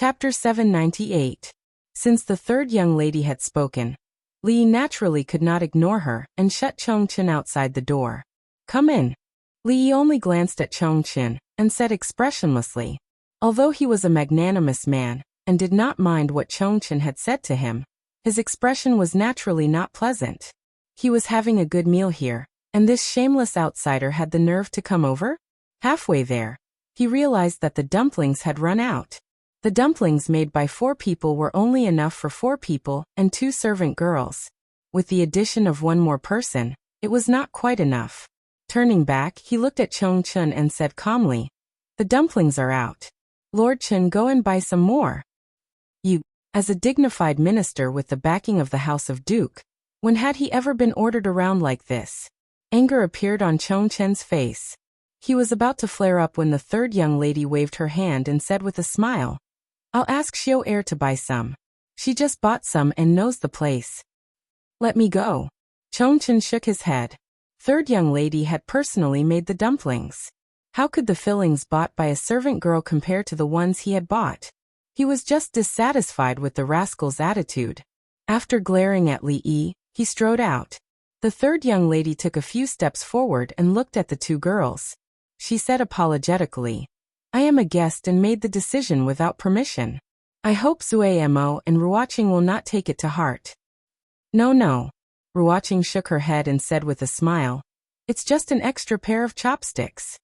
Chapter 798. Since the third young lady had spoken, Li naturally could not ignore her and shut Chongqing outside the door. "Come in." Li only glanced at Chongqing and said expressionlessly. Although he was a magnanimous man and did not mind what Chongqing had said to him, his expression was naturally not pleasant. He was having a good meal here, and this shameless outsider had the nerve to come over? Halfway there, he realized that the dumplings had run out. The dumplings made by 4 people were only enough for 4 people and 2 servant girls. With the addition of 1 more person, it was not quite enough. Turning back, he looked at Chongqing and said calmly, "The dumplings are out. Lord Chen, go and buy some more." You, as a dignified minister with the backing of the House of Duke, when had he ever been ordered around like this? Anger appeared on Chongqing's face. He was about to flare up when the third young lady waved her hand and said with a smile, "I'll ask Xiao Air to buy some. She just bought some and knows the place." "Let me go." Chongqing shook his head. Third young lady had personally made the dumplings. How could the fillings bought by a servant girl compare to the ones he had bought? He was just dissatisfied with the rascal's attitude. After glaring at Li Yi, he strode out. The third young lady took a few steps forward and looked at the 2 girls. She said apologetically, "I am a guest and made the decision without permission. I hope Zuamo and Ruoqing will not take it to heart." No. Ruoqing shook her head and said with a smile, "It's just an extra pair of chopsticks."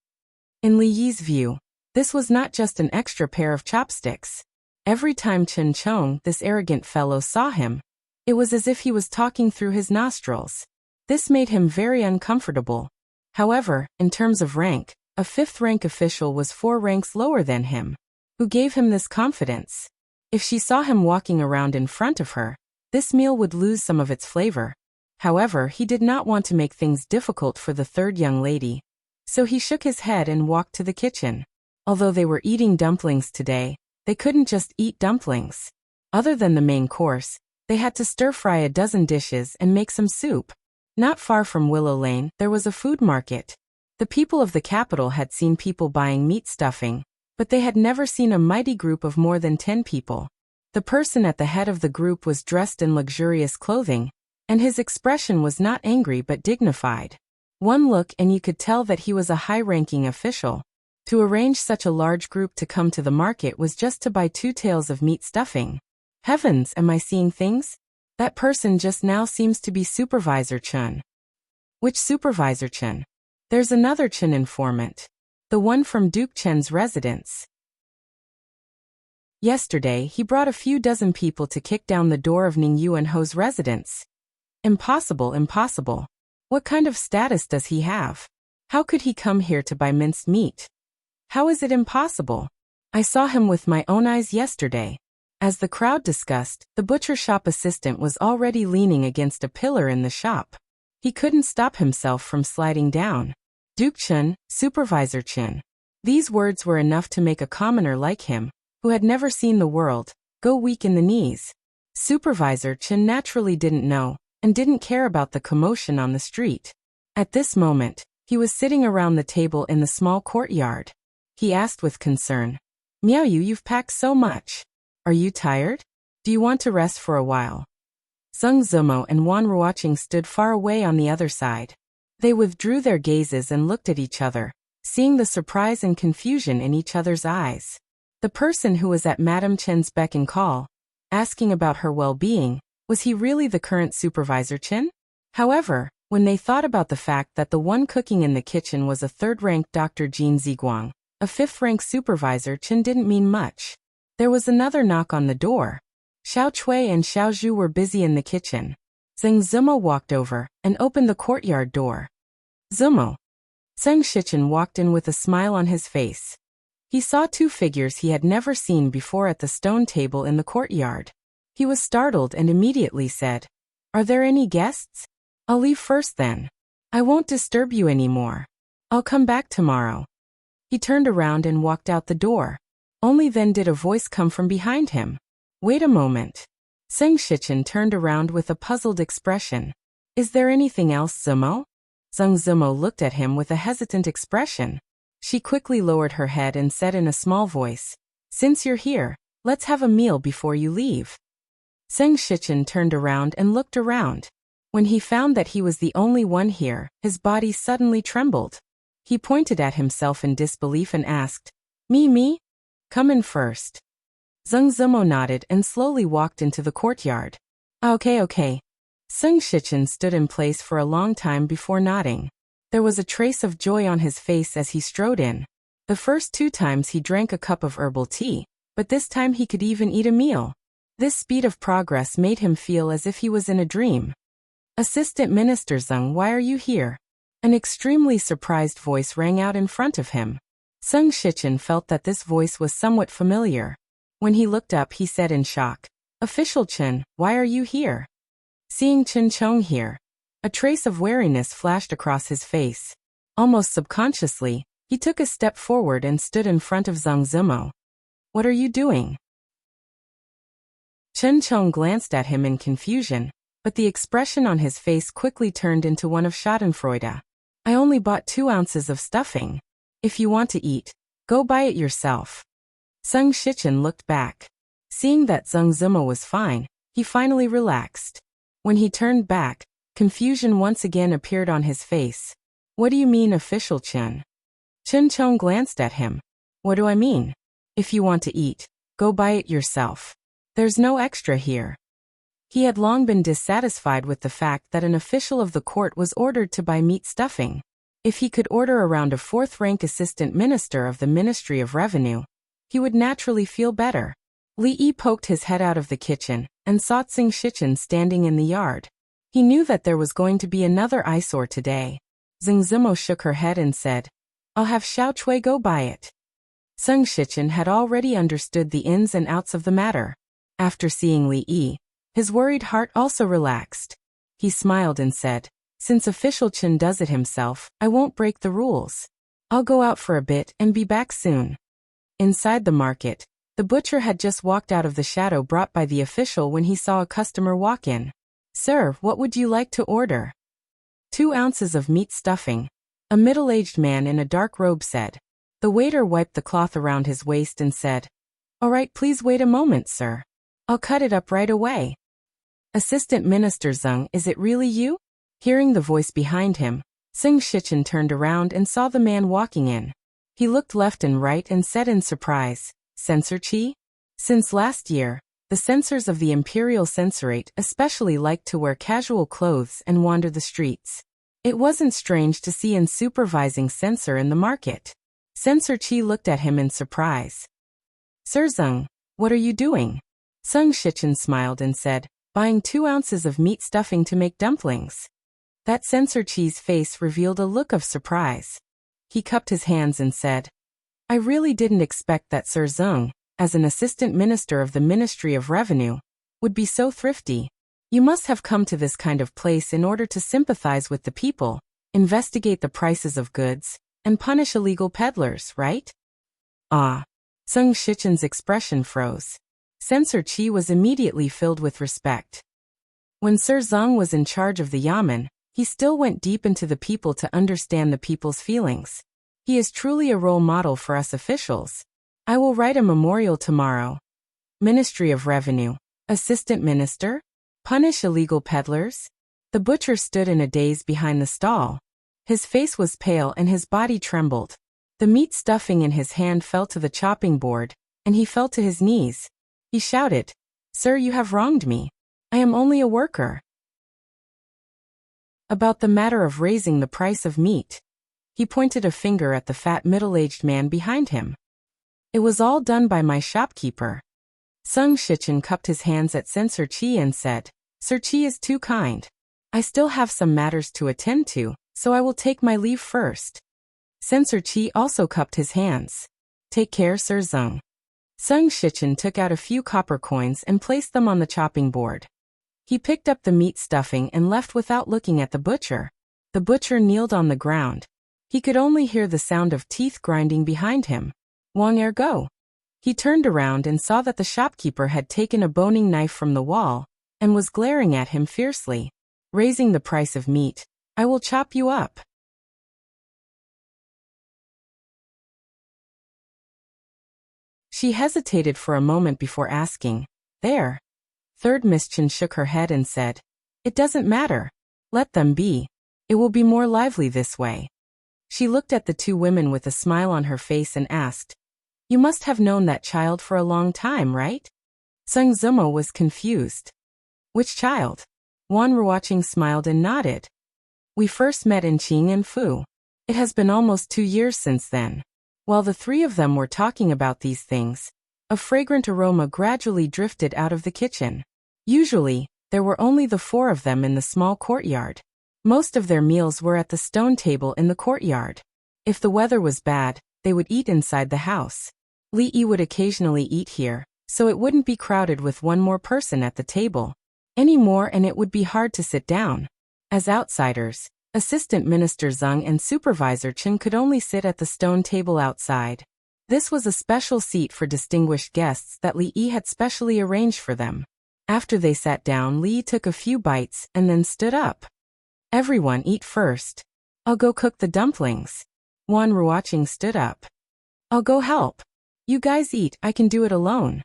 In Li Yi's view, this was not just an extra pair of chopsticks. Every time Chen Chong, this arrogant fellow, saw him, it was as if he was talking through his nostrils. This made him very uncomfortable. However, in terms of rank, a 5th-rank official was 4 ranks lower than him. Who gave him this confidence? If she saw him walking around in front of her, this meal would lose some of its flavor. However, he did not want to make things difficult for the third young lady, so he shook his head and walked to the kitchen. Although they were eating dumplings today, they couldn't just eat dumplings. Other than the main course, they had to stir-fry a dozen dishes and make some soup. Not far from Willow Lane, there was a food market. The people of the capital had seen people buying meat stuffing, but they had never seen a mighty group of more than 10 people. The person at the head of the group was dressed in luxurious clothing, and his expression was not angry but dignified. One look and you could tell that he was a high-ranking official. To arrange such a large group to come to the market was just to buy 2 tails of meat stuffing. Heavens, am I seeing things? That person just now seems to be Supervisor Chen. Which Supervisor Chen? There's another Chen informant. The one from Duke Chen's residence. Yesterday, he brought a few dozen people to kick down the door of Ning Yuanho's residence. Impossible. What kind of status does he have? How could he come here to buy minced meat? How is it impossible? I saw him with my own eyes yesterday. As the crowd discussed, the butcher shop assistant was already leaning against a pillar in the shop. He couldn't stop himself from sliding down. Duke Chen, Supervisor Chen. These words were enough to make a commoner like him, who had never seen the world, go weak in the knees. Supervisor Chen naturally didn't know, and didn't care about the commotion on the street. At this moment, he was sitting around the table in the small courtyard. He asked with concern, "Miao Yu, you've packed so much. Are you tired? Do you want to rest for a while?" Zeng Zumo and Wan Ruoqing stood far away on the other side. They withdrew their gazes and looked at each other, seeing the surprise and confusion in each other's eyes. The person who was at Madame Chen's beck and call, asking about her well-being, was he really the current Supervisor Chen? However, when they thought about the fact that the one cooking in the kitchen was a 3rd-ranked Dr. Jin Ziguang, a 5th-rank Supervisor Chen didn't mean much. There was another knock on the door. Xiao Chui and Xiao Zhu were busy in the kitchen. Zeng Zumo walked over and opened the courtyard door. "Zumo." Zeng Shichen walked in with a smile on his face. He saw 2 figures he had never seen before at the stone table in the courtyard. He was startled and immediately said, "Are there any guests? I'll leave first then. I won't disturb you anymore. I'll come back tomorrow." He turned around and walked out the door. Only then did a voice come from behind him. "Wait a moment." Zeng Shichen turned around with a puzzled expression. "Is there anything else, Zumo?" Zeng Zumo looked at him with a hesitant expression. She quickly lowered her head and said in a small voice, "Since you're here, Let's have a meal before you leave. Seng Shichen turned around and looked around. When he found that he was the only one here, his body suddenly trembled. He pointed at himself in disbelief and asked, Me? Come in first. Zheng Zimo nodded and slowly walked into the courtyard. Okay. Seng Shichen stood in place for a long time before nodding. There was a trace of joy on his face as he strode in. The first 2 times he drank a cup of herbal tea, but this time he could even eat a meal. This speed of progress made him feel as if he was in a dream. Assistant Minister Zheng, why are you here? An extremely surprised voice rang out in front of him. Seng Shichen felt that this voice was somewhat familiar. When he looked up, he said in shock, Official Chen, why are you here? Seeing Chen Chong here, a trace of wariness flashed across his face. Almost subconsciously, he took a step forward and stood in front of Zheng Zimo. What are you doing? Chen Chong glanced at him in confusion, but the expression on his face quickly turned into one of schadenfreude. I only bought 2 ounces of stuffing. If you want to eat, go buy it yourself. Seng Shichen looked back. Seeing that Zheng Zimo was fine, he finally relaxed. When he turned back, confusion once again appeared on his face. What do you mean, Official Chen? Chen Chong glanced at him. What do I mean? If you want to eat, go buy it yourself. There's no extra here. He had long been dissatisfied with the fact that an official of the court was ordered to buy meat stuffing. If he could order around a 4th-rank assistant minister of the Ministry of Revenue, he would naturally feel better. Li Yi poked his head out of the kitchen and saw Seng Shichen standing in the yard. He knew that there was going to be another eyesore today. Zheng Zimo shook her head and said, I'll have Xiao Chui go buy it. Seng Shichen had already understood the ins and outs of the matter. After seeing Li Yi, his worried heart also relaxed. He smiled and said, Since Official Chen does it himself, I won't break the rules. I'll go out for a bit and be back soon. Inside the market, the butcher had just walked out of the shadow brought by the official when he saw a customer walk in. Sir, what would you like to order? 2 ounces of meat stuffing, a middle-aged man in a dark robe said. The waiter wiped the cloth around his waist and said, All right, please wait a moment, sir. I'll cut it up right away. Assistant Minister Zheng, is it really you? Hearing the voice behind him, Seng Shichen turned around and saw the man walking in. He looked left and right and said in surprise, Censor Qi? Since last year, the censors of the Imperial Censorate especially liked to wear casual clothes and wander the streets. It wasn't strange to see a supervising censor in the market. Censor Qi looked at him in surprise. Sir Zheng, what are you doing? Seng Shichen smiled and said, Buying 2 ounces of meat stuffing to make dumplings. That Censor Qi's face revealed a look of surprise. He cupped his hands and said, I really didn't expect that Sir Zheng, as an assistant minister of the Ministry of Revenue, would be so thrifty. You must have come to this kind of place in order to sympathize with the people, investigate the prices of goods, and punish illegal peddlers, right? Ah. Seng Shichen's expression froze. Censor Qi was immediately filled with respect. When Sir Zheng was in charge of the Yamen, he still went deep into the people to understand the people's feelings. He is truly a role model for us officials. I will write a memorial tomorrow. Ministry of Revenue. Assistant Minister? Punish illegal peddlers? The butcher stood in a daze behind the stall. His face was pale and his body trembled. The meat stuffing in his hand fell to the chopping board, and he fell to his knees. He shouted, Sir, you have wronged me. I am only a worker. About the matter of raising the price of meat. He pointed a finger at the fat middle-aged man behind him. It was all done by my shopkeeper. Seng Shichen cupped his hands at Censor Qi and said, Sir Qi is too kind. I still have some matters to attend to, so I will take my leave first. Censor Qi also cupped his hands. Take care, Sir Zheng. Seng Shichen took out a few copper coins and placed them on the chopping board. He picked up the meat stuffing and left without looking at the butcher. The butcher kneeled on the ground. He could only hear the sound of teeth grinding behind him. Wang ergo. He turned around and saw that the shopkeeper had taken a boning knife from the wall and was glaring at him fiercely. Raising the price of meat, I will chop you up. She hesitated for a moment before asking, "There?" Third Miss Chen shook her head and said, "It doesn't matter. Let them be. It will be more lively this way." She looked at the two women with a smile on her face and asked, "You must have known that child for a long time, right?" Sung Zumo was confused. "Which child?" Wan Ruoqing smiled and nodded. "We first met in Qing and Fu. It has been almost 2 years since then." While the three of them were talking about these things, a fragrant aroma gradually drifted out of the kitchen. Usually, there were only the four of them in the small courtyard. Most of their meals were at the stone table in the courtyard. If the weather was bad, they would eat inside the house. Li Yi would occasionally eat here, so it wouldn't be crowded with one more person at the table anymore, and it would be hard to sit down. As outsiders, Assistant Minister Zeng and Supervisor Chen could only sit at the stone table outside. This was a special seat for distinguished guests that Li Yi had specially arranged for them. After they sat down, Li Yi took a few bites and then stood up. "Everyone eat first. I'll go cook the dumplings." Wan Ruoqing stood up. "I'll go help. You guys eat, I can do it alone."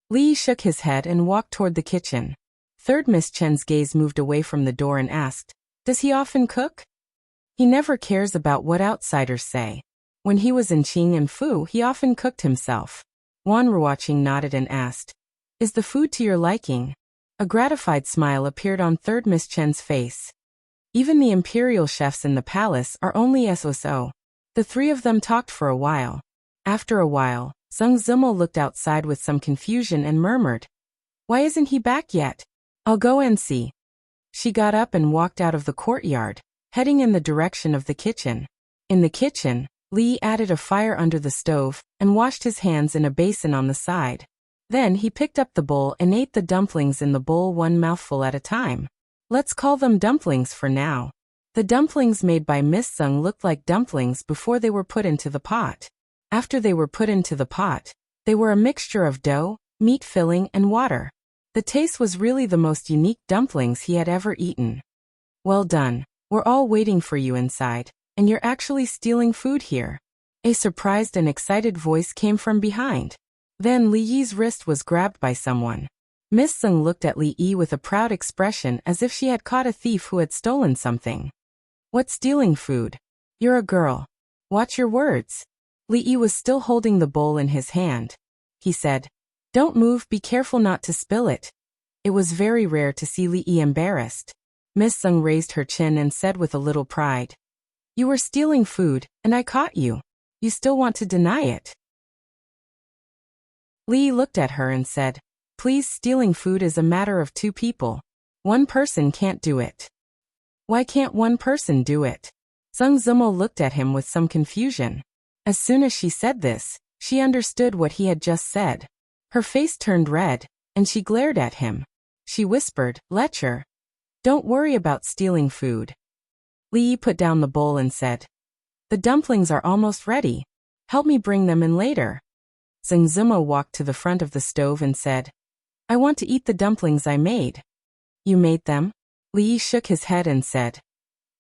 Li Yi shook his head and walked toward the kitchen. Third Miss Chen's gaze moved away from the door and asked, "Does he often cook?" "He never cares about what outsiders say. When he was in Qing and Fu, he often cooked himself." Wan Ruoqing nodded and asked, "Is the food to your liking?" A gratified smile appeared on Third Miss Chen's face. "Even the imperial chefs in the palace are only so." The three of them talked for a while. After a while, Zeng Zimmel looked outside with some confusion and murmured, "Why isn't he back yet? I'll go and see." She got up and walked out of the courtyard, heading in the direction of the kitchen. In the kitchen, Li added a fire under the stove and washed his hands in a basin on the side. Then he picked up the bowl and ate the dumplings in the bowl one mouthful at a time. Let's call them dumplings for now. The dumplings made by Miss Zeng looked like dumplings before they were put into the pot. After they were put into the pot, they were a mixture of dough, meat filling, and water. The taste was really the most unique dumplings he had ever eaten. "Well done. We're all waiting for you inside, and you're actually stealing food here." A surprised and excited voice came from behind. Then Li Yi's wrist was grabbed by someone. Miss Zeng looked at Li Yi with a proud expression as if she had caught a thief who had stolen something. "What's stealing food? You're a girl. Watch your words." Li Yi was still holding the bowl in his hand. He said, "Don't move, be careful not to spill it." It was very rare to see Li Yi embarrassed. Miss Zeng raised her chin and said with a little pride, "You were stealing food, and I caught you. You still want to deny it?" Li Yi looked at her and said, "Please, stealing food is a matter of two people. One person can't do it." "Why can't one person do it?" Zeng Zimmel looked at him with some confusion. As soon as she said this, she understood what he had just said. Her face turned red, and she glared at him. She whispered, "Lecher. Don't worry about stealing food." Li Yi put down the bowl and said, "The dumplings are almost ready. Help me bring them in later." Zeng Zimmel walked to the front of the stove and said, "I want to eat the dumplings I made." "You made them?" Li Yi shook his head and said,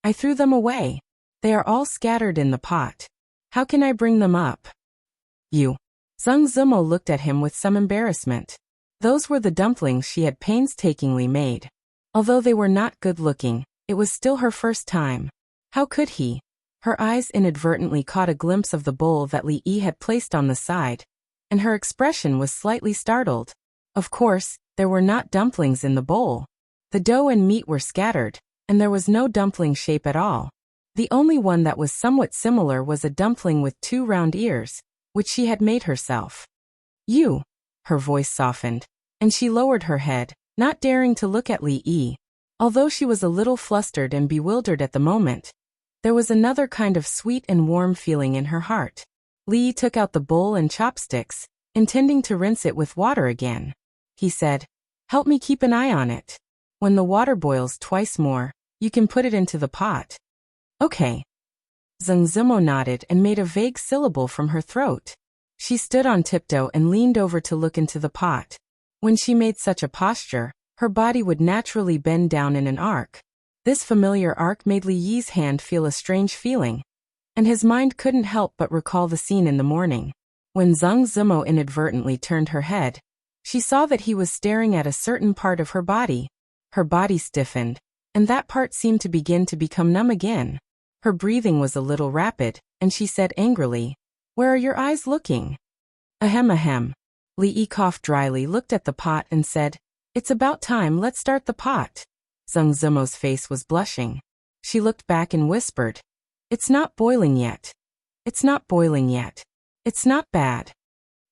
"I threw them away. They are all scattered in the pot. How can I bring them up?" "You." Zeng Zimmel looked at him with some embarrassment. Those were the dumplings she had painstakingly made. Although they were not good-looking, it was still her first time. How could he? Her eyes inadvertently caught a glimpse of the bowl that Li Yi had placed on the side, and her expression was slightly startled. Of course, there were not dumplings in the bowl. The dough and meat were scattered, and there was no dumpling shape at all. The only one that was somewhat similar was a dumpling with 2 round ears, which she had made herself. "You." Her voice softened, and she lowered her head, not daring to look at Li Yi. Although she was a little flustered and bewildered at the moment, there was another kind of sweet and warm feeling in her heart. Li Yi took out the bowl and chopsticks, intending to rinse it with water again. He said, "Help me keep an eye on it. When the water boils twice more, you can put it into the pot." "Okay." Zeng Zimmel nodded and made a vague syllable from her throat. She stood on tiptoe and leaned over to look into the pot. When she made such a posture, her body would naturally bend down in an arc. This familiar arc made Li Yi's hand feel a strange feeling, and his mind couldn't help but recall the scene in the morning. When Zhang Zibo inadvertently turned her head, she saw that he was staring at a certain part of her body. Her body stiffened, and that part seemed to begin to become numb again. Her breathing was a little rapid, and she said angrily, "Where are your eyes looking?" Ahem ahem. Li Yi coughed dryly, looked at the pot and said, "It's about time, let's start the pot." Zhang Zibo's face was blushing. She looked back and whispered, "It's not boiling yet. It's not boiling yet. It's not bad."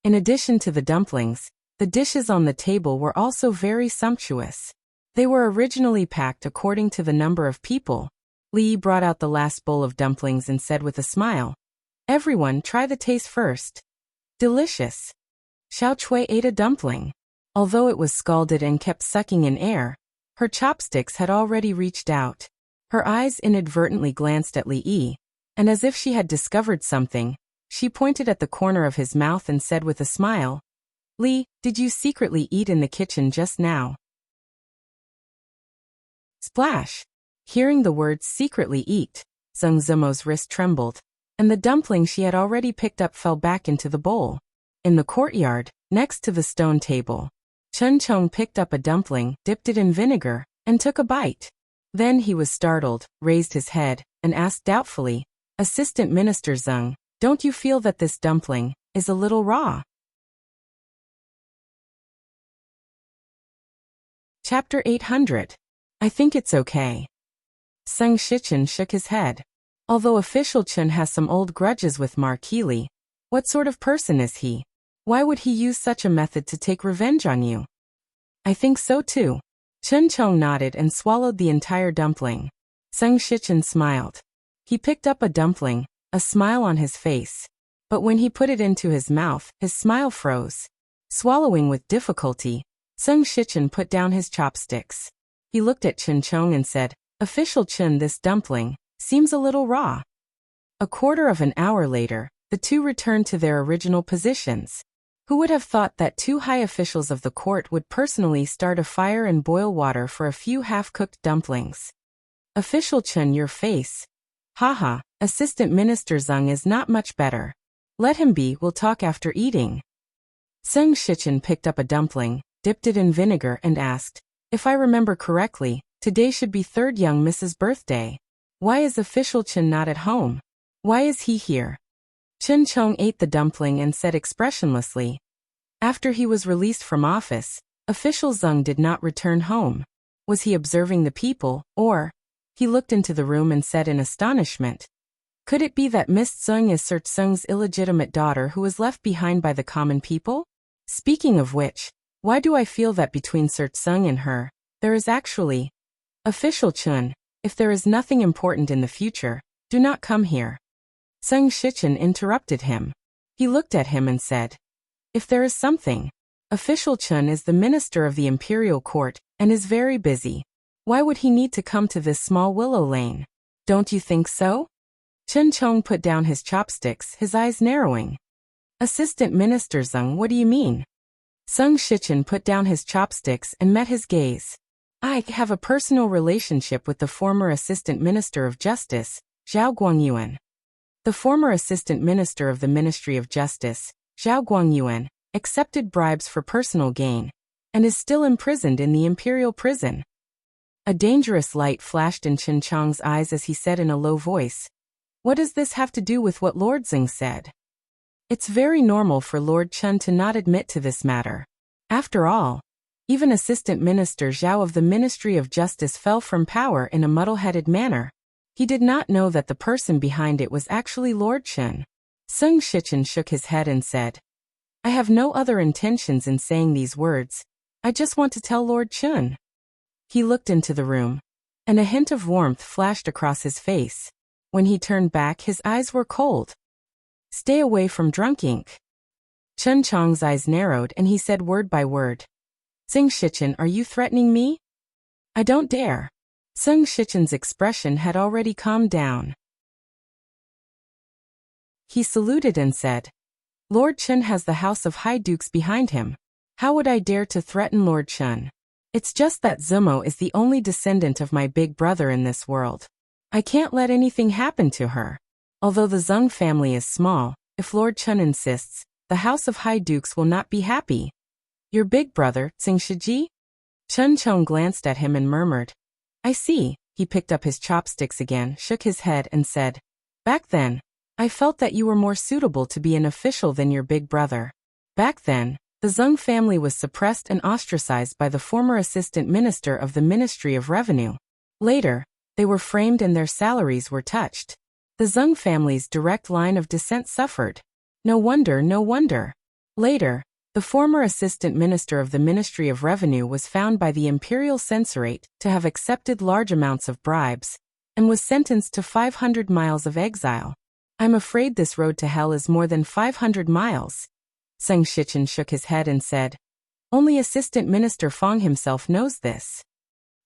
In addition to the dumplings, the dishes on the table were also very sumptuous. They were originally packed according to the number of people. Li Yi brought out the last bowl of dumplings and said with a smile, "Everyone try the taste first. Delicious." Xiao Chui ate a dumpling. Although it was scalded and kept sucking in air, her chopsticks had already reached out. Her eyes inadvertently glanced at Li Yi, and as if she had discovered something, she pointed at the corner of his mouth and said with a smile, "Li, did you secretly eat in the kitchen just now?" Splash! Hearing the words secretly eat, Zhang Zibo's wrist trembled, and the dumpling she had already picked up fell back into the bowl. In the courtyard, next to the stone table, Chen Chong picked up a dumpling, dipped it in vinegar, and took a bite. Then he was startled, raised his head, and asked doubtfully, "Assistant Minister Zhang, don't you feel that this dumpling is a little raw?" Chapter 800. I think it's okay. Seng Shichen shook his head. Although official Chen has some old grudges with Marquis Li, what sort of person is he? Why would he use such a method to take revenge on you? I think so too. Chen Chong nodded and swallowed the entire dumpling. Seng Shichen smiled. He picked up a dumpling, a smile on his face. But when he put it into his mouth, his smile froze. Swallowing with difficulty, Seng Shichen put down his chopsticks. He looked at Chen Chong and said, "Official Chen, this dumpling seems a little raw." A quarter of an hour later, the two returned to their original positions. Who would have thought that two high officials of the court would personally start a fire and boil water for a few half-cooked dumplings? Official Chen, your face. Haha, Assistant Minister Zhang is not much better. Let him be, we'll talk after eating. Seng Shichen picked up a dumpling, dipped it in vinegar and asked, "If I remember correctly, today should be third young Mrs. birthday. Why is official Chen not at home? Why is he here?" Chen Chong ate the dumpling and said expressionlessly, "After he was released from office, official Zhang did not return home. Was he observing the people, or?" He looked into the room and said in astonishment, "Could it be that Miss Zheng is Sir Tsung's illegitimate daughter who was left behind by the common people? Speaking of which, why do I feel that between Sir Tsung and her, there is actually... Official Chun, if there is nothing important in the future, do not come here." Seng Shichen interrupted him. He looked at him and said, "If there is something, official Chun is the minister of the imperial court and is very busy. Why would he need to come to this small willow lane? Don't you think so?" Chen Chong put down his chopsticks, his eyes narrowing. "Assistant Minister Zhang, what do you mean?" Seng Shichen put down his chopsticks and met his gaze. "I have a personal relationship with the former Assistant Minister of Justice, Zhao Guangyuan." The former Assistant Minister of the Ministry of Justice, Zhao Guangyuan, accepted bribes for personal gain, and is still imprisoned in the imperial prison. A dangerous light flashed in Chen Chong's eyes as he said in a low voice, "What does this have to do with what Lord Zheng said?" It's very normal for Lord Chen to not admit to this matter. After all, even Assistant Minister Zhao of the Ministry of Justice fell from power in a muddle-headed manner. He did not know that the person behind it was actually Lord Chen. Seng Shichen shook his head and said, "I have no other intentions in saying these words. I just want to tell Lord Chen." He looked into the room, and a hint of warmth flashed across his face. When he turned back, his eyes were cold. "Stay away from drunk ink." Chen Chong's eyes narrowed and he said word by word, "Seng Shichen, are you threatening me?" "I don't dare." Seng Shichen's expression had already calmed down. He saluted and said, "Lord Chen has the House of High Dukes behind him. How would I dare to threaten Lord Chen? It's just that Zimo is the only descendant of my big brother in this world. I can't let anything happen to her. Although the Zheng family is small, if Lord Chen insists, the House of High Dukes will not be happy. Your big brother, Tsing Shiji? Chen Chong glanced at him and murmured, I see. He picked up his chopsticks again, shook his head and said, Back then, I felt that you were more suitable to be an official than your big brother. Back then, the Zeng family was suppressed and ostracized by the former assistant minister of the Ministry of Revenue. Later, they were framed and their salaries were touched. The Zeng family's direct line of descent suffered. No wonder, no wonder. Later, the former assistant minister of the Ministry of Revenue was found by the imperial censorate to have accepted large amounts of bribes and was sentenced to 500 miles of exile. I'm afraid this road to hell is more than 500 miles. Zeng Shichen shook his head and said, Only Assistant Minister Fong himself knows this.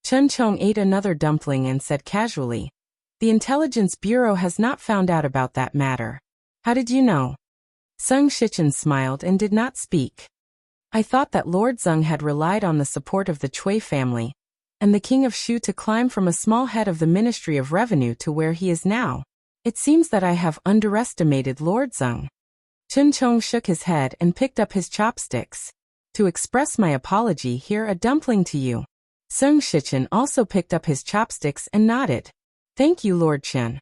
Chen Chong ate another dumpling and said casually, The Intelligence Bureau has not found out about that matter. How did you know? Zeng Shichen smiled and did not speak. I thought that Lord Zeng had relied on the support of the Cui family and the King of Shu to climb from a small head of the Ministry of Revenue to where he is now. It seems that I have underestimated Lord Zeng. Chen Chong shook his head and picked up his chopsticks. To express my apology, here a dumpling to you. Zeng Shichen also picked up his chopsticks and nodded. Thank you, Lord Chen.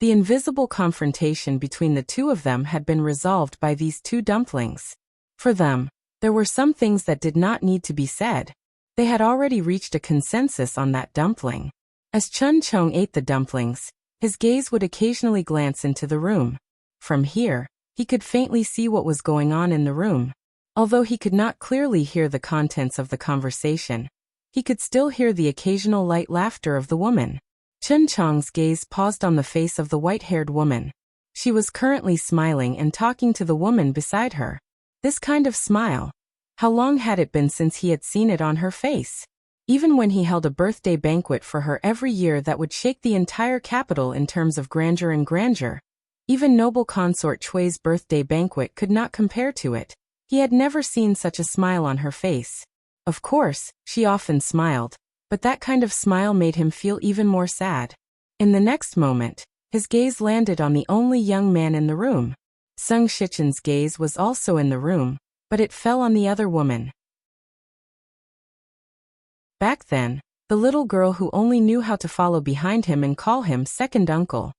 The invisible confrontation between the two of them had been resolved by these two dumplings. For them, there were some things that did not need to be said. They had already reached a consensus on that dumpling. As Chen Chong ate the dumplings, his gaze would occasionally glance into the room. From here, he could faintly see what was going on in the room. Although he could not clearly hear the contents of the conversation, he could still hear the occasional light laughter of the woman. Chen Chong's gaze paused on the face of the white-haired woman. She was currently smiling and talking to the woman beside her. This kind of smile. How long had it been since he had seen it on her face? Even when he held a birthday banquet for her every year that would shake the entire capital in terms of grandeur and grandeur, even noble consort Chui's birthday banquet could not compare to it. He had never seen such a smile on her face. Of course, she often smiled, but that kind of smile made him feel even more sad. In the next moment, his gaze landed on the only young man in the room. Zeng Shichen's gaze was also in the room, but it fell on the other woman. Back then, the little girl who only knew how to follow behind him and call him second uncle,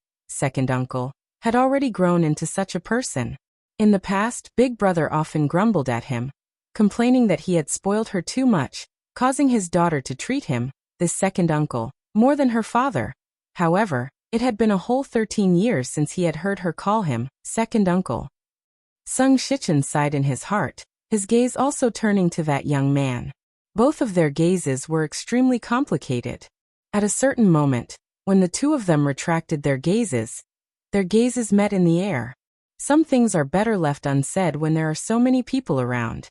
had already grown into such a person. In the past, Big Brother often grumbled at him, complaining that he had spoiled her too much, causing his daughter to treat him, this second uncle, more than her father. However, it had been a whole 13 years since he had heard her call him second uncle. Zeng Shichen sighed in his heart, his gaze also turning to that young man. Both of their gazes were extremely complicated. At a certain moment, when the two of them retracted their gazes met in the air. Some things are better left unsaid when there are so many people around.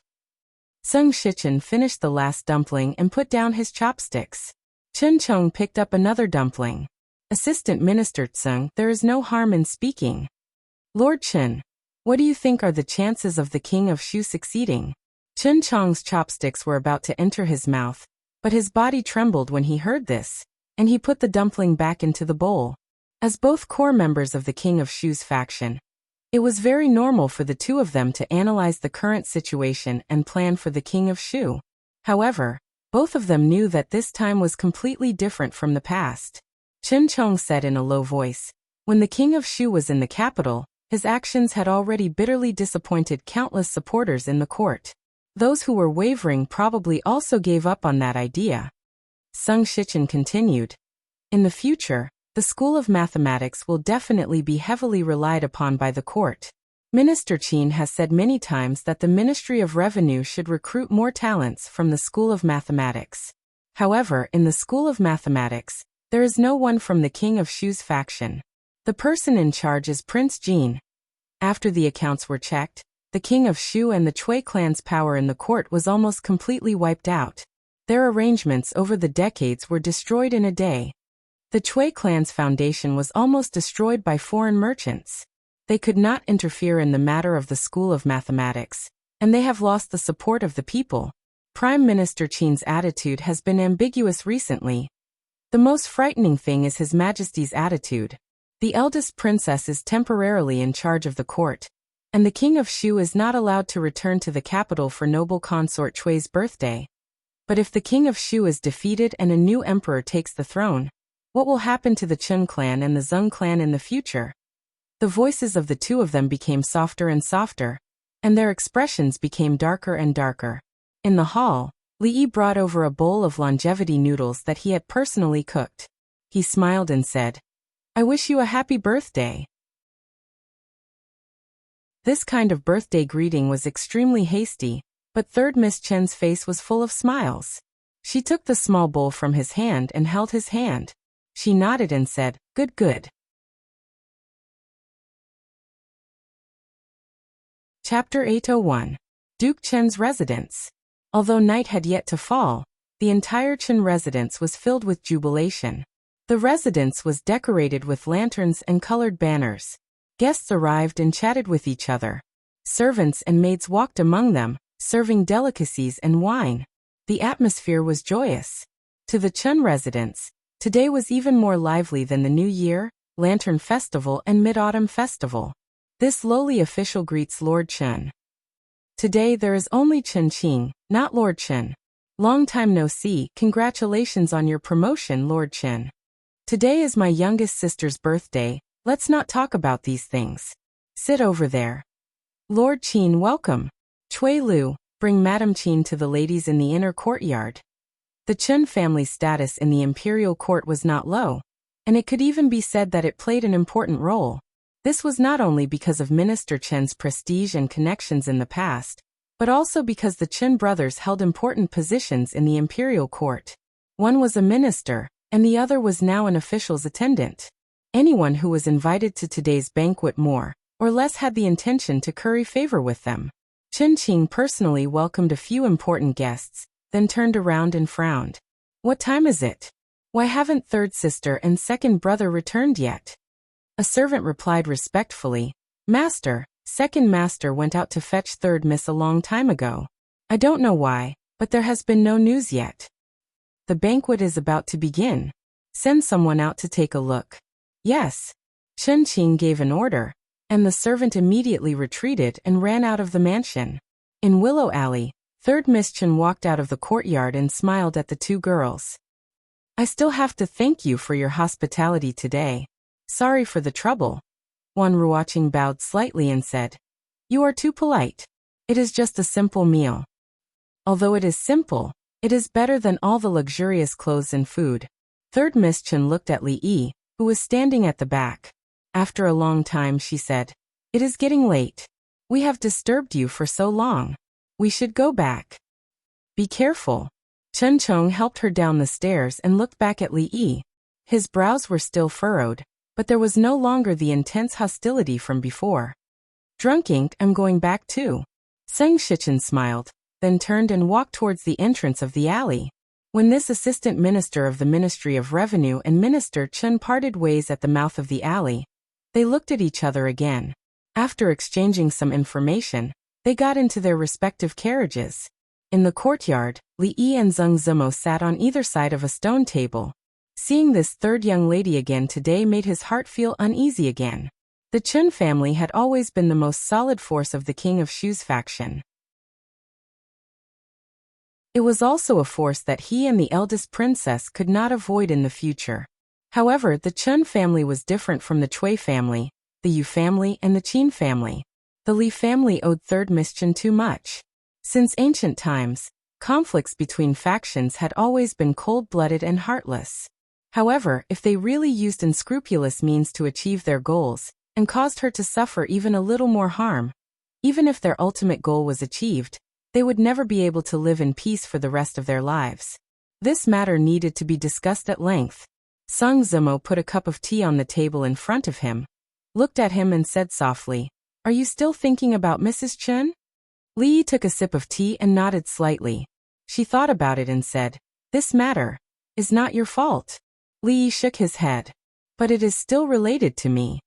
Zeng Shichen finished the last dumpling and put down his chopsticks. Chen Chong picked up another dumpling. Assistant Minister Tseng, there is no harm in speaking. Lord Chen, what do you think are the chances of the King of Shu succeeding? Chen Chong's chopsticks were about to enter his mouth, but his body trembled when he heard this, and he put the dumpling back into the bowl. As both core members of the King of Shu's faction, it was very normal for the two of them to analyze the current situation and plan for the King of Shu. However, both of them knew that this time was completely different from the past. Chen Chong said in a low voice, when the King of Shu was in the capital, his actions had already bitterly disappointed countless supporters in the court. Those who were wavering probably also gave up on that idea. Zeng Shichen continued, in the future, the School of Mathematics will definitely be heavily relied upon by the court. Minister Qin has said many times that the Ministry of Revenue should recruit more talents from the School of Mathematics. However, in the School of Mathematics, there is no one from the King of Shu's faction. The person in charge is Prince Jin. After the accounts were checked, the King of Shu and the Cui clan's power in the court was almost completely wiped out. Their arrangements over the decades were destroyed in a day. The Cui clan's foundation was almost destroyed by foreign merchants. They could not interfere in the matter of the School of Mathematics, and they have lost the support of the people. Prime Minister Qin's attitude has been ambiguous recently. The most frightening thing is His Majesty's attitude. The eldest princess is temporarily in charge of the court, and the king of Shu is not allowed to return to the capital for noble consort Chui's birthday. But if the king of Shu is defeated and a new emperor takes the throne, what will happen to the Chen clan and the Zheng clan in the future? The voices of the two of them became softer and softer, and their expressions became darker and darker. In the hall, Li Yi brought over a bowl of longevity noodles that he had personally cooked. He smiled and said, "I wish you a happy birthday." This kind of birthday greeting was extremely hasty, but third Miss Chen's face was full of smiles. She took the small bowl from his hand and held his hand. She nodded and said, "Good, good." Chapter 801. Duke Chen's Residence. Although night had yet to fall, the entire Chen residence was filled with jubilation. The residence was decorated with lanterns and colored banners. Guests arrived and chatted with each other. Servants and maids walked among them, serving delicacies and wine. The atmosphere was joyous. To the Chen residence, today was even more lively than the New Year, Lantern Festival and Mid-Autumn Festival. This lowly official greets Lord Chen. Today there is only Chen Qing, not Lord Chen. Long time no see, congratulations on your promotion, Lord Chen. Today is my youngest sister's birthday, let's not talk about these things. Sit over there. Lord Qin, welcome. Cui Lu, bring Madame Qin to the ladies in the inner courtyard. The Chen family's status in the imperial court was not low, and it could even be said that it played an important role. This was not only because of Minister Chen's prestige and connections in the past, but also because the Chen brothers held important positions in the imperial court. One was a minister, and the other was now an official's attendant. Anyone who was invited to today's banquet more or less had the intention to curry favor with them. Chen Qing personally welcomed a few important guests, then turned around and frowned. What time is it? Why haven't third sister and second brother returned yet? A servant replied respectfully, Master, second master went out to fetch third miss a long time ago. I don't know why, but there has been no news yet. The banquet is about to begin. Send someone out to take a look. Yes. Chen Qing gave an order, and the servant immediately retreated and ran out of the mansion. In Willow Alley, third Miss Chen walked out of the courtyard and smiled at the two girls. I still have to thank you for your hospitality today. Sorry for the trouble. Wan Ruoqing bowed slightly and said, You are too polite. It is just a simple meal. Although it is simple, it is better than all the luxurious clothes and food. Third Miss Chen looked at Li Yi, who was standing at the back. After a long time she said, It is getting late. We have disturbed you for so long. We should go back. Be careful. Chen Chong helped her down the stairs and looked back at Li Yi. His brows were still furrowed, but there was no longer the intense hostility from before. Drunk Ink, I'm going back too. Seng Shichen smiled, then turned and walked towards the entrance of the alley. When this assistant minister of the Ministry of Revenue and Minister Chen parted ways at the mouth of the alley, they looked at each other again. After exchanging some information, they got into their respective carriages. In the courtyard, Li Yi and Zheng Zimo sat on either side of a stone table. Seeing this third young lady again today made his heart feel uneasy again. The Chen family had always been the most solid force of the King of Shu's faction. It was also a force that he and the eldest princess could not avoid in the future. However, the Chen family was different from the Cui family, the Yu family and the Qin family. The Li family owed third Miss Chen too much. Since ancient times, conflicts between factions had always been cold-blooded and heartless. However, if they really used unscrupulous means to achieve their goals, and caused her to suffer even a little more harm, even if their ultimate goal was achieved, they would never be able to live in peace for the rest of their lives. This matter needed to be discussed at length. Sung Zimo put a cup of tea on the table in front of him, looked at him and said softly, Are you still thinking about Mrs. Chen? Li Yi took a sip of tea and nodded slightly. She thought about it and said, This matter is not your fault. Li Yi shook his head. But it is still related to me.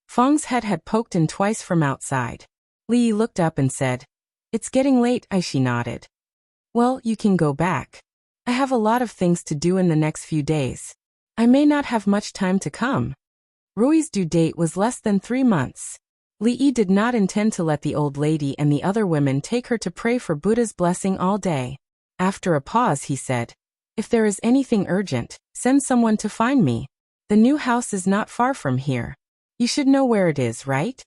Feng's head had poked in twice from outside. Li Yi looked up and said, It's getting late, she nodded. Well, you can go back. I have a lot of things to do in the next few days. I may not have much time to come. Rui's due date was less than 3 months. Li did not intend to let the old lady and the other women take her to pray for Buddha's blessing all day. After a pause he said, "If there is anything urgent, send someone to find me. The new house is not far from here. You should know where it is, right?"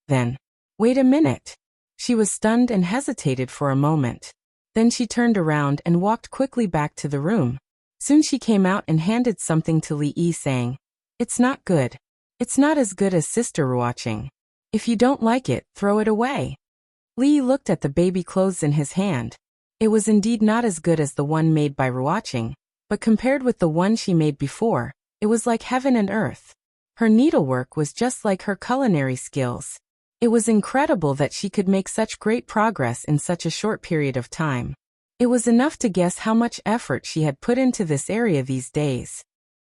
Then, "Wait a minute." She was stunned and hesitated for a moment. Then she turned around and walked quickly back to the room. Soon she came out and handed something to Li, saying, "It's not good. It's not as good as Sister Ruoqing. If you don't like it, throw it away." Li looked at the baby clothes in his hand. It was indeed not as good as the one made by Ruoqing, but compared with the one she made before, it was like heaven and earth. Her needlework was just like her culinary skills. It was incredible that she could make such great progress in such a short period of time. It was enough to guess how much effort she had put into this area these days.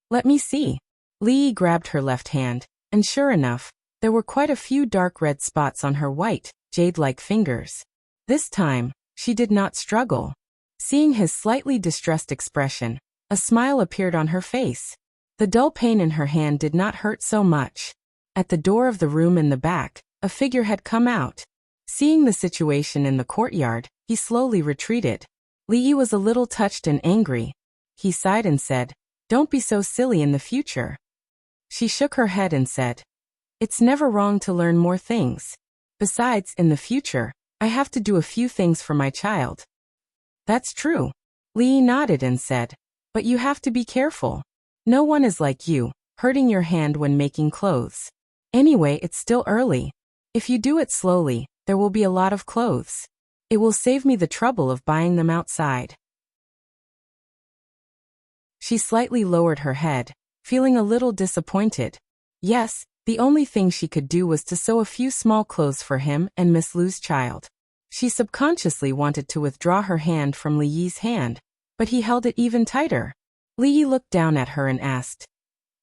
"Let me see." Li grabbed her left hand, and sure enough, there were quite a few dark red spots on her white, jade-like fingers. This time, she did not struggle. Seeing his slightly distressed expression, a smile appeared on her face. The dull pain in her hand did not hurt so much. At the door of the room in the back, a figure had come out. Seeing the situation in the courtyard, he slowly retreated. Li was a little touched and angry. He sighed and said, "Don't be so silly in the future." She shook her head and said, "It's never wrong to learn more things. Besides, in the future, I have to do a few things for my child." "That's true." Li nodded and said, "But you have to be careful. No one is like you, hurting your hand when making clothes. Anyway, it's still early. If you do it slowly, there will be a lot of clothes. It will save me the trouble of buying them outside." She slightly lowered her head, feeling a little disappointed. Yes, the only thing she could do was to sew a few small clothes for him and Miss Lu's child. She subconsciously wanted to withdraw her hand from Li's hand, but he held it even tighter. Li looked down at her and asked,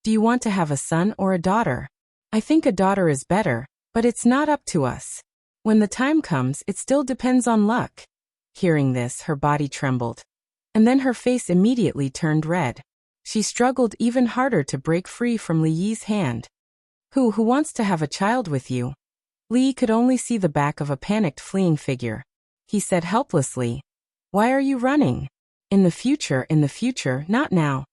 "Do you want to have a son or a daughter?" "I think a daughter is better, but it's not up to us. When the time comes, it still depends on luck." Hearing this, her body trembled. And then her face immediately turned red. She struggled even harder to break free from Li's hand. Who wants to have a child with you?" Li could only see the back of a panicked fleeing figure. He said helplessly, "Why are you running?" In the future, not now."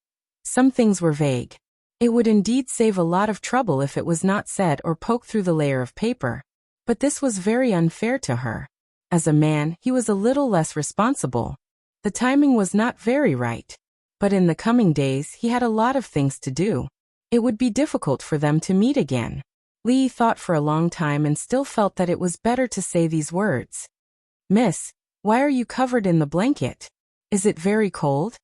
Some things were vague. It would indeed save a lot of trouble if it was not said or poked through the layer of paper. But this was very unfair to her. As a man, he was a little less responsible. The timing was not very right. But in the coming days, he had a lot of things to do. It would be difficult for them to meet again. Li thought for a long time and still felt that it was better to say these words. "Miss, why are you covered in the blanket? Is it very cold?"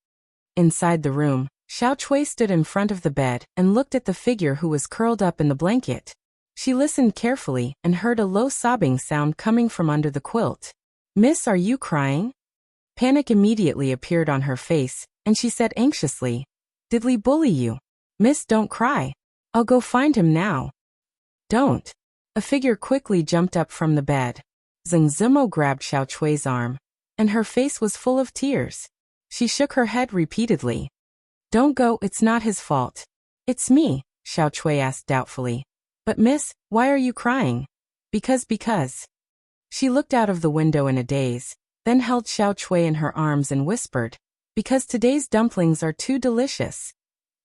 Inside the room, Xiao Chui stood in front of the bed and looked at the figure who was curled up in the blanket. She listened carefully and heard a low sobbing sound coming from under the quilt. "Miss, are you crying?" Panic immediately appeared on her face, and she said anxiously, "Did Li bully you?" "Miss, don't cry. I'll go find him now." "Don't." A figure quickly jumped up from the bed. Zheng Zimo grabbed Xiao Chui's arm, and her face was full of tears. She shook her head repeatedly. "Don't go, it's not his fault." "It's me," Xiao Chui asked doubtfully. "But miss, why are you crying?" Because. She looked out of the window in a daze, then held Xiao Chui in her arms and whispered, "Because today's dumplings are too delicious."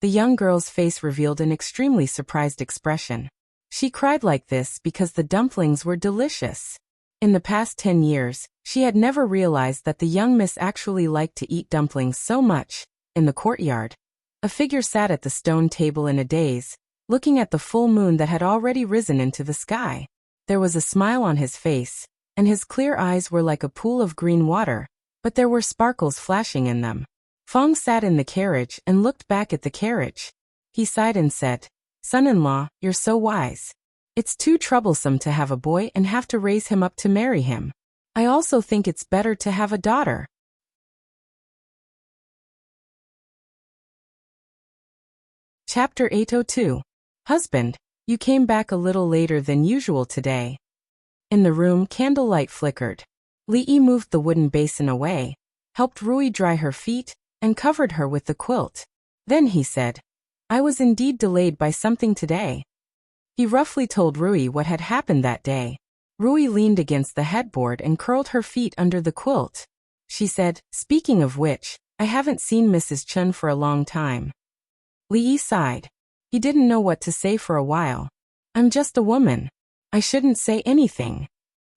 The young girl's face revealed an extremely surprised expression. She cried like this because the dumplings were delicious. In the past 10 years, she had never realized that the young miss actually liked to eat dumplings so much. In the courtyard, a figure sat at the stone table in a daze, looking at the full moon that had already risen into the sky. There was a smile on his face, and his clear eyes were like a pool of green water, but there were sparkles flashing in them. Fong sat in the carriage and looked back at the carriage. He sighed and said, "Son-in-law, you're so wise. It's too troublesome to have a boy and have to raise him up to marry him. I also think it's better to have a daughter." Chapter 802. Husband, you came back a little later than usual today. In the room, candlelight flickered. Li moved the wooden basin away, helped Rui dry her feet, and covered her with the quilt. Then he said, "I was indeed delayed by something today." He roughly told Rui what had happened that day. Rui leaned against the headboard and curled her feet under the quilt. She said, "Speaking of which, I haven't seen Mrs. Chun for a long time." Li sighed. He didn't know what to say for a while. "I'm just a woman. I shouldn't say anything."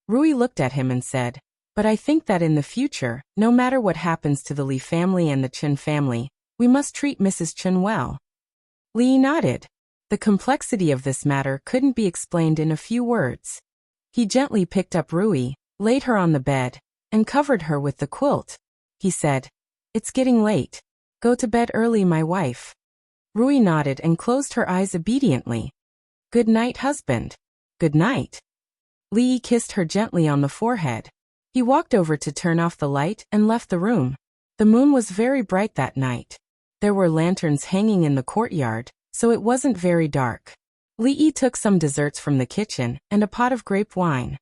Rui looked at him and said, "But I think that in the future, no matter what happens to the Li family and the Chun family, we must treat Mrs. Chun well." Li nodded. The complexity of this matter couldn't be explained in a few words. He gently picked up Rui, laid her on the bed, and covered her with the quilt. He said, "It's getting late. Go to bed early, my wife." Rui nodded and closed her eyes obediently. "Good night, husband." "Good night." Li kissed her gently on the forehead. He walked over to turn off the light and left the room. The moon was very bright that night. There were lanterns hanging in the courtyard, so it wasn't very dark. Li took some desserts from the kitchen and a pot of grape wine.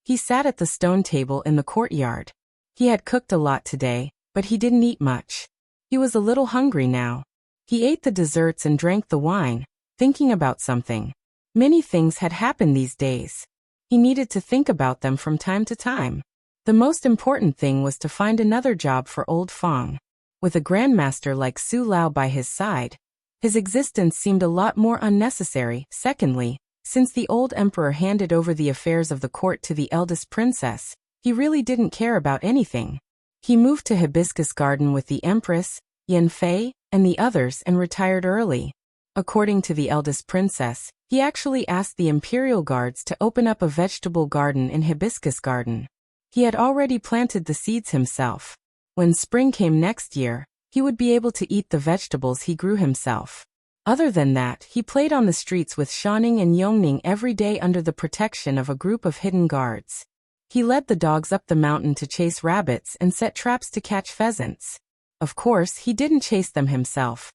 He sat at the stone table in the courtyard. He had cooked a lot today, but he didn't eat much. He was a little hungry now. He ate the desserts and drank the wine, thinking about something. Many things had happened these days. He needed to think about them from time to time. The most important thing was to find another job for old Fong. With a grandmaster like Su Lao by his side, his existence seemed a lot more unnecessary. Secondly, since the old emperor handed over the affairs of the court to the eldest princess, he really didn't care about anything. He moved to Hibiscus Garden with the empress, Yan Fei, and the others and retired early. According to the eldest princess, he actually asked the imperial guards to open up a vegetable garden in Hibiscus Garden. He had already planted the seeds himself. When spring came next year, he would be able to eat the vegetables he grew himself. Other than that, he played on the streets with Shaning and Yongning every day under the protection of a group of hidden guards. He led the dogs up the mountain to chase rabbits and set traps to catch pheasants. Of course, he didn't chase them himself.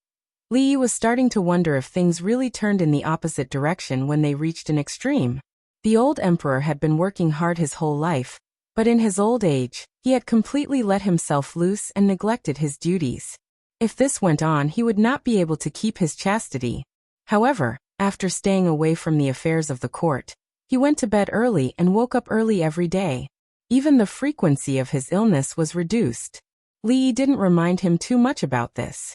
Li was starting to wonder if things really turned in the opposite direction when they reached an extreme. The old emperor had been working hard his whole life, but in his old age, he had completely let himself loose and neglected his duties. If this went on, he would not be able to keep his chastity. However, after staying away from the affairs of the court, he went to bed early and woke up early every day. Even the frequency of his illness was reduced. Li didn't remind him too much about this.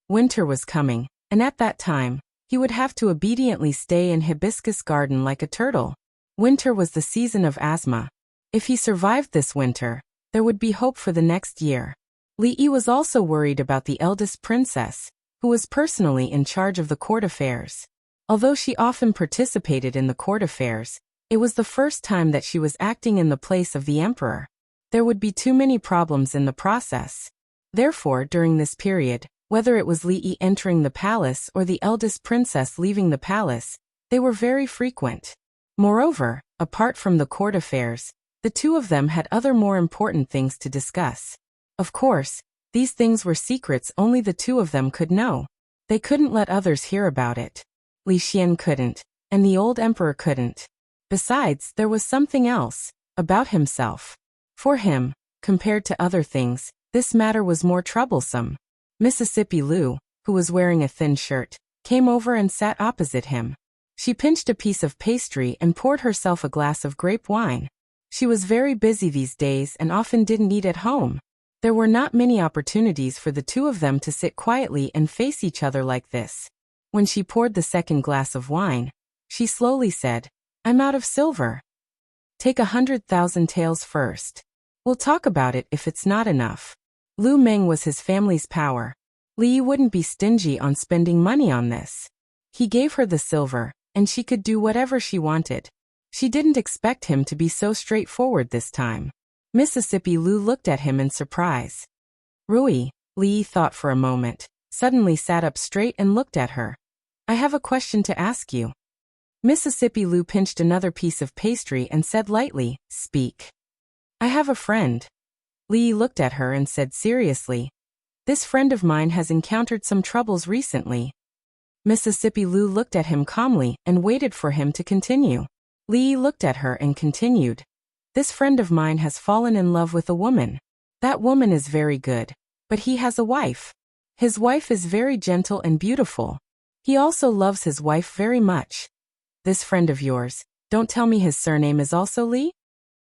Winter was coming, and at that time, he would have to obediently stay in Hibiscus Garden like a turtle. Winter was the season of asthma. If he survived this winter, there would be hope for the next year. Li was also worried about the eldest princess, who was personally in charge of the court affairs. Although she often participated in the court affairs, it was the first time that she was acting in the place of the emperor. There would be too many problems in the process. Therefore, during this period, whether it was Li entering the palace or the eldest princess leaving the palace, they were very frequent. Moreover, apart from the court affairs, the two of them had other more important things to discuss. Of course, these things were secrets only the two of them could know. They couldn't let others hear about it. Li Xian couldn't, and the old emperor couldn't. Besides, there was something else, about himself. For him, compared to other things, this matter was more troublesome. Mississippi Lu, who was wearing a thin shirt, came over and sat opposite him. She pinched a piece of pastry and poured herself a glass of grape wine. She was very busy these days and often didn't eat at home. There were not many opportunities for the two of them to sit quietly and face each other like this. When she poured the second glass of wine, she slowly said, "I'm out of silver. Take 100,000 taels first. We'll talk about it if it's not enough." Lu Meng was his family's power. Li wouldn't be stingy on spending money on this. He gave her the silver, and she could do whatever she wanted. She didn't expect him to be so straightforward this time. Mississippi Lu looked at him in surprise. "Rui," Li thought for a moment, suddenly sat up straight and looked at her. "I have a question to ask you." Mississippi Lu pinched another piece of pastry and said lightly, "Speak." "I have a friend." Li looked at her and said seriously, "This friend of mine has encountered some troubles recently." Mississippi Lu looked at him calmly and waited for him to continue. Li looked at her and continued, "This friend of mine has fallen in love with a woman. That woman is very good, but he has a wife. His wife is very gentle and beautiful. He also loves his wife very much. This friend of yours, don't tell me his surname is also Lee?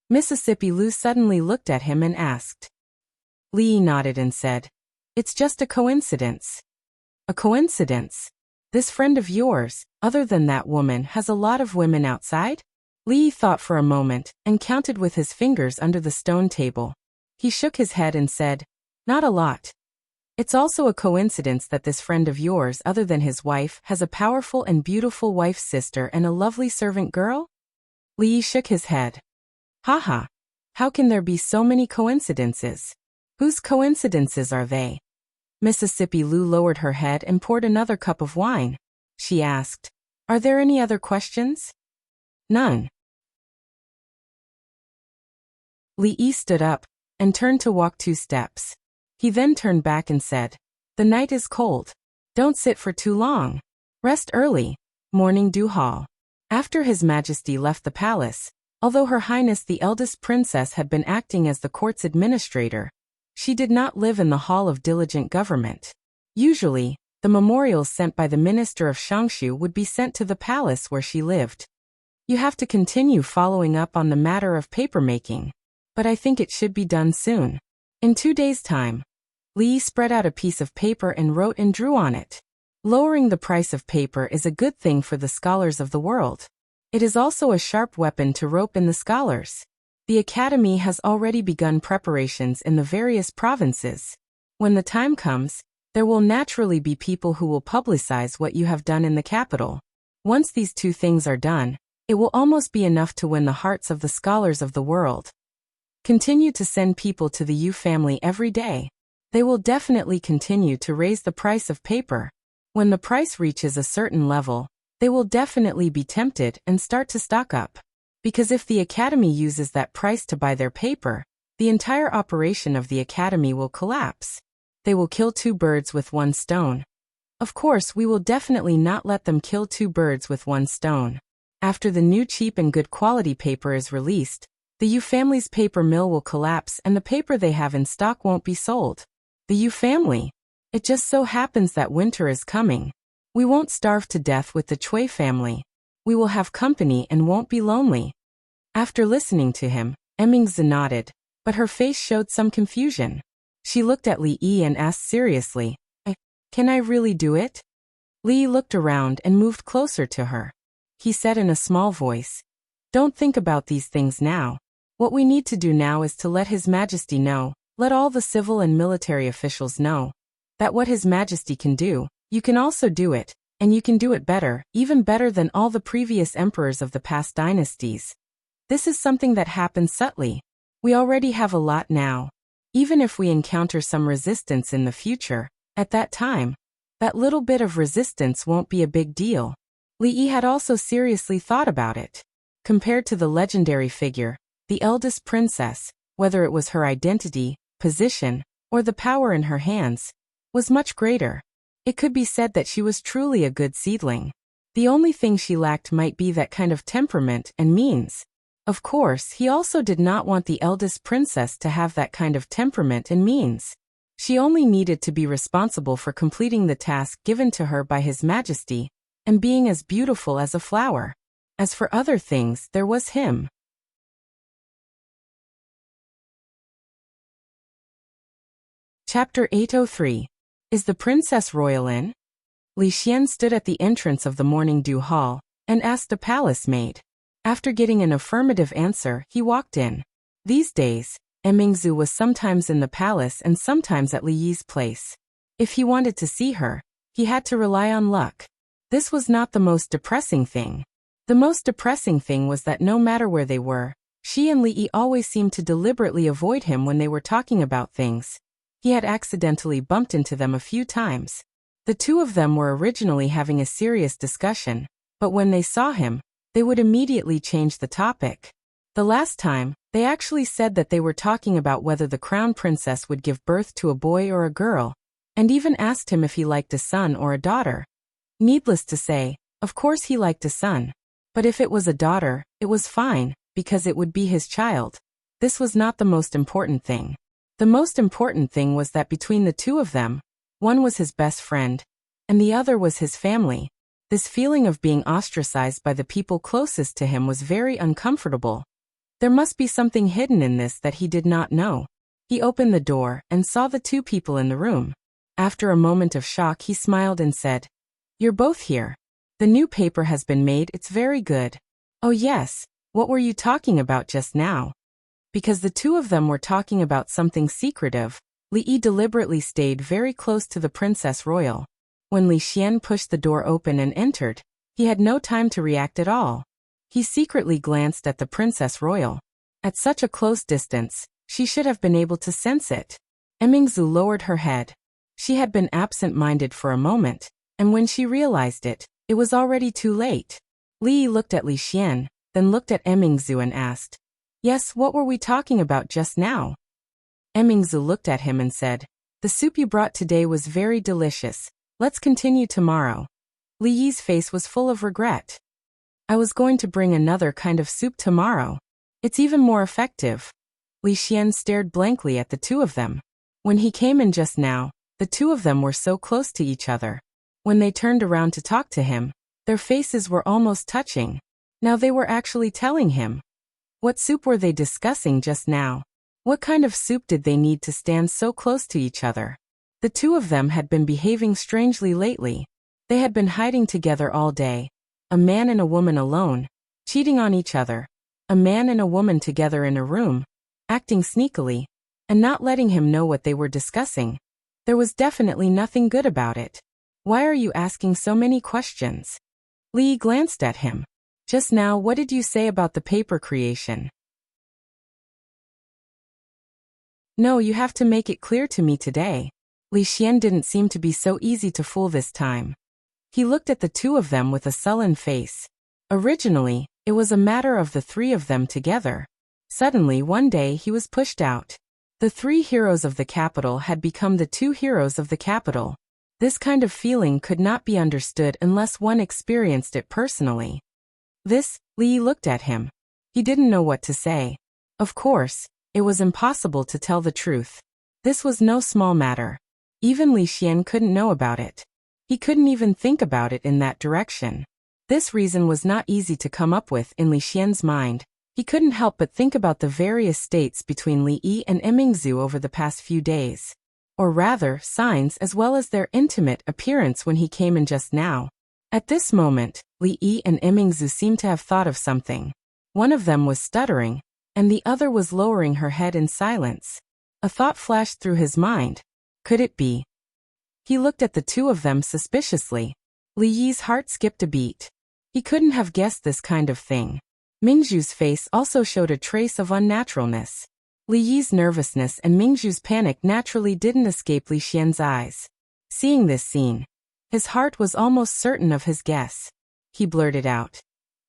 Mississippi Lou suddenly looked at him and asked. Lee nodded and said, "It's just a coincidence." A coincidence? This friend of yours, other than that woman, has a lot of women outside? Lee thought for a moment and counted with his fingers under the stone table. He shook his head and said, "Not a lot." It's also a coincidence that this friend of yours, other than his wife, has a powerful and beautiful wife's sister and a lovely servant girl? Lee shook his head. Haha. How can there be so many coincidences? Whose coincidences are they? Mississippi Lou lowered her head and poured another cup of wine. She asked, "Are there any other questions?" "None." Lee stood up and turned to walk 2 steps. He then turned back and said, "The night is cold. Don't sit for too long. Rest early. Morning dew hall." After His Majesty left the palace, although Her Highness the eldest princess had been acting as the court's administrator, she did not live in the Hall of Diligent Government. Usually, the memorials sent by the Minister of Shangshu would be sent to the palace where she lived. You have to continue following up on the matter of papermaking, but I think it should be done soon. In 2 days' time. Lee spread out a piece of paper and wrote and drew on it. Lowering the price of paper is a good thing for the scholars of the world. It is also a sharp weapon to rope in the scholars. The Academy has already begun preparations in the various provinces. When the time comes, there will naturally be people who will publicize what you have done in the capital. Once these 2 things are done, it will almost be enough to win the hearts of the scholars of the world. Continue to send people to the Yu family every day. They will definitely continue to raise the price of paper. When the price reaches a certain level, they will definitely be tempted and start to stock up. Because if the Academy uses that price to buy their paper, the entire operation of the Academy will collapse. They will kill 2 birds with 1 stone. Of course, we will definitely not let them kill 2 birds with 1 stone. After the new cheap and good quality paper is released, the Yu family's paper mill will collapse and the paper they have in stock won't be sold. The Yu family. It just so happens that winter is coming. We won't starve to death with the Chui family. We will have company and won't be lonely. After listening to him, Emmingzi nodded, but her face showed some confusion. She looked at Li Yi and asked seriously, "Can I really do it?" Li looked around and moved closer to her. He said in a small voice, "Don't think about these things now. What we need to do now is to let His Majesty know, let all the civil and military officials know, that what His Majesty can do, you can also do it, and you can do it better, even better than all the previous emperors of the past dynasties. This is something that happens subtly. We already have a lot now. Even if we encounter some resistance in the future, at that time, that little bit of resistance won't be a big deal." Li Yi had also seriously thought about it. Compared to the legendary figure, the eldest princess, whether it was her identity, position, or the power in her hands, was much greater. It could be said that she was truly a good seedling. The only thing she lacked might be that kind of temperament and means. Of course, he also did not want the eldest princess to have that kind of temperament and means. She only needed to be responsible for completing the task given to her by His Majesty, and being as beautiful as a flower. As for other things, there was him. Chapter 803. Is the Princess Royal in? Li Xian stood at the entrance of the morning dew hall, and asked the palace maid. After getting an affirmative answer, he walked in. These days, Emmingzi was sometimes in the palace and sometimes at Li Yi's place. If he wanted to see her, he had to rely on luck. This was not the most depressing thing. The most depressing thing was that no matter where they were, she and Li Yi always seemed to deliberately avoid him when they were talking about things. He had accidentally bumped into them a few times. The 2 of them were originally having a serious discussion, but when they saw him, they would immediately change the topic. The last time, they actually said that they were talking about whether the crown princess would give birth to a boy or a girl, and even asked him if he liked a son or a daughter. Needless to say, of course he liked a son. But if it was a daughter, it was fine, because it would be his child. This was not the most important thing. The most important thing was that between the 2 of them, one was his best friend, and the other was his family. This feeling of being ostracized by the people closest to him was very uncomfortable. There must be something hidden in this that he did not know. He opened the door and saw the two people in the room. After a moment of shock, he smiled and said, "You're both here. The new paper has been made, it's very good." "Oh yes, what were you talking about just now?" Because the two of them were talking about something secretive, Li Yi deliberately stayed very close to the Princess Royal. When Li Xian pushed the door open and entered, he had no time to react at all. He secretly glanced at the Princess Royal. At such a close distance, she should have been able to sense it. Emingzu lowered her head. She had been absent-minded for a moment, and when she realized it, it was already too late. Li Yi looked at Li Xian, then looked at Emingzu and asked, "Yes, what were we talking about just now?" Emingzu looked at him and said, "The soup you brought today was very delicious. Let's continue tomorrow." Li Yi's face was full of regret. "I was going to bring another kind of soup tomorrow. It's even more effective." Li Xian stared blankly at the two of them. When he came in just now, the two of them were so close to each other. When they turned around to talk to him, their faces were almost touching. Now they were actually telling him. What soup were they discussing just now? What kind of soup did they need to stand so close to each other? The two of them had been behaving strangely lately. They had been hiding together all day. A man and a woman alone, cheating on each other. A man and a woman together in a room, acting sneakily, and not letting him know what they were discussing. There was definitely nothing good about it. "Why are you asking so many questions?" Li Yi glanced at him. "Just now, what did you say about the paper creation?" "No, you have to make it clear to me today." Li Xian didn't seem to be so easy to fool this time. He looked at the two of them with a sullen face. Originally, it was a matter of the three of them together. Suddenly, one day, he was pushed out. The three heroes of the capital had become the two heroes of the capital. This kind of feeling could not be understood unless one experienced it personally. Li Yi looked at him. He didn't know what to say. Of course, it was impossible to tell the truth. This was no small matter. Even Li Xian couldn't know about it. He couldn't even think about it in that direction. This reason was not easy to come up with in Li Xian's mind. He couldn't help but think about the various states between Li Yi and Emingzu over the past few days. Or rather, signs as well as their intimate appearance when he came in just now. At this moment, Li Yi and Emingzu seemed to have thought of something. One of them was stuttering, and the other was lowering her head in silence. A thought flashed through his mind. Could it be? He looked at the two of them suspiciously. Li Yi's heart skipped a beat. He couldn't have guessed this kind of thing. Mingzhu's face also showed a trace of unnaturalness. Li Yi's nervousness and Mingzhu's panic naturally didn't escape Li Xian's eyes. Seeing this scene, his heart was almost certain of his guess. He blurted out,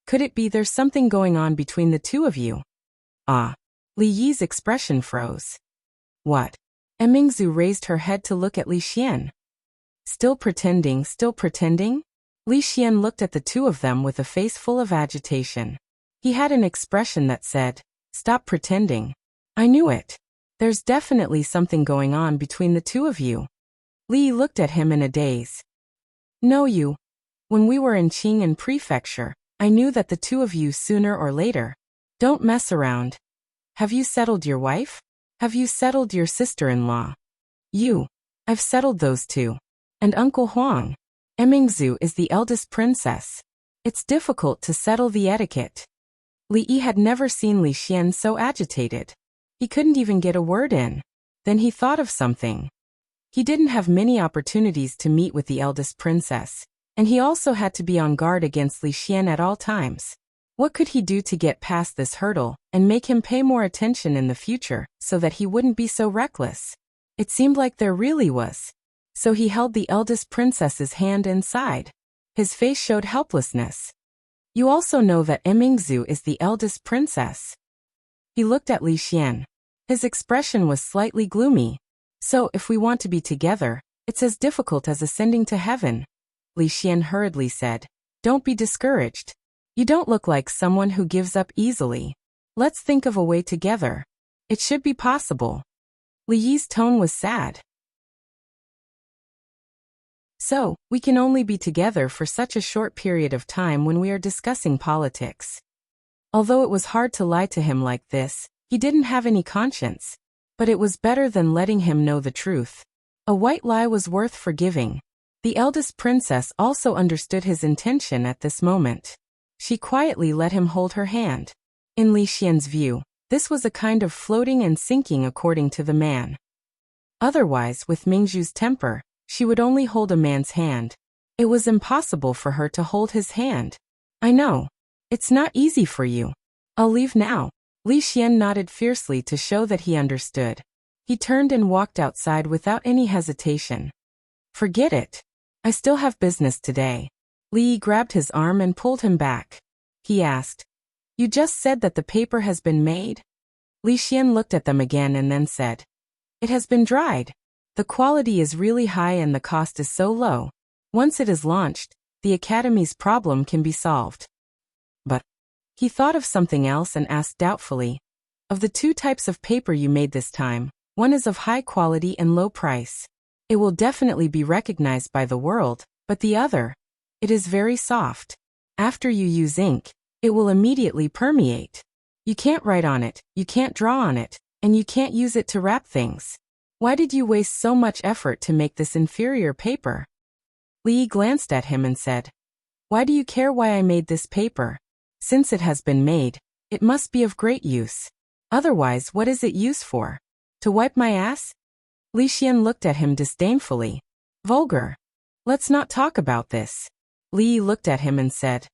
"Could it be there's something going on between the two of you?" "Ah." Li Yi's expression froze. "What?" Mingzhu raised her head to look at Li Xian. Still pretending, still pretending?" Li Xian looked at the two of them with a face full of agitation. He had an expression that said, "Stop pretending. I knew it. There's definitely something going on between the two of you." Li looked at him in a daze. "No, you. When we were in Qing'an Prefecture, I knew that the two of you sooner or later. Don't mess around. Have you settled your wife? Have you settled your sister-in-law?" I've settled those two. And Uncle Huang. Emingzu is the eldest princess. It's difficult to settle the etiquette." Li Yi had never seen Li Xian so agitated. He couldn't even get a word in. Then he thought of something. He didn't have many opportunities to meet with the eldest princess, and he also had to be on guard against Li Xian at all times. What could he do to get past this hurdle and make him pay more attention in the future so that he wouldn't be so reckless? It seemed like there really was. So he held the eldest princess's hand and sighed. His face showed helplessness. "You also know that Emingzu is the eldest princess." He looked at Li Xian. His expression was slightly gloomy. "So if we want to be together, it's as difficult as ascending to heaven." Li Xian hurriedly said, "Don't be discouraged. You don't look like someone who gives up easily. Let's think of a way together. It should be possible." Li Yi's tone was sad. So, we can only be together for such a short period of time when we are discussing politics. Although it was hard to lie to him like this, he didn't have any conscience. But it was better than letting him know the truth. A white lie was worth forgiving. The eldest princess also understood his intention at this moment. She quietly let him hold her hand. In Li Xian's view, this was a kind of floating and sinking according to the man. Otherwise, with Mingzhu's temper, she would only hold a man's hand. It was impossible for her to hold his hand. I know. It's not easy for you. I'll leave now. Li Xian nodded fiercely to show that he understood. He turned and walked outside without any hesitation. Forget it. I still have business today. Li grabbed his arm and pulled him back. He asked, You just said that the paper has been made? Li Xian looked at them again and then said, It has been dried. The quality is really high and the cost is so low. Once it is launched, the Academy's problem can be solved. But he thought of something else and asked doubtfully, Of the two types of paper you made this time, one is of high quality and low price. It will definitely be recognized by the world, but the other, it is very soft. After you use ink, it will immediately permeate. You can't write on it, you can't draw on it, and you can't use it to wrap things. Why did you waste so much effort to make this inferior paper? Li glanced at him and said, Why do you care why I made this paper? Since it has been made, it must be of great use. Otherwise, what is it used for? To wipe my ass? Li Xian looked at him disdainfully. Vulgar. Let's not talk about this. Li looked at him and said,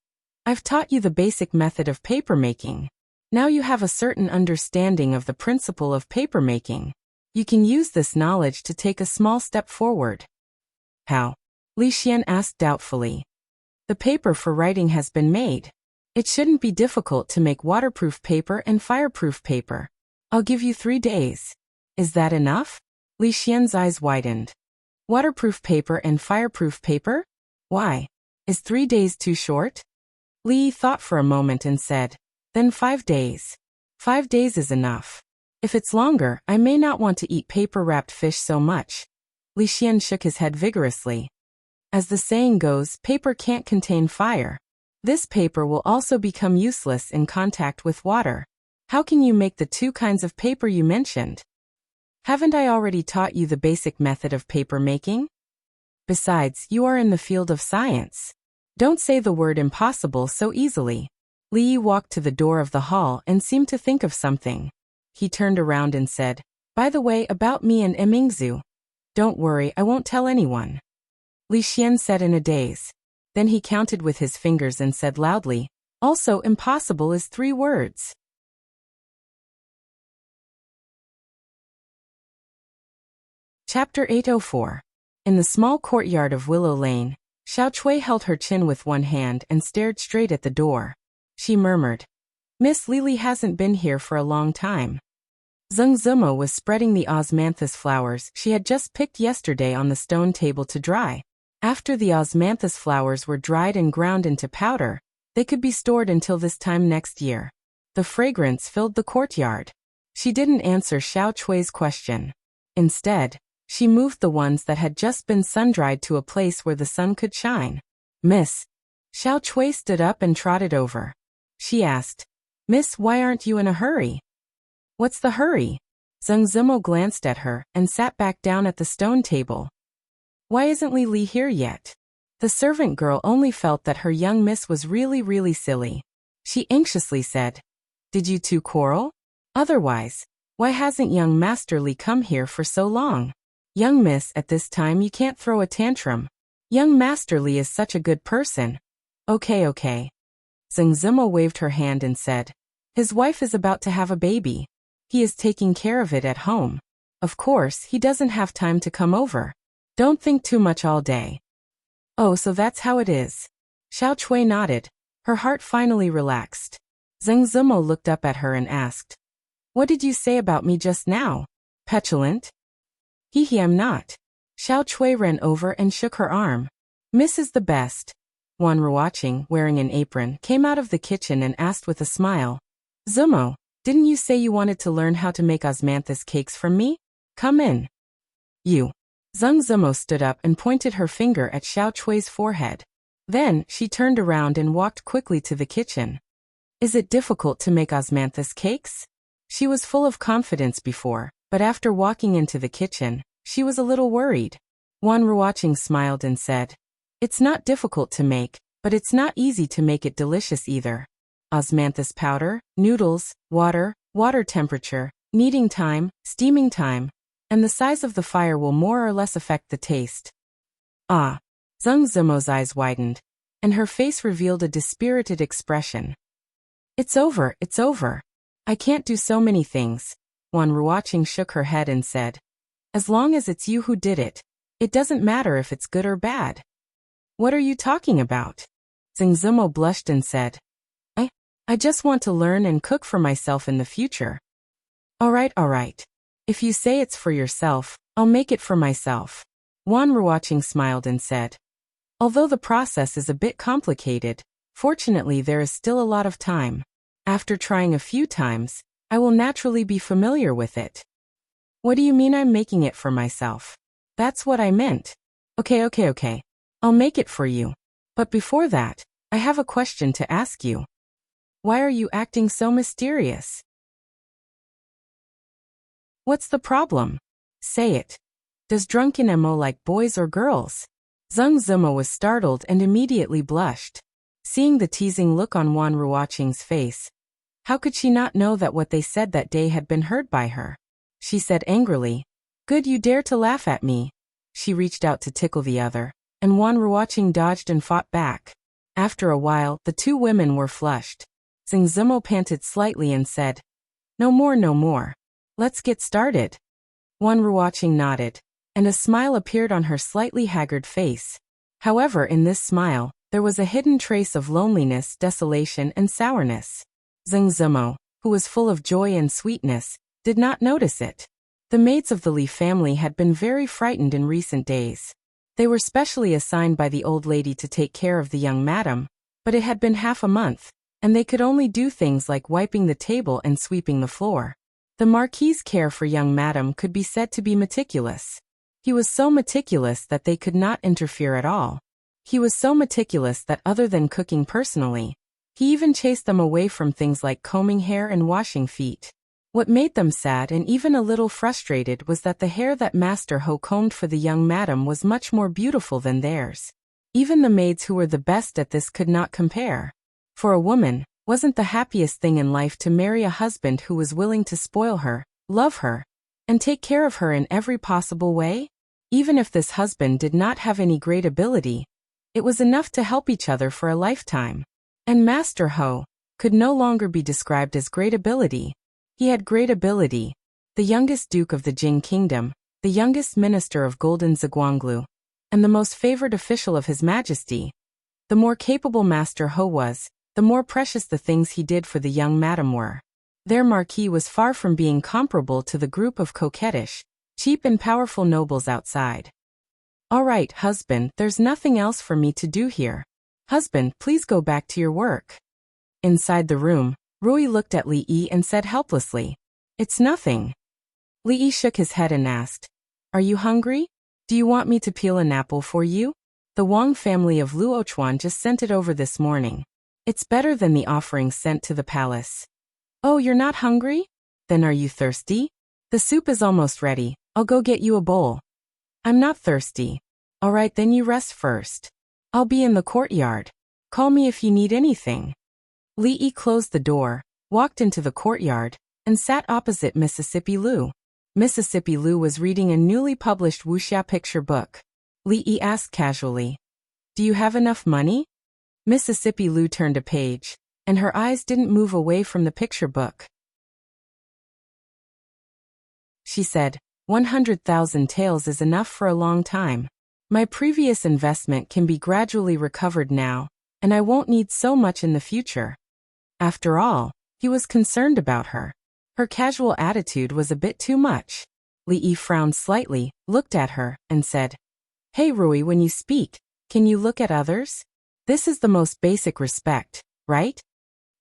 I've taught you the basic method of paper making. Now you have a certain understanding of the principle of paper making. You can use this knowledge to take a small step forward. How? Li Xian asked doubtfully. The paper for writing has been made. It shouldn't be difficult to make waterproof paper and fireproof paper. I'll give you 3 days. Is that enough? Li Xian's eyes widened. Waterproof paper and fireproof paper? Why? Is 3 days too short? Li thought for a moment and said, Then 5 days. 5 days is enough. If it's longer, I may not want to eat paper-wrapped fish so much. Li Xian shook his head vigorously. As the saying goes, paper can't contain fire. This paper will also become useless in contact with water. How can you make the 2 kinds of paper you mentioned? Haven't I already taught you the basic method of paper making? Besides, you are in the field of science. Don't say the word impossible so easily. Li walked to the door of the hall and seemed to think of something. He turned around and said, By the way, about me and Mingzhu. Don't worry, I won't tell anyone. Li Xian said in a daze. Then he counted with his fingers and said loudly, Also impossible is 3 words. Chapter 804. In the small courtyard of Willow Lane, Xiao Chui held her chin with one hand and stared straight at the door. She murmured, Miss Lily hasn't been here for a long time. Zheng Zimo was spreading the osmanthus flowers she had just picked yesterday on the stone table to dry. After the osmanthus flowers were dried and ground into powder, they could be stored until this time next year. The fragrance filled the courtyard. She didn't answer Xiao Chui's question. Instead, she moved the ones that had just been sun-dried to a place where the sun could shine. Miss. Xiao Chui stood up and trotted over. She asked, Miss, why aren't you in a hurry? What's the hurry? Zheng Zimo glanced at her and sat back down at the stone table. Why isn't Li Li here yet? The servant girl only felt that her young miss was really silly. She anxiously said, Did you two quarrel? Otherwise, why hasn't young Master Li come here for so long? Young miss, at this time you can't throw a tantrum. Young Master Li is such a good person. Okay. Zheng Zimo waved her hand and said, His wife is about to have a baby. He is taking care of it at home. Of course, he doesn't have time to come over. Don't think too much all day. Oh, so that's how it is. Xiao Chui nodded. Her heart finally relaxed. Zheng Zimo looked up at her and asked, What did you say about me just now? Petulant? I'm not. Xiao Chui ran over and shook her arm. Miss is the best. Wan Ruoqing, wearing an apron, came out of the kitchen and asked with a smile, Zimo, didn't you say you wanted to learn how to make osmanthus cakes from me? Come in. You. Zheng Zimo stood up and pointed her finger at Xiao Chui's forehead. Then, she turned around and walked quickly to the kitchen. Is it difficult to make osmanthus cakes? She was full of confidence before, but after walking into the kitchen, she was a little worried. Wan Ruoqing smiled and said, It's not difficult to make, but it's not easy to make it delicious either. Osmanthus powder, noodles, water temperature, kneading time, steaming time, and the size of the fire will more or less affect the taste. Ah! Zheng Zimo's eyes widened, and her face revealed a dispirited expression. It's over. I can't do so many things. Wan Ruoqing shook her head and said, As long as it's you who did it, it doesn't matter if it's good or bad. What are you talking about? Zheng Zimo blushed and said, I just want to learn and cook for myself in the future. All right. If you say it's for yourself, I'll make it for myself. Wan Ruoqing smiled and said, Although the process is a bit complicated, fortunately there is still a lot of time. After trying a few times, I will naturally be familiar with it. What do you mean I'm making it for myself? That's what I meant. Okay. I'll make it for you. But before that, I have a question to ask you. Why are you acting so mysterious? What's the problem? Say it. Does drunken Mo like boys or girls? Zheng Zimo was startled and immediately blushed. Seeing the teasing look on Wan Ruoqing's face, how could she not know that what they said that day had been heard by her? She said angrily, Good, you dare to laugh at me. She reached out to tickle the other, and Wan Ruoqing dodged and fought back. After a while, the two women were flushed. Zheng Zimo panted slightly and said, No more. Let's get started. Wan Ruoqing nodded, and a smile appeared on her slightly haggard face. However, in this smile, there was a hidden trace of loneliness, desolation, and sourness. Zheng Zimo, who was full of joy and sweetness, did not notice it. The maids of the Li family had been very frightened in recent days. They were specially assigned by the old lady to take care of the young madam, but it had been half a month, and they could only do things like wiping the table and sweeping the floor. The Marquis's care for young madam could be said to be meticulous. He was so meticulous that they could not interfere at all. He was so meticulous that other than cooking personally, he even chased them away from things like combing hair and washing feet. What made them sad and even a little frustrated was that the hair that Master Ho combed for the young madam was much more beautiful than theirs. Even the maids who were the best at this could not compare. For a woman, wasn't the happiest thing in life to marry a husband who was willing to spoil her, love her, and take care of her in every possible way? Even if this husband did not have any great ability, it was enough to help each other for a lifetime. And Master Ho could no longer be described as great ability. He had great ability. The youngest Duke of the Jing Kingdom, the youngest Minister of Golden Ziguanglu, and the most favored official of His Majesty. The more capable Master Ho was, the more precious the things he did for the young madam were. Their Marquis was far from being comparable to the group of coquettish, cheap and powerful nobles outside. All right, husband, there's nothing else for me to do here. Husband, please go back to your work. Inside the room, Rui looked at Li Yi and said helplessly, It's nothing. Li Yi shook his head and asked, Are you hungry? Do you want me to peel an apple for you? The Wang family of Luochuan just sent it over this morning. It's better than the offerings sent to the palace. Oh, you're not hungry? Then are you thirsty? The soup is almost ready. I'll go get you a bowl. I'm not thirsty. All right, then you rest first. I'll be in the courtyard. Call me if you need anything. Li Yi closed the door, walked into the courtyard, and sat opposite Mississippi Lu. Mississippi Lu was reading a newly published wuxia picture book. Li Yi asked casually, Do you have enough money? Mississippi Lu turned a page, and her eyes didn't move away from the picture book. She said, 100,000 taels is enough for a long time. My previous investment can be gradually recovered now, and I won't need so much in the future. After all, he was concerned about her. Her casual attitude was a bit too much. Li Yi frowned slightly, looked at her, and said, Hey Rui, when you speak, can you look at others? This is the most basic respect, right?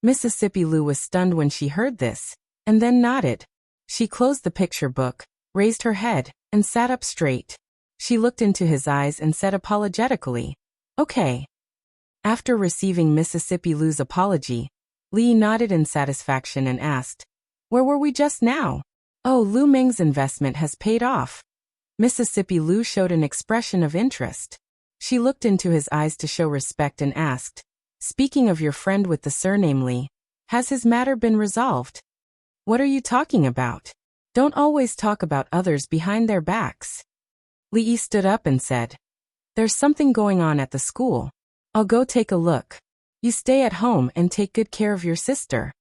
Mississippi Lu was stunned when she heard this, and then nodded. She closed the picture book, raised her head, and sat up straight. She looked into his eyes and said apologetically, "Okay." After receiving Mississippi Lu's apology, Li nodded in satisfaction and asked, "Where were we just now?" "Oh, Lu Meng's investment has paid off." Mississippi Lu showed an expression of interest. She looked into his eyes to show respect and asked, "Speaking of your friend with the surname Li, has his matter been resolved?" "What are you talking about? Don't always talk about others behind their backs." Li stood up and said, "There's something going on at the school. I'll go take a look. You stay at home and take good care of your sister."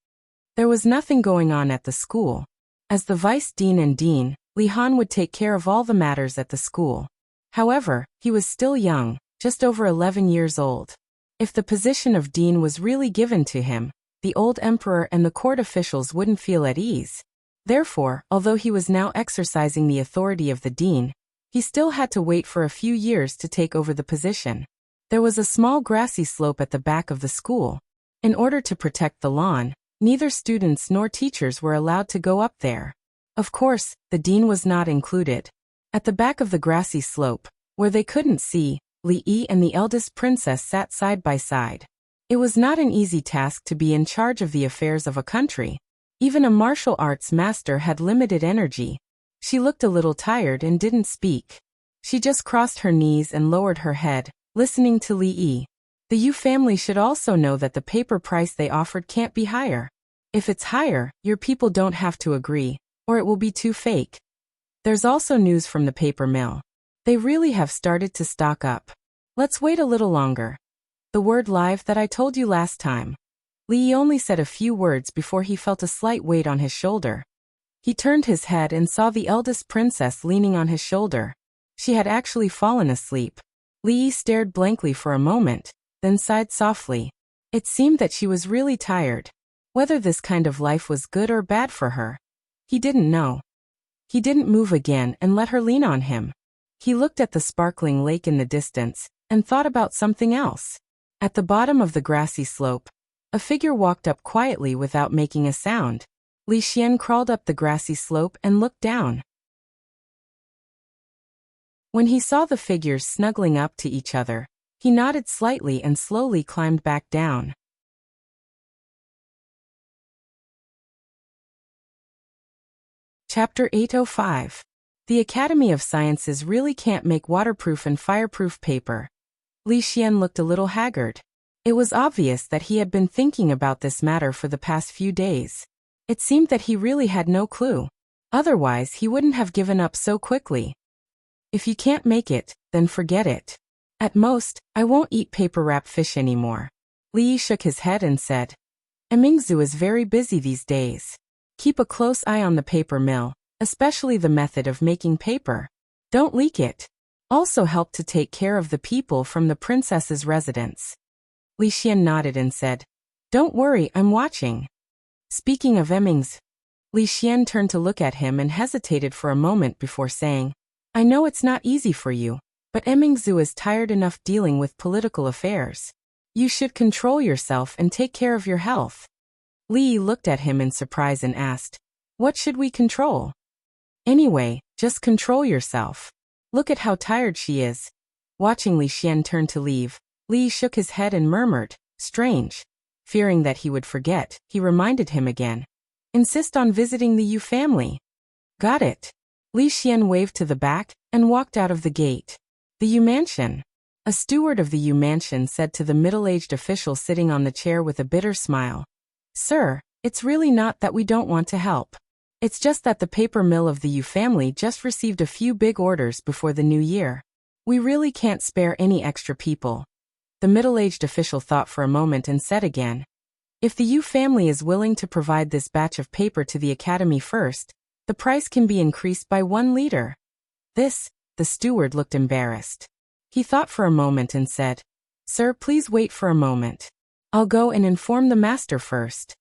There was nothing going on at the school. As the vice dean and dean, Li Han would take care of all the matters at the school. However, he was still young, just over 11 years old. If the position of dean was really given to him, the old emperor and the court officials wouldn't feel at ease. Therefore, although he was now exercising the authority of the dean, he still had to wait for a few years to take over the position. There was a small grassy slope at the back of the school. In order to protect the lawn, neither students nor teachers were allowed to go up there. Of course, the dean was not included. At the back of the grassy slope, where they couldn't see, Li Yi and the eldest princess sat side by side. It was not an easy task to be in charge of the affairs of a country. Even a martial arts master had limited energy. She looked a little tired and didn't speak. She just crossed her knees and lowered her head, listening to Li Yi. The Yu family should also know that the paper price they offered can't be higher. If it's higher, your people don't have to agree, or it will be too fake. There's also news from the paper mill. They really have started to stock up. Let's wait a little longer. The word live that I told you last time. Li Yi only said a few words before he felt a slight weight on his shoulder. He turned his head and saw the eldest princess leaning on his shoulder. She had actually fallen asleep. Li Yi stared blankly for a moment, then sighed softly. It seemed that she was really tired. Whether this kind of life was good or bad for her, he didn't know. He didn't move again and let her lean on him. He looked at the sparkling lake in the distance and thought about something else. At the bottom of the grassy slope, a figure walked up quietly without making a sound. Li Xian crawled up the grassy slope and looked down. When he saw the figures snuggling up to each other, he nodded slightly and slowly climbed back down. Chapter 805. The Academy of Sciences really can't make waterproof and fireproof paper. Li Xian looked a little haggard. It was obvious that he had been thinking about this matter for the past few days. It seemed that he really had no clue. Otherwise, he wouldn't have given up so quickly. If you can't make it, then forget it. At most, I won't eat paper wrap fish anymore. Li Yi shook his head and said, Emingzu is very busy these days. Keep a close eye on the paper mill, especially the method of making paper. Don't leak it. Also help to take care of the people from the princess's residence. Li Xian nodded and said, Don't worry, I'm watching. Speaking of Emingzu, Li Xian turned to look at him and hesitated for a moment before saying, I know it's not easy for you, but Emingzu is tired enough dealing with political affairs. You should control yourself and take care of your health. Li Yi looked at him in surprise and asked, What should we control? Anyway, just control yourself. Look at how tired she is. Watching Li Xian turn to leave, Li Yi shook his head and murmured, Strange. Fearing that he would forget, he reminded him again. Insist on visiting the Yu family. Got it. Li Xian waved to the back and walked out of the gate. The Yu mansion. A steward of the Yu mansion said to the middle-aged official sitting on the chair with a bitter smile, Sir, it's really not that we don't want to help. It's just that the paper mill of the Yu family just received a few big orders before the new year. We really can't spare any extra people. The middle-aged official thought for a moment and said again, If the Yu family is willing to provide this batch of paper to the academy first, the price can be increased by 1 liter. The steward looked embarrassed. He thought for a moment and said, Sir, please wait for a moment. I'll go and inform the master first.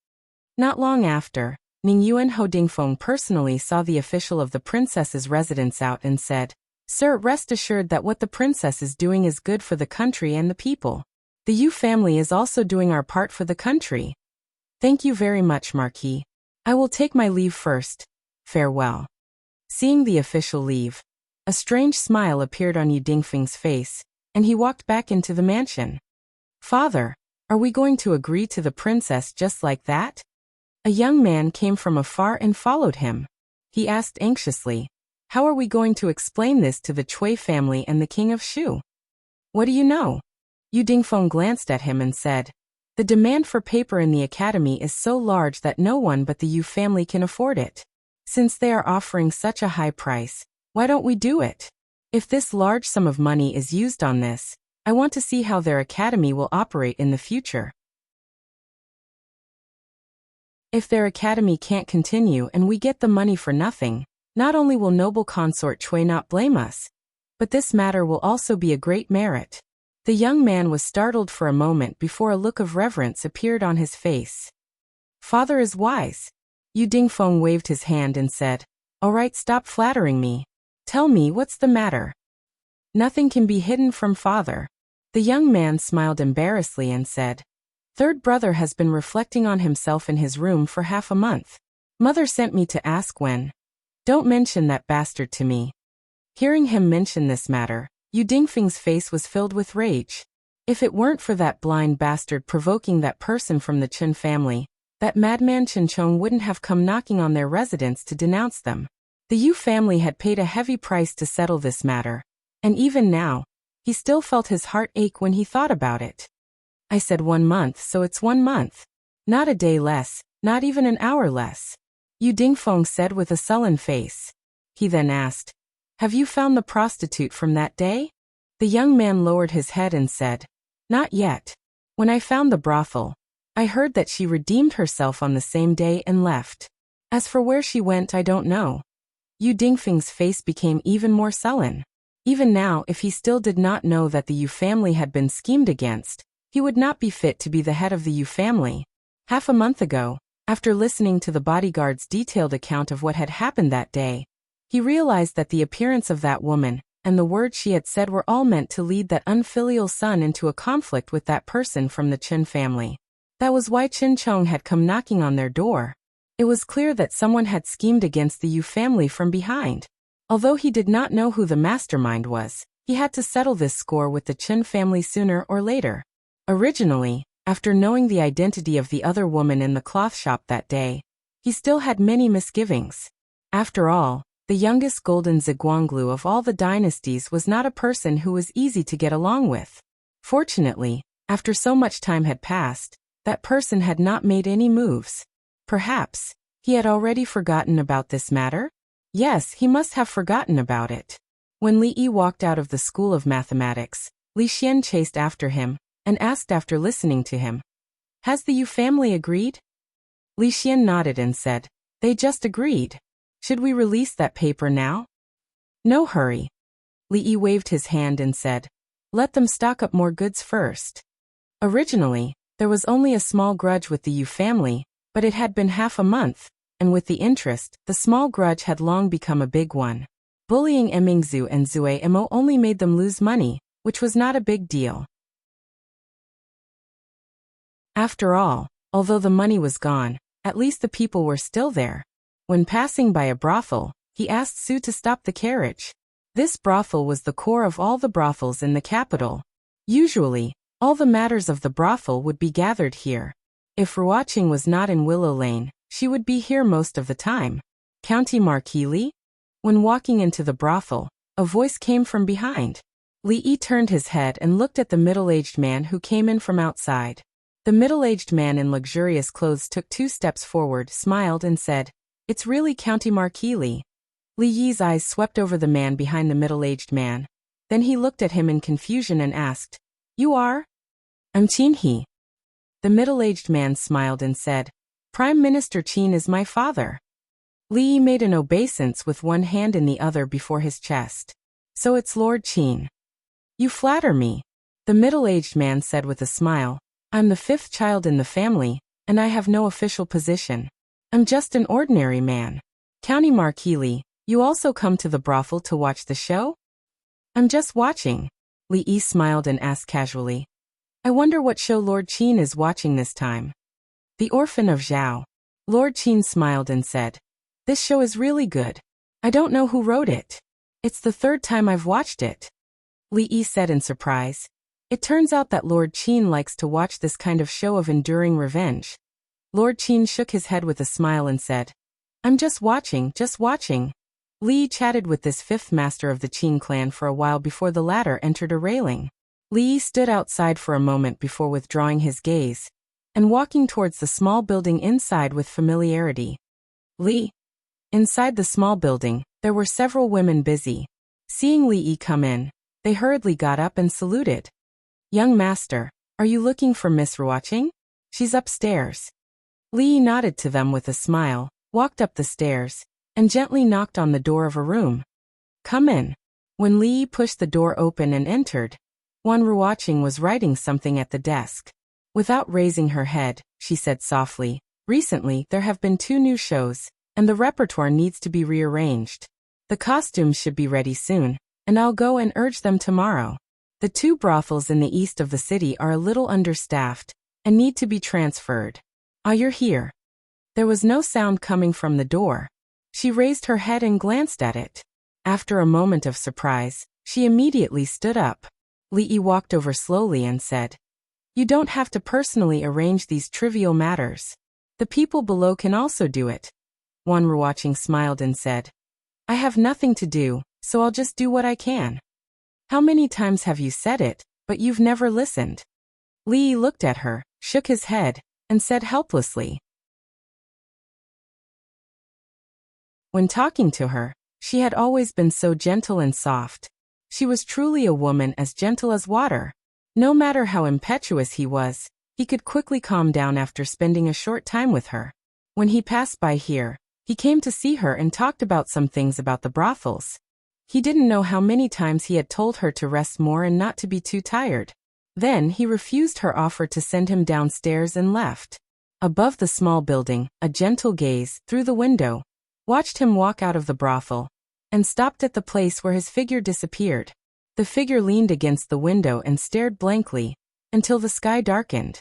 Not long after, Ning Yuan Ho Dingfeng personally saw the official of the princess's residence out and said, Sir, rest assured that what the princess is doing is good for the country and the people. The Yu family is also doing our part for the country. Thank you very much, Marquis. I will take my leave first. Farewell. Seeing the official leave, A strange smile appeared on Yu Dingfeng's face, and he walked back into the mansion. Father, are we going to agree to the princess just like that? A young man came from afar and followed him. He asked anxiously, how are we going to explain this to the Cui family and the king of Shu? What do you know? Yu Dingfeng glanced at him and said, the demand for paper in the academy is so large that no one but the Yu family can afford it. Since they are offering such a high price, why don't we do it? If this large sum of money is used on this, I want to see how their academy will operate in the future. If their academy can't continue and we get the money for nothing, not only will noble consort Cui not blame us, but this matter will also be a great merit. The young man was startled for a moment before a look of reverence appeared on his face. Father is wise. Yu Dingfeng waved his hand and said, all right, stop flattering me. Tell me what's the matter. Nothing can be hidden from father. The young man smiled embarrassedly and said, third brother has been reflecting on himself in his room for half a month. Mother sent me to ask when. Don't mention that bastard to me. Hearing him mention this matter, Yu Dingfeng's face was filled with rage. If it weren't for that blind bastard provoking that person from the Chen family, that madman Chen Chong wouldn't have come knocking on their residence to denounce them. The Yu family had paid a heavy price to settle this matter, and even now, he still felt his heart ache when he thought about it. I said 1 month, so it's 1 month. Not a day less, not even an hour less. Yu Dingfeng said with a sullen face. He then asked, have you found the prostitute from that day? The young man lowered his head and said, not yet. When I found the brothel, I heard that she redeemed herself on the same day and left. As for where she went, I don't know. Yu Dingfeng's face became even more sullen. Even now, if he still did not know that the Yu family had been schemed against, he would not be fit to be the head of the Yu family. Half a month ago, after listening to the bodyguard's detailed account of what had happened that day, he realized that the appearance of that woman and the words she had said were all meant to lead that unfilial son into a conflict with that person from the Chen family. That was why Chen Chong had come knocking on their door. It was clear that someone had schemed against the Yu family from behind. Although he did not know who the mastermind was, he had to settle this score with the Chen family sooner or later. Originally, after knowing the identity of the other woman in the cloth shop that day, he still had many misgivings. After all, the youngest golden Ziguanglu of all the dynasties was not a person who was easy to get along with. Fortunately, after so much time had passed, that person had not made any moves. Perhaps, he had already forgotten about this matter? Yes, he must have forgotten about it. When Li Yi walked out of the School of Mathematics, Li Xian chased after him, and asked after listening to him, has the Yu family agreed? Li Xian nodded and said, they just agreed. Should we release that paper now? No hurry. Li Yi waved his hand and said, let them stock up more goods first. Originally, there was only a small grudge with the Yu family, but it had been half a month, and with the interest, the small grudge had long become a big one. Bullying Emingzhu and Zue Emo only made them lose money, which was not a big deal. After all, although the money was gone, at least the people were still there. When passing by a brothel, he asked Su to stop the carriage. This brothel was the core of all the brothels in the capital. Usually, all the matters of the brothel would be gathered here. If Ruoqing was not in Willow Lane, she would be here most of the time. County Marquis Li? When walking into the brothel, a voice came from behind. Li Yi turned his head and looked at the middle-aged man who came in from outside. The middle-aged man in luxurious clothes took 2 steps forward, smiled and said, it's really County Marquis Li. Li Yi's eyes swept over the man behind the middle-aged man. Then he looked at him in confusion and asked, you are? I'm Qin He. The middle-aged man smiled and said, Prime Minister Qin is my father. Li Yi made an obeisance with one hand in the other before his chest. So it's Lord Qin. You flatter me. The middle-aged man said with a smile, I'm the 5th child in the family, and I have no official position. I'm just an ordinary man. County Marquis Li, you also come to the brothel to watch the show? I'm just watching. Li Yi smiled and asked casually, I wonder what show Lord Qin is watching this time. The Orphan of Zhao. Lord Qin smiled and said, this show is really good. I don't know who wrote it. It's the third time I've watched it, Li Yi said in surprise. It turns out that Lord Qin likes to watch this kind of show of enduring revenge. Lord Qin shook his head with a smile and said, I'm just watching, just watching. Li Yi chatted with this fifth master of the Qin clan for a while before the latter entered a railing. Li Yi stood outside for a moment before withdrawing his gaze and walking towards the small building inside with familiarity. Inside the small building, there were several women busy. Seeing Li Yi come in, they hurriedly got up and saluted. Young master, are you looking for Miss Ruoqing? She's upstairs. Li Yi nodded to them with a smile, walked up the stairs, and gently knocked on the door of a room. Come in. When Li Yi pushed the door open and entered, Wan Ruoqing was writing something at the desk. Without raising her head, she said softly, recently there have been 2 new shows, and the repertoire needs to be rearranged. The costumes should be ready soon, and I'll go and urge them tomorrow. The 2 brothels in the east of the city are a little understaffed and need to be transferred. You're here. There was no sound coming from the door. She raised her head and glanced at it. After a moment of surprise, she immediately stood up. Li Yi walked over slowly and said, You don't have to personally arrange these trivial matters. The people below can also do it. Wan Ruoqing smiled and said, I have nothing to do, so I'll just do what I can. How many times have you said it, but you've never listened? Li Yi looked at her, shook his head, and said helplessly. When talking to her, she had always been so gentle and soft. She was truly a woman as gentle as water. No matter how impetuous he was, he could quickly calm down after spending a short time with her. When he passed by here, he came to see her and talked about some things about the brothels. He didn't know how many times he had told her to rest more and not to be too tired. Then he refused her offer to send him downstairs and left. Above the small building, a gentle gaze, through the window, watched him walk out of the brothel, and stopped at the place where his figure disappeared. The figure leaned against the window and stared blankly, until the sky darkened.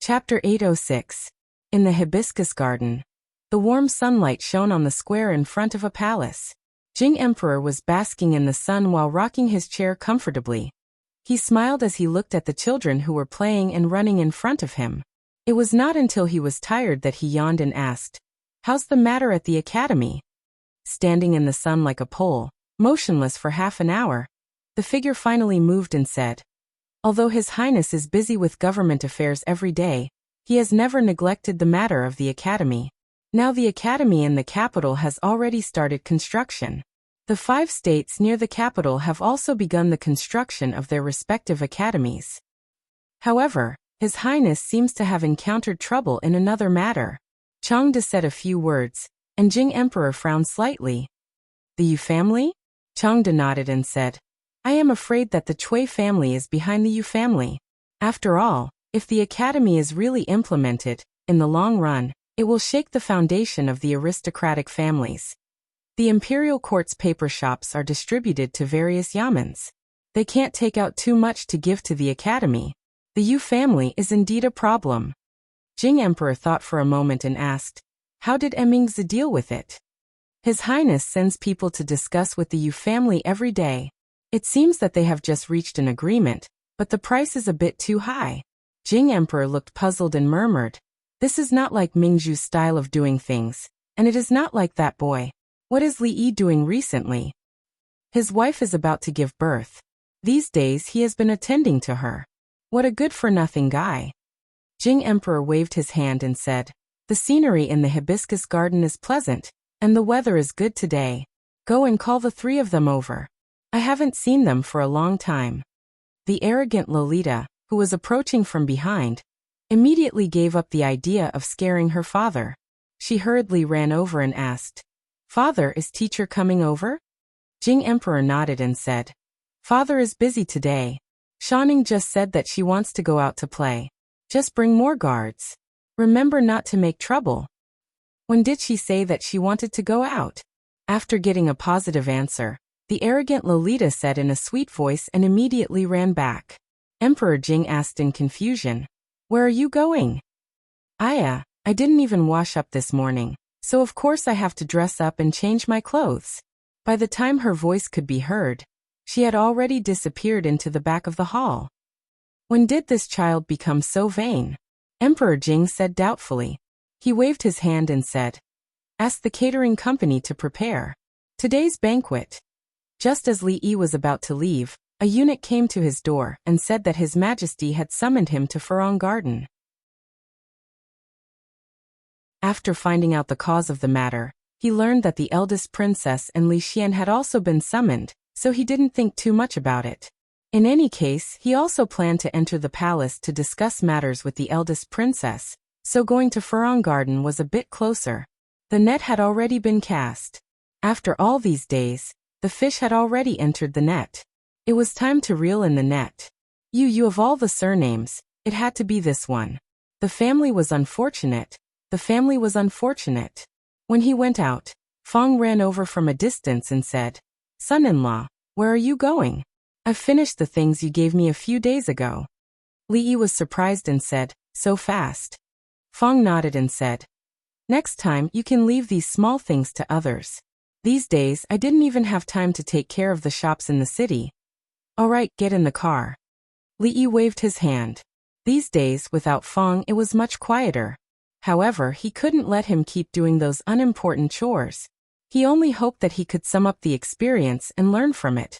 Chapter 806. In the hibiscus garden. The warm sunlight shone on the square in front of a palace. Jing Emperor was basking in the sun while rocking his chair comfortably. He smiled as he looked at the children who were playing and running in front of him. It was not until he was tired that he yawned and asked, How's the matter at the academy? Standing in the sun like a pole, motionless for half an hour, the figure finally moved and said, Although His Highness is busy with government affairs every day, he has never neglected the matter of the academy. Now the academy in the capital has already started construction. The 5 states near the capital have also begun the construction of their respective academies. However, His Highness seems to have encountered trouble in another matter. Changde said a few words, and Jing Emperor frowned slightly. The Yu family? Changde nodded and said, I am afraid that the Cui family is behind the Yu family. After all, if the academy is really implemented, in the long run, it will shake the foundation of the aristocratic families. The imperial court's paper shops are distributed to various yamens. They can't take out too much to give to the academy. The Yu family is indeed a problem. Jing Emperor thought for a moment and asked, How did Emingzi deal with it? His Highness sends people to discuss with the Yu family every day. It seems that they have just reached an agreement, but the price is a bit too high. Jing Emperor looked puzzled and murmured, This is not like Mingzhu's style of doing things, and it is not like that boy. What is Li Yi doing recently? His wife is about to give birth. These days he has been attending to her. What a good-for-nothing guy. Jing Emperor waved his hand and said, The scenery in the hibiscus garden is pleasant, and the weather is good today. Go and call the 3 of them over. I haven't seen them for a long time. The arrogant Lolita, who was approaching from behind, immediately gave up the idea of scaring her father. She hurriedly ran over and asked, Father, is teacher coming over? Jing Emperor nodded and said, Father is busy today. Shanning just said that she wants to go out to play. Just bring more guards. Remember not to make trouble. When did she say that she wanted to go out? After getting a positive answer, the arrogant Lolita said in a sweet voice and immediately ran back. Emperor Jing asked in confusion, Where are you going? I didn't even wash up this morning, so of course I have to dress up and change my clothes. By the time her voice could be heard, she had already disappeared into the back of the hall. When did this child become so vain? Emperor Jing said doubtfully. He waved his hand and said, ask the catering company to prepare today's banquet. Just as Li Yi was about to leave, a eunuch came to his door and said that His Majesty had summoned him to Furong Garden. After finding out the cause of the matter, he learned that the eldest princess and Li Xian had also been summoned, so he didn't think too much about it. In any case, he also planned to enter the palace to discuss matters with the eldest princess, so going to Furong Garden was a bit closer. The net had already been cast. After all these days, the fish had already entered the net. It was time to reel in the net. You of all the surnames, it had to be this one. The family was unfortunate. The family was unfortunate. When he went out, Fong ran over from a distance and said, son-in-law, where are you going? I've finished the things you gave me a few days ago. Li Yi was surprised and said, so fast. Fong nodded and said, next time you can leave these small things to others. These days I didn't even have time to take care of the shops in the city. All right, get in the car. Li Yi waved his hand. These days, without Fong, it was much quieter. However, he couldn't let him keep doing those unimportant chores. He only hoped that he could sum up the experience and learn from it.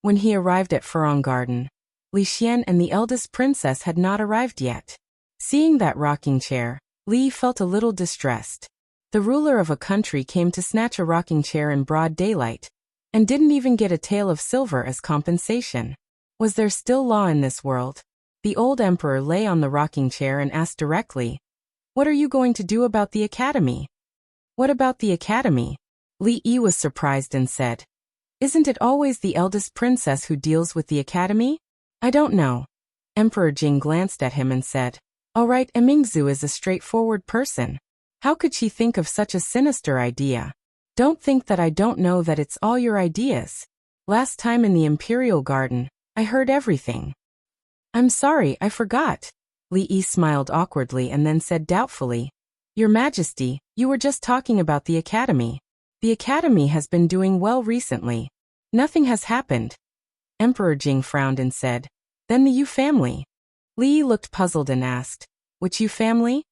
When he arrived at Furong Garden, Li Xian and the eldest princess had not arrived yet. Seeing that rocking chair, Li felt a little distressed. The ruler of a country came to snatch a rocking chair in broad daylight, and didn't even get a tael of silver as compensation. Was there still law in this world? The old emperor lay on the rocking chair and asked directly, what are you going to do about the academy? What about the academy? Li Yi was surprised and said, isn't it always the eldest princess who deals with the academy? I don't know. Emperor Jing glanced at him and said, all right, Mingzu is a straightforward person. How could she think of such a sinister idea? Don't think that I don't know that it's all your ideas. Last time in the Imperial Garden, I heard everything. I'm sorry, I forgot. Li Yi smiled awkwardly and then said doubtfully, Your Majesty, you were just talking about the academy. The academy has been doing well recently. Nothing has happened. Emperor Jing frowned and said, then the Yu family. Li Yi looked puzzled and asked, which Yu family?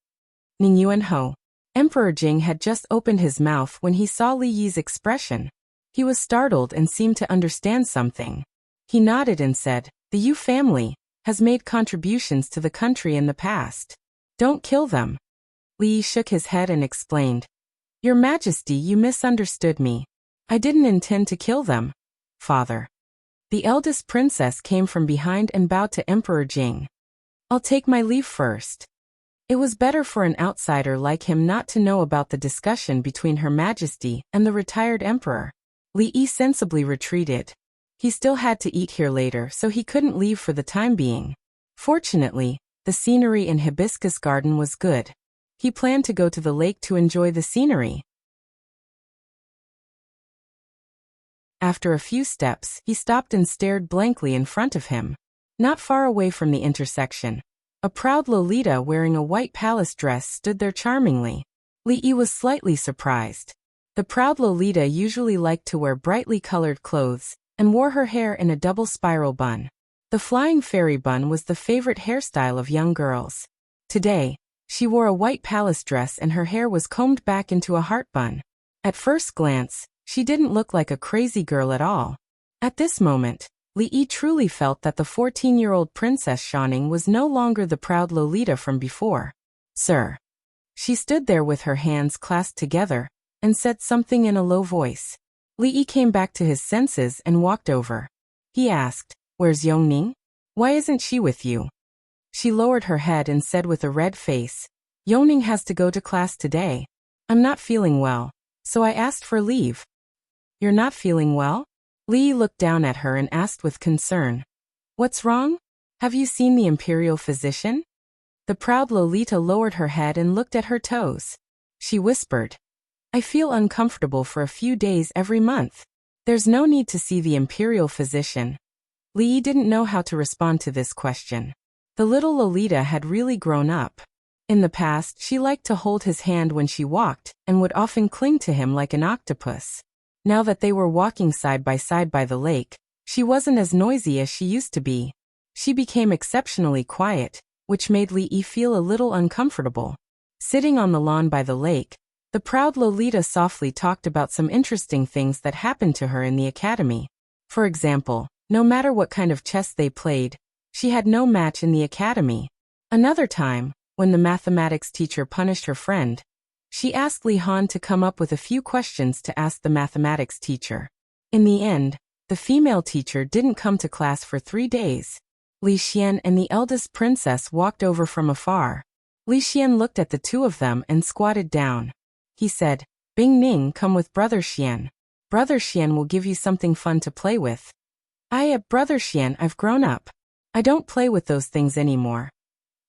Ning Yuan Ho. Emperor Jing had just opened his mouth when he saw Li Yi's expression. He was startled and seemed to understand something. He nodded and said, the Yu family has made contributions to the country in the past. Don't kill them. Li Yi shook his head and explained, Your Majesty, you misunderstood me. I didn't intend to kill them, Father. The eldest princess came from behind and bowed to Emperor Jing. I'll take my leave first. It was better for an outsider like him not to know about the discussion between Her Majesty and the retired emperor. Li Yi sensibly retreated. He still had to eat here later, so he couldn't leave for the time being. Fortunately, the scenery in Hibiscus Garden was good. He planned to go to the lake to enjoy the scenery. After a few steps, he stopped and stared blankly in front of him. Not far away from the intersection, a proud Lolita wearing a white palace dress stood there charmingly. Li Yi was slightly surprised. The proud Lolita usually liked to wear brightly colored clothes and wore her hair in a double spiral bun. The flying fairy bun was the favorite hairstyle of young girls. Today, she wore a white palace dress and her hair was combed back into a heart bun. At first glance, she didn't look like a crazy girl at all. At this moment, Li Yi truly felt that the 14-year-old Princess Shaning was no longer the proud Lolita from before. Sir. She stood there with her hands clasped together and said something in a low voice. Li Yi came back to his senses and walked over. He asked, Where's Yongning? Why isn't she with you? She lowered her head and said with a red face, Yongning has to go to class today. I'm not feeling well, so I asked for leave. You're not feeling well? Li Yi looked down at her and asked with concern. What's wrong? Have you seen the imperial physician? The proud Lolita lowered her head and looked at her toes. She whispered, I feel uncomfortable for a few days every month. There's no need to see the imperial physician. Li Yi didn't know how to respond to this question. The little Lolita had really grown up. In the past, she liked to hold his hand when she walked, and would often cling to him like an octopus. Now that they were walking side by the lake, she wasn't as noisy as she used to be. She became exceptionally quiet, which made Lee feel a little uncomfortable. Sitting on the lawn by the lake, the proud Lolita softly talked about some interesting things that happened to her in the academy. For example, no matter what kind of chess they played, she had no match in the academy. Another time, when the mathematics teacher punished her friend, she asked Li Han to come up with a few questions to ask the mathematics teacher. In the end, the female teacher didn't come to class for 3 days. Li Xian and the eldest princess walked over from afar. Li Xian looked at the two of them and squatted down. He said, "Bing Ning, come with Brother Xian. Brother Xian will give you something fun to play with." Brother Xian, I've grown up. I don't play with those things anymore."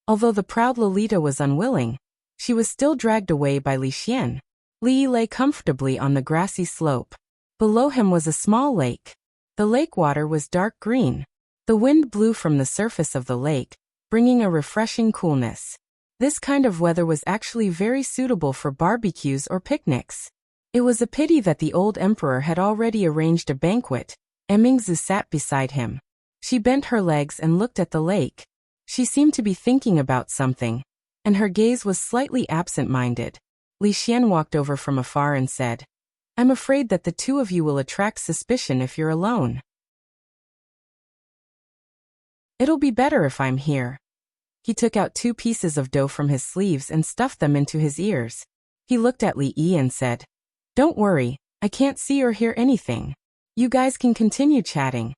Although the proud Lolita was unwilling, she was still dragged away by Li Xian. Li lay comfortably on the grassy slope. Below him was a small lake. The lake water was dark green. The wind blew from the surface of the lake, bringing a refreshing coolness. This kind of weather was actually very suitable for barbecues or picnics. It was a pity that the old emperor had already arranged a banquet. Emingzi sat beside him. She bent her legs and looked at the lake. She seemed to be thinking about something, and her gaze was slightly absent-minded. Li Xian walked over from afar and said, "I'm afraid that the two of you will attract suspicion if you're alone. It'll be better if I'm here." He took out 2 pieces of dough from his sleeves and stuffed them into his ears. He looked at Li Yi and said, "Don't worry, I can't see or hear anything. You guys can continue chatting."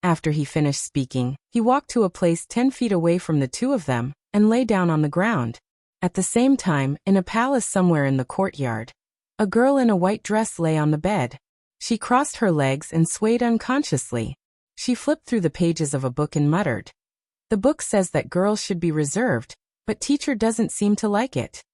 After he finished speaking, he walked to a place 10 feet away from the two of them and lay down on the ground. At the same time, in a palace somewhere in the courtyard, a girl in a white dress lay on the bed. She crossed her legs and swayed unconsciously. She flipped through the pages of a book and muttered, "The book says that girls should be reserved, but teacher doesn't seem to like it."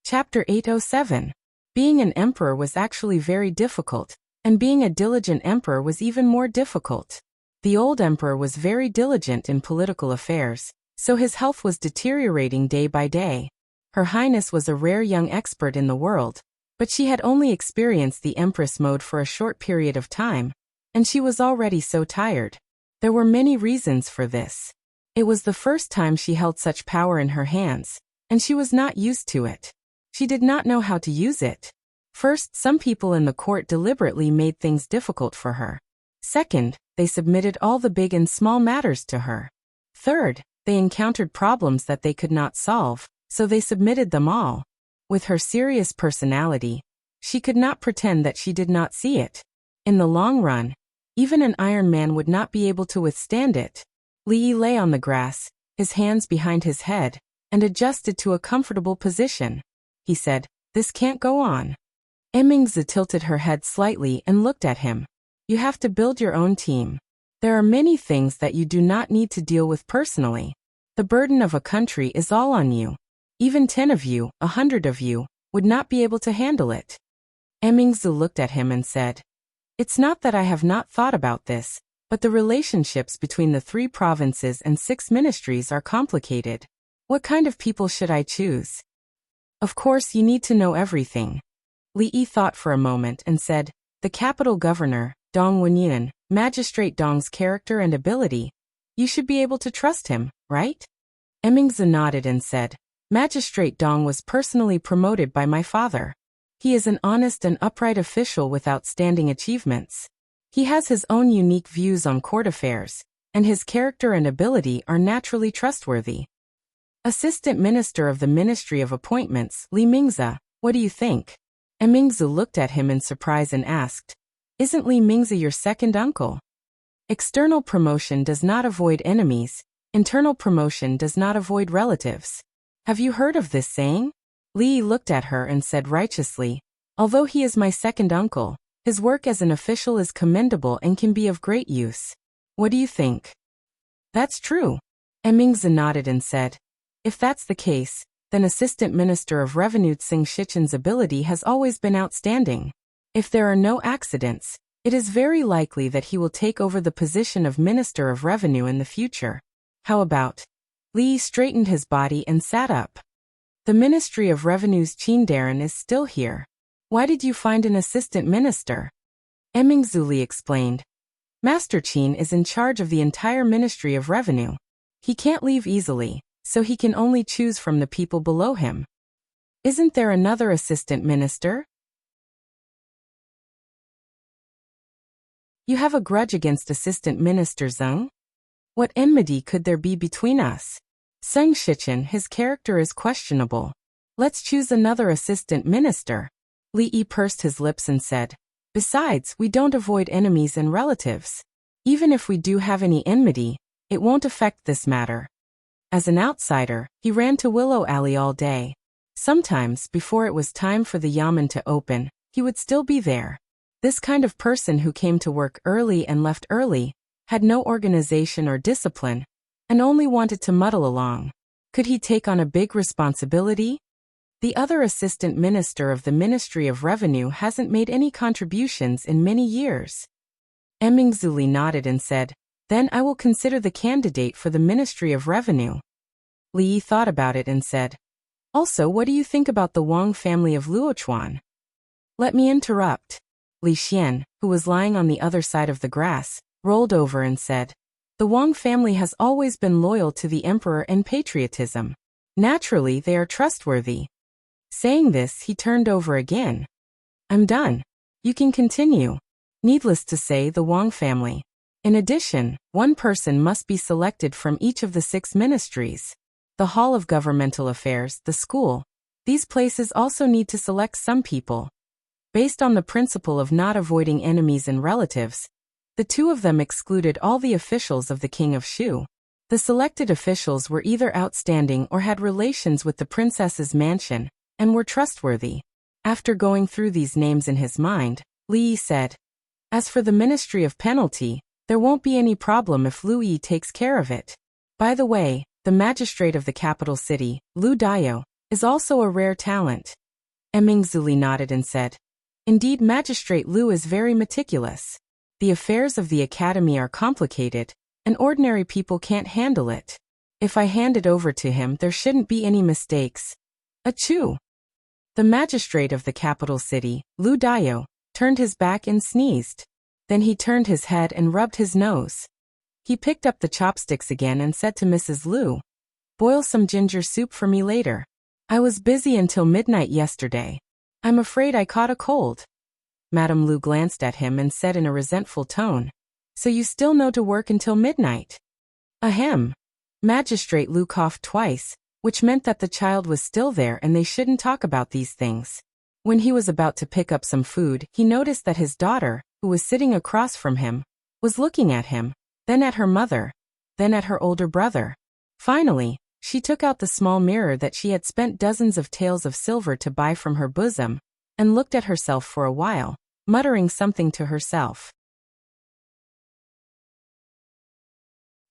Chapter 807. Being an emperor was actually very difficult, and being a diligent emperor was even more difficult. The old emperor was very diligent in political affairs, so his health was deteriorating day by day. Her Highness was a rare young expert in the world, but she had only experienced the Empress mode for a short period of time, and she was already so tired. There were many reasons for this. It was the first time she held such power in her hands, and she was not used to it. She did not know how to use it. First, some people in the court deliberately made things difficult for her. Second, they submitted all the big and small matters to her. Third, they encountered problems that they could not solve, so they submitted them all. With her serious personality, she could not pretend that she did not see it. In the long run, even an Iron Man would not be able to withstand it. Li Yi lay on the grass, his hands behind his head, and adjusted to a comfortable position. He said, "This can't go on." Emingzi tilted her head slightly and looked at him. "You have to build your own team. There are many things that you do not need to deal with personally. The burden of a country is all on you. Even 10 of you, 100 of you, would not be able to handle it." Emingzi looked at him and said, "It's not that I have not thought about this, but the relationships between the 3 provinces and 6 ministries are complicated. What kind of people should I choose? Of course you need to know everything." Li Yi thought for a moment and said, "The capital governor, Dong Wenyuan, Magistrate Dong's character and ability. You should be able to trust him, right?" Emingzi nodded and said, "Magistrate Dong was personally promoted by my father. He is an honest and upright official with outstanding achievements. He has his own unique views on court affairs, and his character and ability are naturally trustworthy." Assistant Minister of the Ministry of Appointments, Li Mingzi, what do you think? Emingzi looked at him in surprise and asked, "Isn't Li Mingzi your second uncle?" External promotion does not avoid enemies, internal promotion does not avoid relatives. Have you heard of this saying? Li looked at her and said righteously, "Although he is my second uncle, his work as an official is commendable and can be of great use. What do you think?" "That's true." Emingzi nodded and said, "If that's the case, then Assistant Minister of Revenue Tsing Shichen's ability has always been outstanding. If there are no accidents, It is very likely that he will take over the position of Minister of Revenue in the future. How about? Li straightened his body and sat up. The Ministry of Revenue's Qin Darren is still here. Why did you find an assistant minister? Emingzuli explained. Master Qin is in charge of the entire Ministry of Revenue. He can't leave easily, so he can only choose from the people below him. Isn't there another assistant minister? You have a grudge against Assistant Minister Zeng? What enmity could there be between us? Zeng Shichen, his character is questionable. Let's choose another assistant minister. Li Yi pursed his lips and said, besides, we don't avoid enemies and relatives. Even if we do have any enmity, it won't affect this matter. As an outsider, he ran to Willow Alley all day. Sometimes, before it was time for the yamen to open, he would still be there. This kind of person who came to work early and left early, had no organization or discipline, and only wanted to muddle along. Could he take on a big responsibility? The other assistant minister of the Ministry of Revenue hasn't made any contributions in many years. Emingzuli nodded and said, then I will consider the candidate for the Ministry of Revenue. Li Yi thought about it and said, also, what do you think about the Wang family of Luochuan? Let me interrupt. Li Xian, who was lying on the other side of the grass, rolled over and said, the Wang family has always been loyal to the emperor and patriotism. Naturally, they are trustworthy. Saying this, he turned over again. I'm done. You can continue. Needless to say, the Wang family. In addition, one person must be selected from each of the 6 ministries. The Hall of Governmental Affairs, the school. These places also need to select some people. Based on the principle of not avoiding enemies and relatives, the 2 of them excluded all the officials of the King of Shu. The selected officials were either outstanding or had relations with the princess's mansion, and were trustworthy. After going through these names in his mind, Li Yi said, as for the Ministry of Penalty, there won't be any problem if Lu Yi takes care of it. By the way, the magistrate of the capital city, Lu Dayo, is also a rare talent. Emingzuli nodded and said, indeed, Magistrate Lu is very meticulous. The affairs of the academy are complicated, and ordinary people can't handle it. If I hand it over to him, there shouldn't be any mistakes. Achoo! The magistrate of the capital city, Lu Dayo, turned his back and sneezed. Then he turned his head and rubbed his nose. He picked up the chopsticks again and said to Mrs. Lu, boil some ginger soup for me later. I was busy until midnight yesterday. I'm afraid I caught a cold. Madame Lu glanced at him and said in a resentful tone, so you still know to work until midnight? Ahem. Magistrate Lu coughed twice, which meant that the child was still there and they shouldn't talk about these things. When he was about to pick up some food, he noticed that his daughter, who was sitting across from him, was looking at him, then at her mother, then at her older brother. Finally, she took out the small mirror that she had spent dozens of taels of silver to buy from her bosom, and looked at herself for a while, muttering something to herself.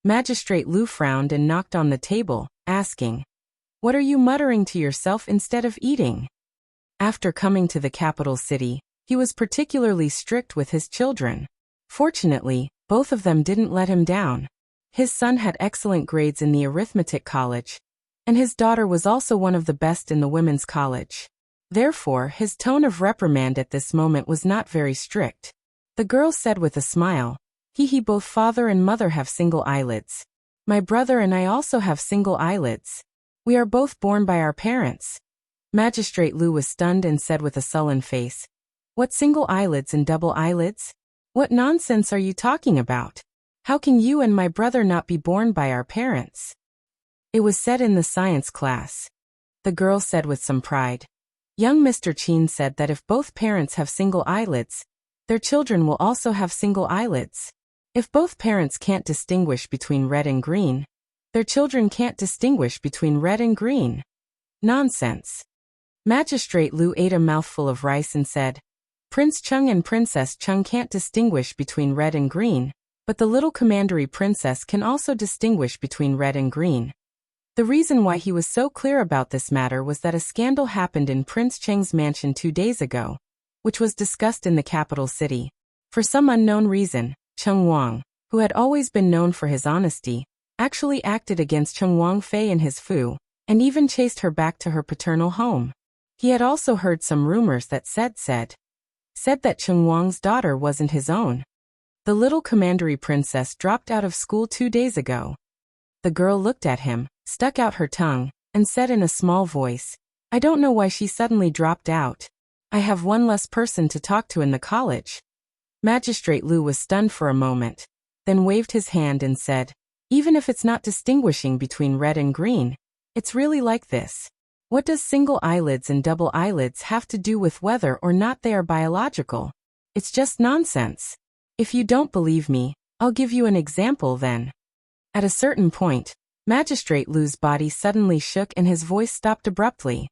Magistrate Lu frowned and knocked on the table, asking, what are you muttering to yourself instead of eating? After coming to the capital city, he was particularly strict with his children. Fortunately, both of them didn't let him down. His son had excellent grades in the arithmetic college, and his daughter was also one of the best in the women's college. Therefore, his tone of reprimand at this moment was not very strict. The girl said with a smile, both father and mother have single eyelids. My brother and I also have single eyelids. We are both born by our parents. Magistrate Lu was stunned and said with a sullen face, what single eyelids and double eyelids? What nonsense are you talking about? How can you and my brother not be born by our parents? It was said in the science class. The girl said with some pride. Young Mr. Qin said that if both parents have single eyelids, their children will also have single eyelids. If both parents can't distinguish between red and green, their children can't distinguish between red and green. Nonsense. Magistrate Lu ate a mouthful of rice and said, Prince Chung and Princess Chung can't distinguish between red and green, but the little commandery princess can also distinguish between red and green. The reason why he was so clear about this matter was that a scandal happened in Prince Cheng's mansion 2 days ago, which was discussed in the capital city. For some unknown reason, Cheng Wang, who had always been known for his honesty, actually acted against Cheng Wang Fei in his fu, and even chased her back to her paternal home. He had also heard some rumors that said that Cheng Wang's daughter wasn't his own. The little commandery princess dropped out of school 2 days ago. The girl looked at him, stuck out her tongue, and said in a small voice, I don't know why she suddenly dropped out. I have one less person to talk to in the college. Magistrate Lu was stunned for a moment, then waved his hand and said, even if it's not distinguishing between red and green, it's really like this. What does single eyelids and double eyelids have to do with whether or not they are biological? It's just nonsense. If you don't believe me, I'll give you an example then. At a certain point, Magistrate Lu's body suddenly shook and his voice stopped abruptly.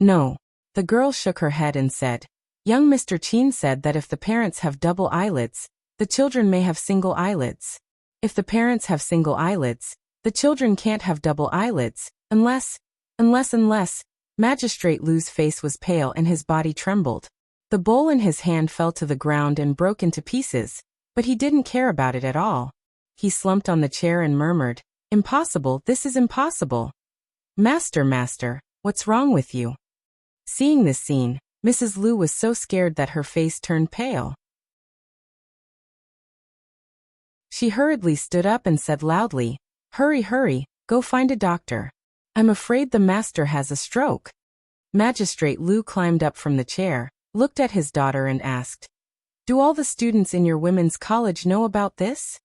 No. The girl shook her head and said, young Mr. Qin said that if the parents have double eyelids, the children may have single eyelids. If the parents have single eyelids, the children can't have double eyelids, unless, Magistrate Lu's face was pale and his body trembled. The bowl in his hand fell to the ground and broke into pieces, but he didn't care about it at all. He slumped on the chair and murmured, impossible, this is impossible. Master, what's wrong with you? Seeing this scene, Mrs. Lu was so scared that her face turned pale. She hurriedly stood up and said loudly, hurry, go find a doctor. I'm afraid the master has a stroke. Magistrate Lu climbed up from the chair, looked at his daughter and asked, do all the students in your women's college know about this?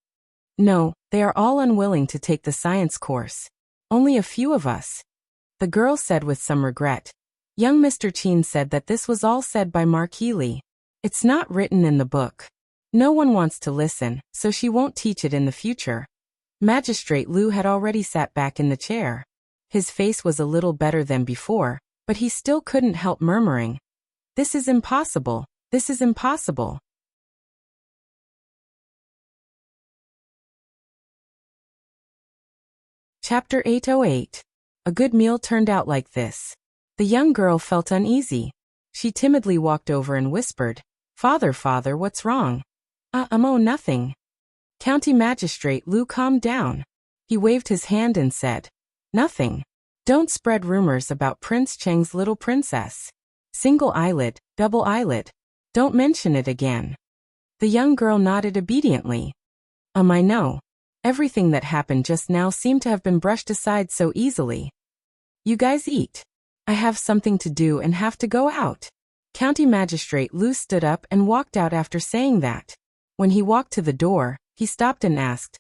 No, they are all unwilling to take the science course. Only a few of us. The girl said with some regret. Young Mr. Qin said that this was all said by Marquis Li. It's not written in the book. No one wants to listen, so she won't teach it in the future. Magistrate Lu had already sat back in the chair. His face was a little better than before, but he still couldn't help murmuring, this is impossible, this is impossible. Chapter 808. A good meal turned out like this. The young girl felt uneasy. She timidly walked over and whispered, Father, what's wrong? Oh, nothing. County Magistrate Lu calmed down. He waved his hand and said, nothing. Don't spread rumors about Prince Cheng's little princess. Single eyelid, double eyelid. Don't mention it again. The young girl nodded obediently. I know. Everything that happened just now seemed to have been brushed aside so easily. You guys eat. I have something to do and have to go out. County Magistrate Lu stood up and walked out after saying that. When he walked to the door, he stopped and asked,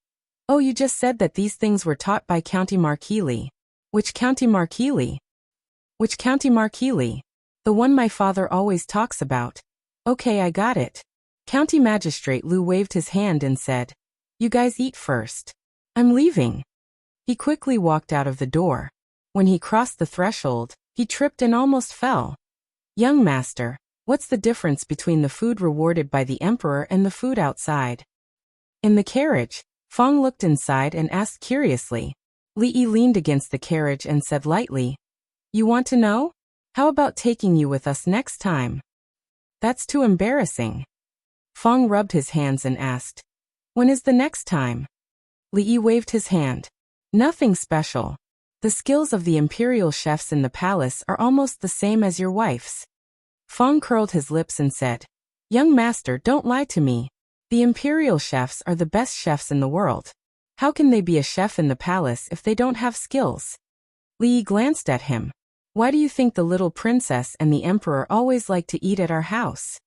oh, you just said that these things were taught by County Marquis Li. Which County Marquis Li? Which County Marquis Li? The one my father always talks about. Okay, I got it. County Magistrate Lu waved his hand and said, you guys eat first. I'm leaving. He quickly walked out of the door. When he crossed the threshold, he tripped and almost fell. Young master, what's the difference between the food rewarded by the emperor and the food outside? In the carriage, Fong looked inside and asked curiously. Li Yi leaned against the carriage and said lightly, you want to know? How about taking you with us next time? That's too embarrassing. Fong rubbed his hands and asked, when is the next time? Li Yi waved his hand. Nothing special. The skills of the imperial chefs in the palace are almost the same as your wife's. Fong curled his lips and said, young master, don't lie to me. The imperial chefs are the best chefs in the world. How can they be a chef in the palace if they don't have skills? Li Yi glanced at him. Why do you think the little princess and the emperor always like to eat at our house?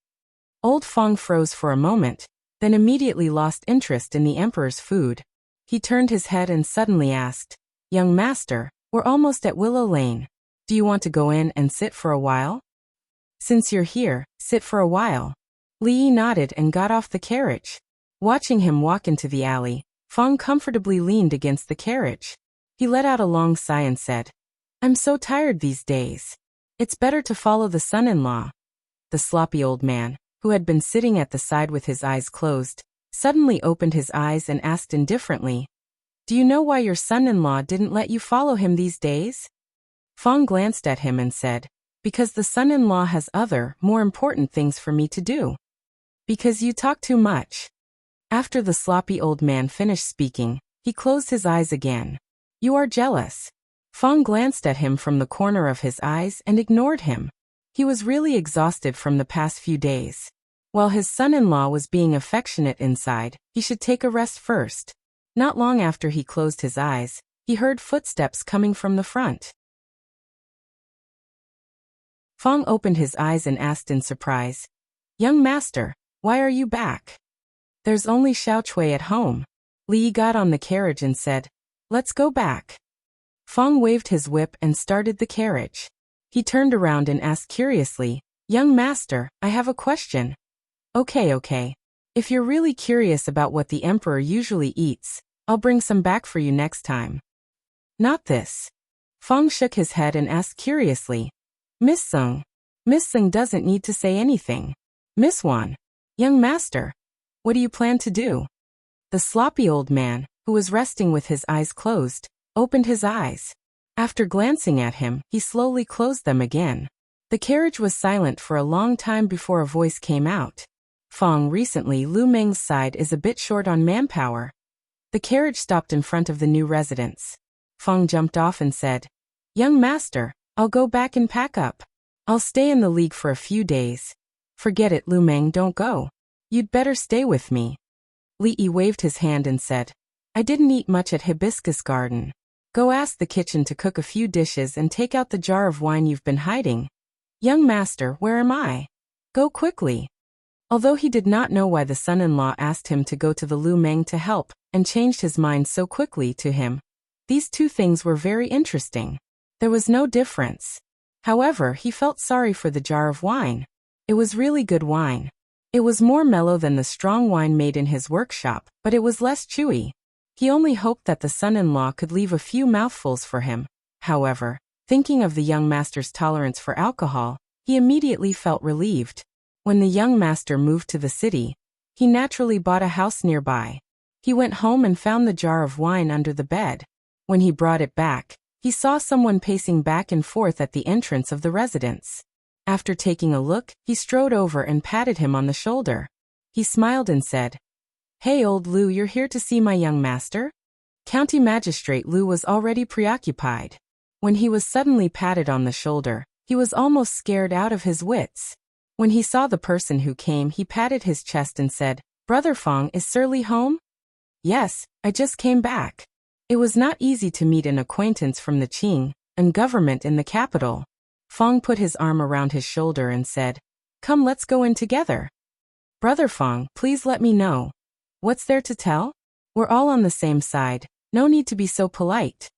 Old Fong froze for a moment, then immediately lost interest in the emperor's food. He turned his head and suddenly asked, young master, we're almost at Willow Lane. Do you want to go in and sit for a while? Since you're here, sit for a while. Li Yi nodded and got off the carriage. Watching him walk into the alley, Fong comfortably leaned against the carriage. He let out a long sigh and said, I'm so tired these days. It's better to follow the son-in-law. The sloppy old man, who had been sitting at the side with his eyes closed, suddenly opened his eyes and asked indifferently, do you know why your son-in-law didn't let you follow him these days? Fong glanced at him and said, because the son-in-law has other, more important things for me to do. Because you talk too much. After the sloppy old man finished speaking, he closed his eyes again. You are jealous. Fong glanced at him from the corner of his eyes and ignored him. He was really exhausted from the past few days. While his son-in-law was being affectionate inside, he should take a rest first. Not long after he closed his eyes, he heard footsteps coming from the front. Fong opened his eyes and asked in surprise, Young master, why are you back? There's only Xiao Cui at home. Li got on the carriage and said, Let's go back. Fong waved his whip and started the carriage. He turned around and asked curiously, Young master, I have a question. Okay. If you're really curious about what the emperor usually eats, I'll bring some back for you next time. Not this. Fong shook his head and asked curiously, Miss Sung. Miss Sung doesn't need to say anything. Miss Wan. Young master. What do you plan to do? The sloppy old man, who was resting with his eyes closed, opened his eyes. After glancing at him, he slowly closed them again. The carriage was silent for a long time before a voice came out. Fong, recently Lu Meng's side is a bit short on manpower. The carriage stopped in front of the new residence. Fong jumped off and said, Young master, I'll go back and pack up. I'll stay in the league for a few days. Forget it, Lu Meng, don't go. You'd better stay with me. Li Yi waved his hand and said, I didn't eat much at Hibiscus Garden. Go ask the kitchen to cook a few dishes and take out the jar of wine you've been hiding. Young master, where am I? Go quickly. Although he did not know why the son-in-law asked him to go to the Lu Meng to help, and changed his mind so quickly to him, these two things were very interesting. There was no difference. However, he felt sorry for the jar of wine. It was really good wine. It was more mellow than the strong wine made in his workshop, but it was less chewy. He only hoped that the son-in-law could leave a few mouthfuls for him. However, thinking of the young master's tolerance for alcohol, he immediately felt relieved. When the young master moved to the city, he naturally bought a house nearby. He went home and found the jar of wine under the bed. When he brought it back, he saw someone pacing back and forth at the entrance of the residence. After taking a look, he strode over and patted him on the shoulder. He smiled and said, Hey old Lu, you're here to see my young master? County Magistrate Lu was already preoccupied. When he was suddenly patted on the shoulder, he was almost scared out of his wits. When he saw the person who came, he patted his chest and said, Brother Fong, is Sir Li home? Yes, I just came back. It was not easy to meet an acquaintance from the Qing and government in the capital. Fong put his arm around his shoulder and said, Come, let's go in together. Brother Fong, please let me know. What's there to tell? We're all on the same side. No need to be so polite.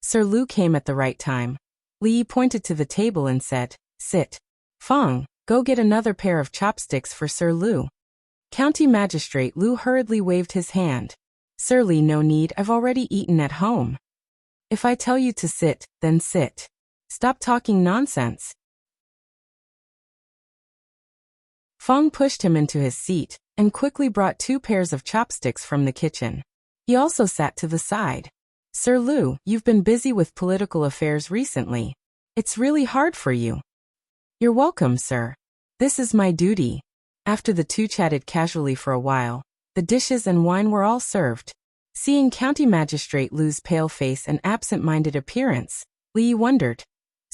Sir Lu came at the right time. Li pointed to the table and said, Sit. Fong, go get another pair of chopsticks for Sir Lu. County Magistrate Lu hurriedly waved his hand. Sir Li, no need, I've already eaten at home. If I tell you to sit, then sit. Stop talking nonsense. Fong pushed him into his seat and quickly brought 2 pairs of chopsticks from the kitchen. He also sat to the side. Sir Lu, you've been busy with political affairs recently. It's really hard for you. You're welcome, sir. This is my duty. After the two chatted casually for a while, the dishes and wine were all served. Seeing County Magistrate Lu's pale face and absent-minded appearance, Li wondered,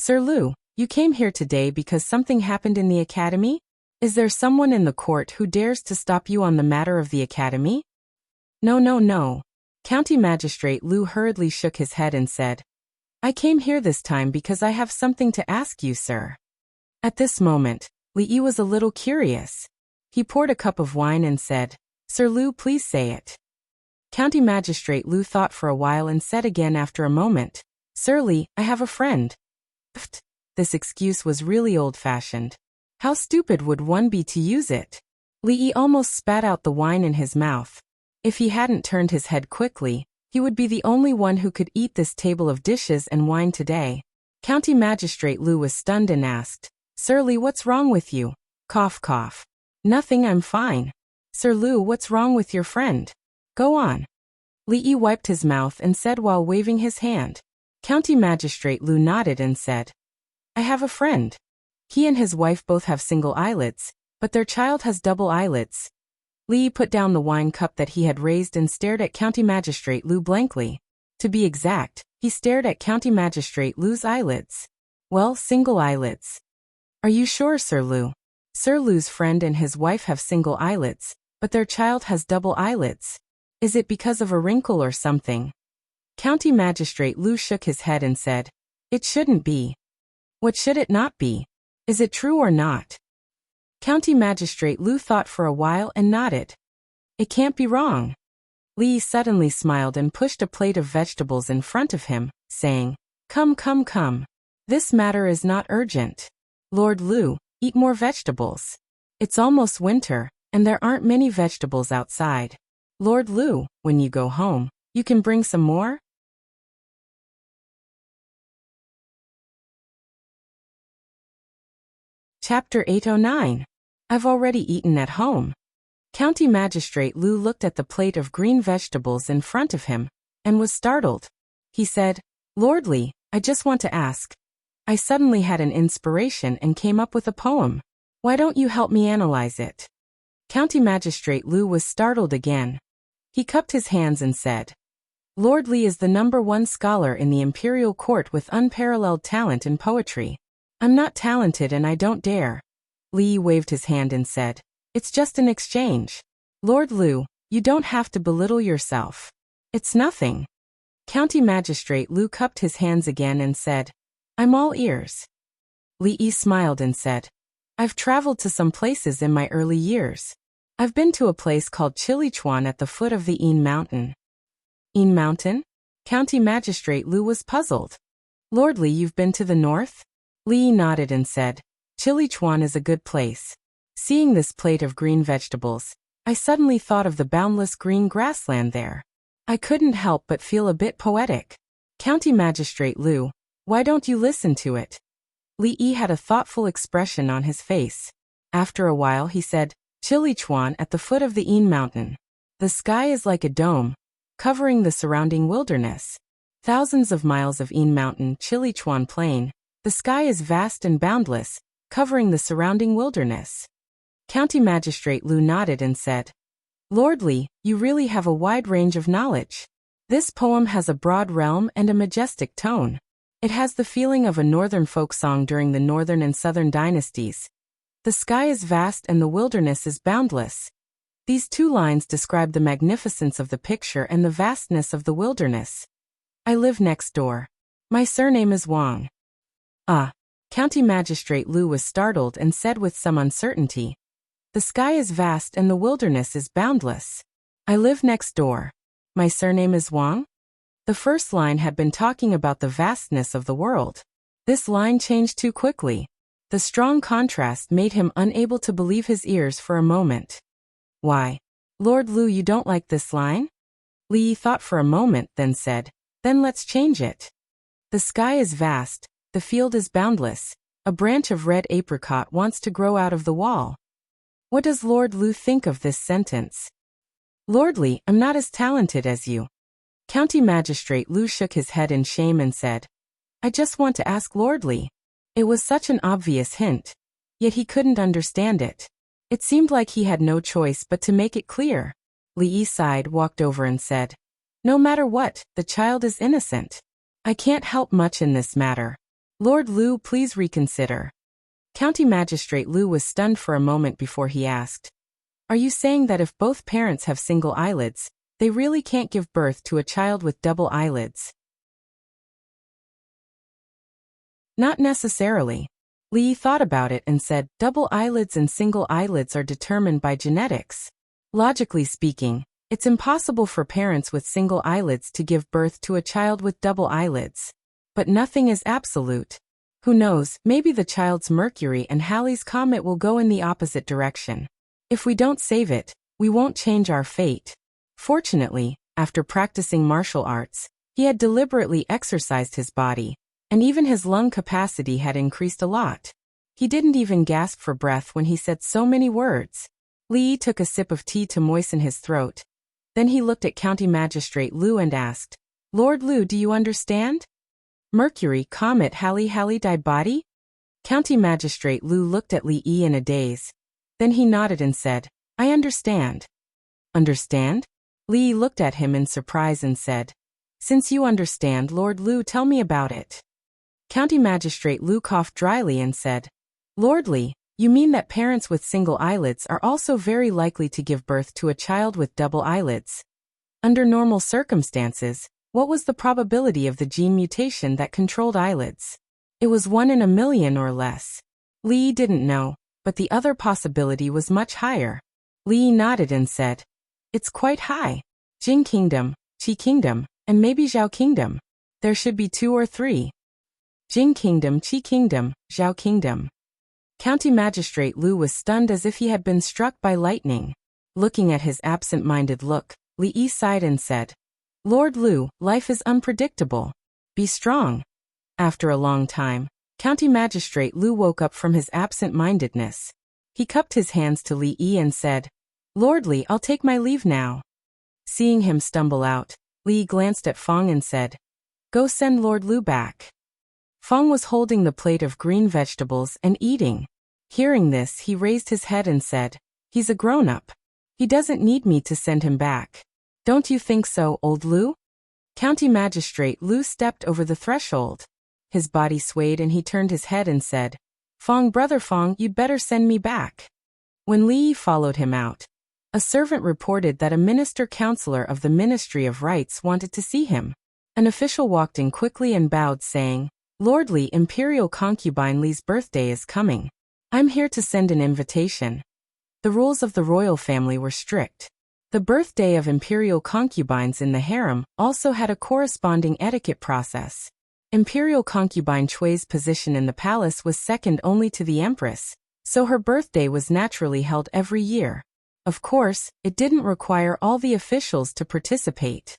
Sir Lu, you came here today because something happened in the academy? Is there someone in the court who dares to stop you on the matter of the academy? No. County Magistrate Lu hurriedly shook his head and said, I came here this time because I have something to ask you, sir. At this moment, Li was a little curious. He poured a cup of wine and said, Sir Lu, please say it. County Magistrate Lu thought for a while and said again after a moment, Sir Li, I have a friend. Pfft, this excuse was really old-fashioned. How stupid would one be to use it? Li almost spat out the wine in his mouth. If he hadn't turned his head quickly, he would be the only one who could eat this table of dishes and wine today. County Magistrate Lu was stunned and asked, Sir Li, what's wrong with you? Cough, cough. Nothing, I'm fine. Sir Lu, what's wrong with your friend? Go on. Li wiped his mouth and said while waving his hand. County Magistrate Lu nodded and said, I have a friend. He and his wife both have single eyelids. but their child has double eyelids. Li put down the wine cup that he had raised and stared at County Magistrate Lu blankly. To be exact, he stared at County Magistrate Lu's eyelids. Well, single eyelids. Are you sure, Sir Lu? Sir Lu's friend and his wife have single eyelids, but their child has double eyelids. Is it because of a wrinkle or something? County Magistrate Lu shook his head and said, It shouldn't be. What should it not be? Is it true or not? County Magistrate Lu thought for a while and nodded. It can't be wrong. Li suddenly smiled and pushed a plate of vegetables in front of him, saying, Come, come, come. This matter is not urgent. Lord Lu, eat more vegetables. It's almost winter, and there aren't many vegetables outside. Lord Lu, when you go home, you can bring some more? Chapter 809. I've already eaten at home. County Magistrate Lu looked at the plate of green vegetables in front of him, and was startled. He said, Lord Li, I just want to ask. I suddenly had an inspiration and came up with a poem. Why don't you help me analyze it? County Magistrate Lu was startled again. He cupped his hands and said, Lord Li is the #1 scholar in the imperial court with unparalleled talent in poetry. I'm not talented and I don't dare. Li waved his hand and said, It's just an exchange. Lord Lu, you don't have to belittle yourself. It's nothing. County Magistrate Lu cupped his hands again and said, I'm all ears. Li smiled and said, I've traveled to some places in my early years. I've been to a place called Chilichuan at the foot of the Yin Mountain. Yin Mountain? County Magistrate Lu was puzzled. Lord Li, you've been to the north? Li nodded and said, Chilichuan is a good place. Seeing this plate of green vegetables, I suddenly thought of the boundless green grassland there. I couldn't help but feel a bit poetic. County Magistrate Lu, why don't you listen to it? Li had a thoughtful expression on his face. After a while he said, Chilichuan at the foot of the Yin Mountain. The sky is like a dome, covering the surrounding wilderness. Thousands of miles of Yin Mountain, Chilichuan Plain. The sky is vast and boundless, covering the surrounding wilderness. County Magistrate Lu nodded and said, Lord Li, you really have a wide range of knowledge. This poem has a broad realm and a majestic tone. It has the feeling of a northern folk song during the northern and southern dynasties. The sky is vast and the wilderness is boundless. These two lines describe the magnificence of the picture and the vastness of the wilderness. I live next door. My surname is Wang. Ah. County Magistrate Lu was startled and said with some uncertainty, The sky is vast and the wilderness is boundless. I live next door. My surname is Wang? The first line had been talking about the vastness of the world. This line changed too quickly. The strong contrast made him unable to believe his ears for a moment. Why? Lord Lu, you don't like this line? Li thought for a moment, then said, Then let's change it. The sky is vast, the field is boundless. A branch of red apricot wants to grow out of the wall. What does Lord Lu think of this sentence? Lord Li, I'm not as talented as you. County Magistrate Lu shook his head in shame and said, I just want to ask Lord Li. It was such an obvious hint. Yet he couldn't understand it. It seemed like he had no choice but to make it clear. Li sighed, walked over and said, No matter what, the child is innocent. I can't help much in this matter. Lord Lu, please reconsider. County Magistrate Lu was stunned for a moment before he asked, Are you saying that if both parents have single eyelids, they really can't give birth to a child with double eyelids? Not necessarily. Li thought about it and said, Double eyelids and single eyelids are determined by genetics. Logically speaking, it's impossible for parents with single eyelids to give birth to a child with double eyelids. But nothing is absolute. Who knows, maybe the child's Mercury and Halley's comet will go in the opposite direction. If we don't save it, we won't change our fate. Fortunately, after practicing martial arts, he had deliberately exercised his body, and even his lung capacity had increased a lot. He didn't even gasp for breath when he said so many words. Li took a sip of tea to moisten his throat. Then he looked at County Magistrate Lu and asked, Lord Lu, do you understand? Mercury, comet, Halley, Di body? County Magistrate Lu looked at Li in a daze. Then he nodded and said, I understand. Understand? Li looked at him in surprise and said, Since you understand, Lord Lu, tell me about it. County Magistrate Lu coughed dryly and said, Lord Li, you mean that parents with single eyelids are also very likely to give birth to a child with double eyelids? Under normal circumstances, what was the probability of the gene mutation that controlled eyelids? It was 1 in a million or less. Li didn't know, but the other possibility was much higher. Li nodded and said, It's quite high. Jing Kingdom, Qi Kingdom, and maybe Zhao Kingdom. There should be 2 or 3. Jing Kingdom, Qi Kingdom, Zhao Kingdom. County Magistrate Lu was stunned as if he had been struck by lightning. Looking at his absent-minded look, Li sighed and said, Lord Lu, life is unpredictable. Be strong. After a long time, County Magistrate Lu woke up from his absent-mindedness. He cupped his hands to Li and said, Lord Li, I'll take my leave now. Seeing him stumble out, Li glanced at Fong and said, Go send Lord Lu back. Fong was holding the plate of green vegetables and eating. Hearing this, he raised his head and said, He's a grown-up. He doesn't need me to send him back. Don't you think so, old Lu? County Magistrate Lu stepped over the threshold. His body swayed and he turned his head and said, Fong, brother Fong, you'd better send me back. When Li followed him out, a servant reported that a minister-counselor of the Ministry of Rights wanted to see him. An official walked in quickly and bowed, saying, Lord Li, Imperial concubine Li's birthday is coming. I'm here to send an invitation. The rules of the royal family were strict. The birthday of imperial concubines in the harem also had a corresponding etiquette process. Imperial concubine Chui's position in the palace was second only to the empress, so her birthday was naturally held every year. Of course, it didn't require all the officials to participate.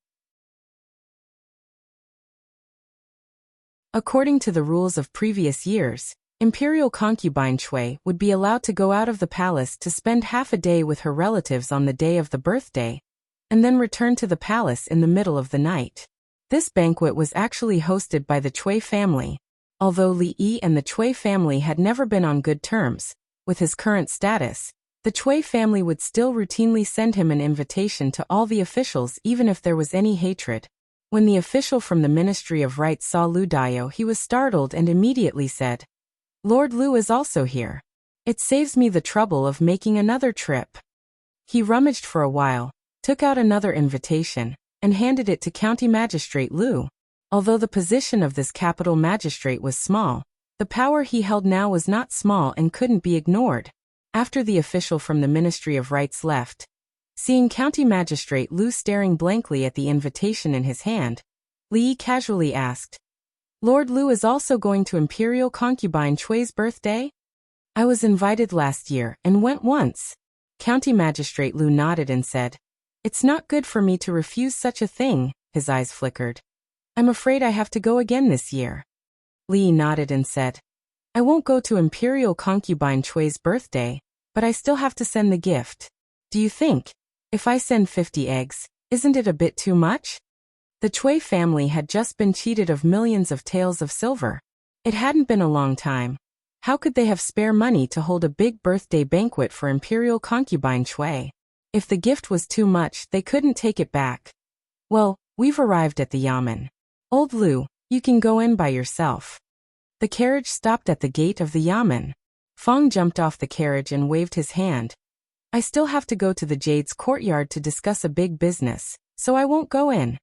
According to the rules of previous years, Imperial concubine Chui would be allowed to go out of the palace to spend half a day with her relatives on the day of the birthday, and then return to the palace in the middle of the night. This banquet was actually hosted by the Chui family. Although Li Yi and the Chui family had never been on good terms, with his current status, the Chui family would still routinely send him an invitation to all the officials even if there was any hatred. When the official from the Ministry of Rights saw Lu Dayo, he was startled and immediately said, Lord Lu is also here. It saves me the trouble of making another trip. He rummaged for a while, took out another invitation, and handed it to County Magistrate Lu. Although the position of this capital magistrate was small, the power he held now was not small and couldn't be ignored. After the official from the Ministry of Rights left, seeing County Magistrate Lu staring blankly at the invitation in his hand, Li casually asked, Lord Lu is also going to Imperial concubine Chui's birthday? I was invited last year and went once. County Magistrate Lu nodded and said, It's not good for me to refuse such a thing. His eyes flickered. I'm afraid I have to go again this year. Li nodded and said, I won't go to Imperial concubine Chui's birthday, but I still have to send the gift. Do you think, if I send 50 eggs, isn't it a bit too much? The Chui family had just been cheated of millions of taels of silver. It hadn't been a long time. How could they have spare money to hold a big birthday banquet for Imperial concubine Chui? If the gift was too much, they couldn't take it back. Well, we've arrived at the yamen. Old Lu, you can go in by yourself. The carriage stopped at the gate of the yamen. Fong jumped off the carriage and waved his hand. I still have to go to the Jade's courtyard to discuss a big business, so I won't go in.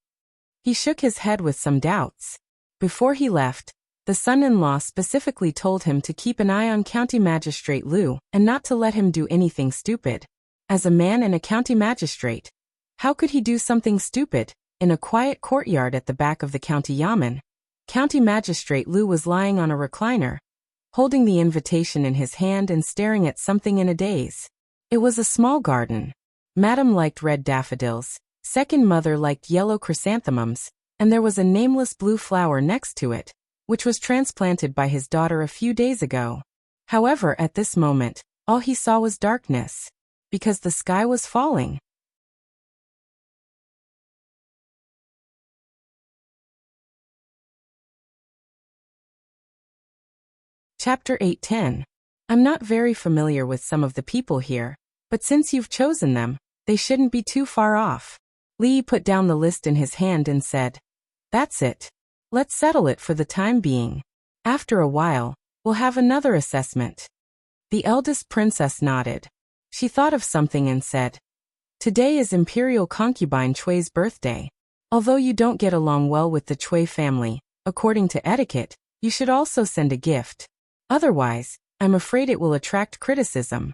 He shook his head with some doubts. Before he left, the son-in-law specifically told him to keep an eye on County Magistrate Lu and not to let him do anything stupid. As a man and a county magistrate, how could he do something stupid? In a quiet courtyard at the back of the county yamen, County Magistrate Lu was lying on a recliner, holding the invitation in his hand and staring at something in a daze. It was a small garden. Madam liked red daffodils, second mother liked yellow chrysanthemums, and there was a nameless blue flower next to it, which was transplanted by his daughter a few days ago. However, at this moment, all he saw was darkness, because the sky was falling. Chapter 8:10. I'm not very familiar with some of the people here, but since you've chosen them, they shouldn't be too far off. Li put down the list in his hand and said, "That's it. Let's settle it for the time being. After a while, we'll have another assessment." The eldest princess nodded. She thought of something and said, "Today is Imperial Concubine Chui's birthday. Although you don't get along well with the Chui family, according to etiquette, you should also send a gift. Otherwise, I'm afraid it will attract criticism."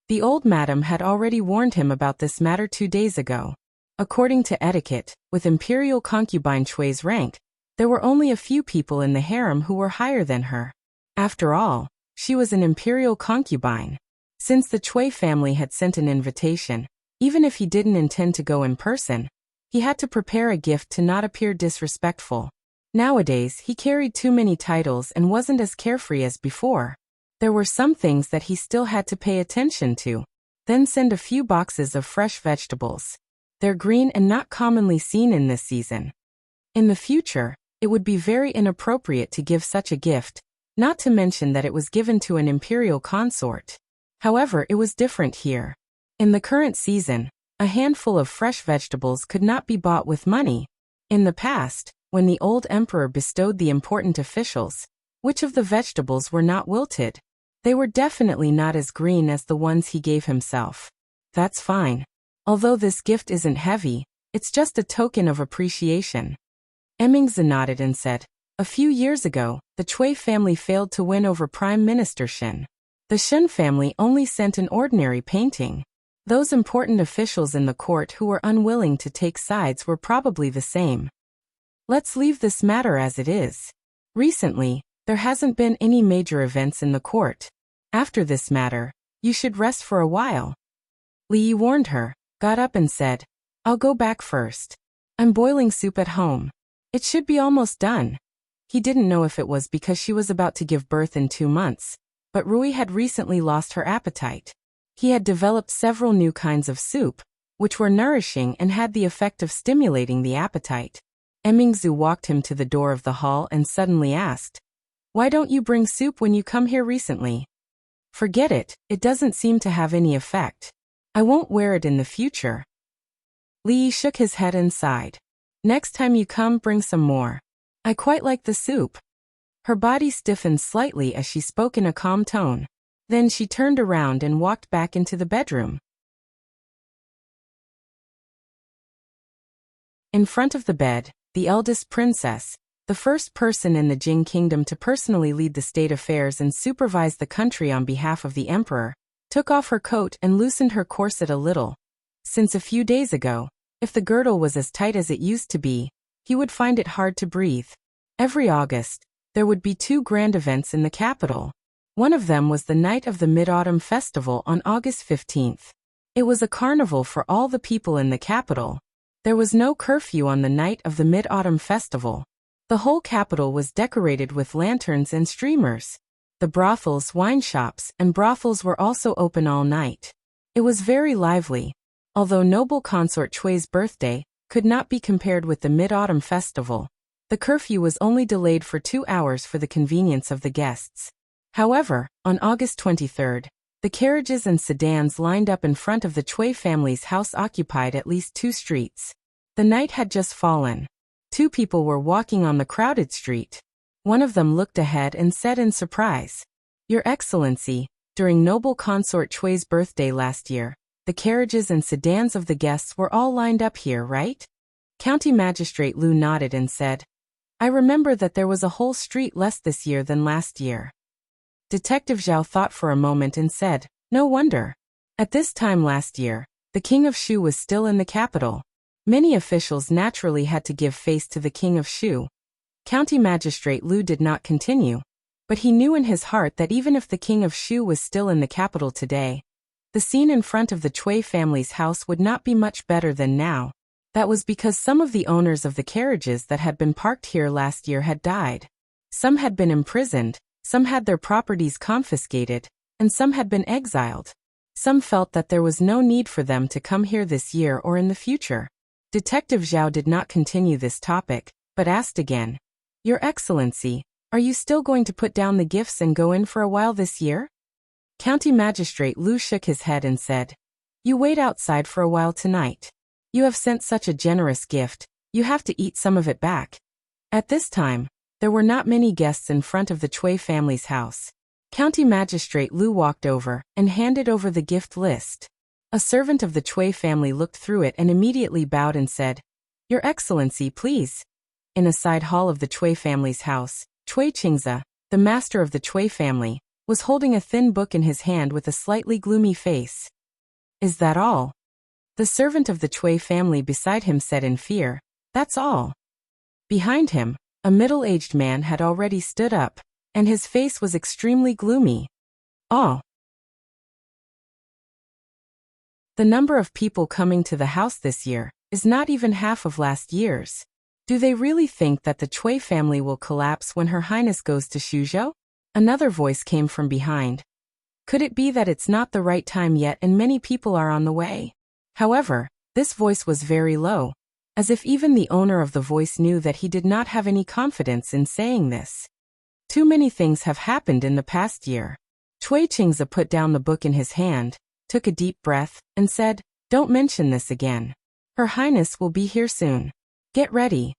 The old madam had already warned him about this matter 2 days ago. According to etiquette, with Imperial Concubine Chui's rank, there were only a few people in the harem who were higher than her. After all, she was an imperial concubine. Since the Chui family had sent an invitation, even if he didn't intend to go in person, he had to prepare a gift to not appear disrespectful. Nowadays, he carried too many titles and wasn't as carefree as before. There were some things that he still had to pay attention to. Then send a few boxes of fresh vegetables. They're green and not commonly seen in this season. In the future, it would be very inappropriate to give such a gift, not to mention that it was given to an imperial consort. However, it was different here. In the current season, a handful of fresh vegetables could not be bought with money. In the past, when the old emperor bestowed the important officials, which of the vegetables were not wilted? They were definitely not as green as the ones he gave himself. That's fine. Although this gift isn't heavy, it's just a token of appreciation. Emmingza nodded and said, "A few years ago, the Chui family failed to win over Prime Minister Shen. The Shen family only sent an ordinary painting. Those important officials in the court who were unwilling to take sides were probably the same. Let's leave this matter as it is. Recently, there hasn't been any major events in the court. After this matter, you should rest for a while." Li warned her, got up and said, "I'll go back first. I'm boiling soup at home. It should be almost done." He didn't know if it was because she was about to give birth in 2 months, but Rui had recently lost her appetite. He had developed several new kinds of soup, which were nourishing and had the effect of stimulating the appetite. Emmingzu walked him to the door of the hall and suddenly asked, "Why don't you bring soup when you come here recently?" "Forget it, it doesn't seem to have any effect. I won't wear it in the future." Li shook his head and sighed. "Next time you come, bring some more. I quite like the soup." Her body stiffened slightly as she spoke in a calm tone. Then she turned around and walked back into the bedroom. In front of the bed, the eldest princess, the first person in the Jing kingdom to personally lead the state affairs and supervise the country on behalf of the emperor, took off her coat and loosened her corset a little. Since a few days ago, if the girdle was as tight as it used to be, he would find it hard to breathe. Every August, there would be 2 grand events in the capital. One of them was the night of the Mid-Autumn Festival on August 15th. It was a carnival for all the people in the capital. There was no curfew on the night of the Mid-Autumn Festival. The whole capital was decorated with lanterns and streamers. The brothels, wine shops, and brothels were also open all night. It was very lively. Although noble consort Chui's birthday could not be compared with the Mid-Autumn Festival, the curfew was only delayed for 2 hours for the convenience of the guests. However, on August 23rd, the carriages and sedans lined up in front of the Chui family's house occupied at least 2 streets. The night had just fallen. 2 people were walking on the crowded street. One of them looked ahead and said in surprise, "Your Excellency, during noble consort Chui's birthday last year, the carriages and sedans of the guests were all lined up here, right?" County Magistrate Lu nodded and said, "I remember that there was a whole street less this year than last year." Detective Zhao thought for a moment and said, "No wonder. At this time last year, the King of Shu was still in the capital. Many officials naturally had to give face to the King of Shu." County Magistrate Lu did not continue, but he knew in his heart that even if the King of Shu was still in the capital today, the scene in front of the Chui family's house would not be much better than now. That was because some of the owners of the carriages that had been parked here last year had died. Some had been imprisoned, some had their properties confiscated, and some had been exiled. Some felt that there was no need for them to come here this year or in the future. Detective Zhao did not continue this topic, but asked again, "Your Excellency, are you still going to put down the gifts and go in for a while this year?" County Magistrate Lu shook his head and said, "You wait outside for a while tonight. You have sent such a generous gift, you have to eat some of it back." At this time, there were not many guests in front of the Chui family's house. County Magistrate Lu walked over and handed over the gift list. A servant of the Chui family looked through it and immediately bowed and said, "Your Excellency, please." In a side hall of the Chui family's house, Chui Qingze, the master of the Chui family, was holding a thin book in his hand with a slightly gloomy face. "Is that all?" The servant of the Chui family beside him said in fear, "That's all." Behind him, a middle-aged man had already stood up, and his face was extremely gloomy. "Oh." The number of people coming to the house this year is not even half of last year's. Do they really think that the Chui family will collapse when Her Highness goes to Shuzhou? Another voice came from behind. Could it be that it's not the right time yet and many people are on the way? However, this voice was very low, as if even the owner of the voice knew that he did not have any confidence in saying this. Too many things have happened in the past year. Chui Qingze put down the book in his hand, took a deep breath, and said, "Don't mention this again. Her Highness will be here soon. Get ready."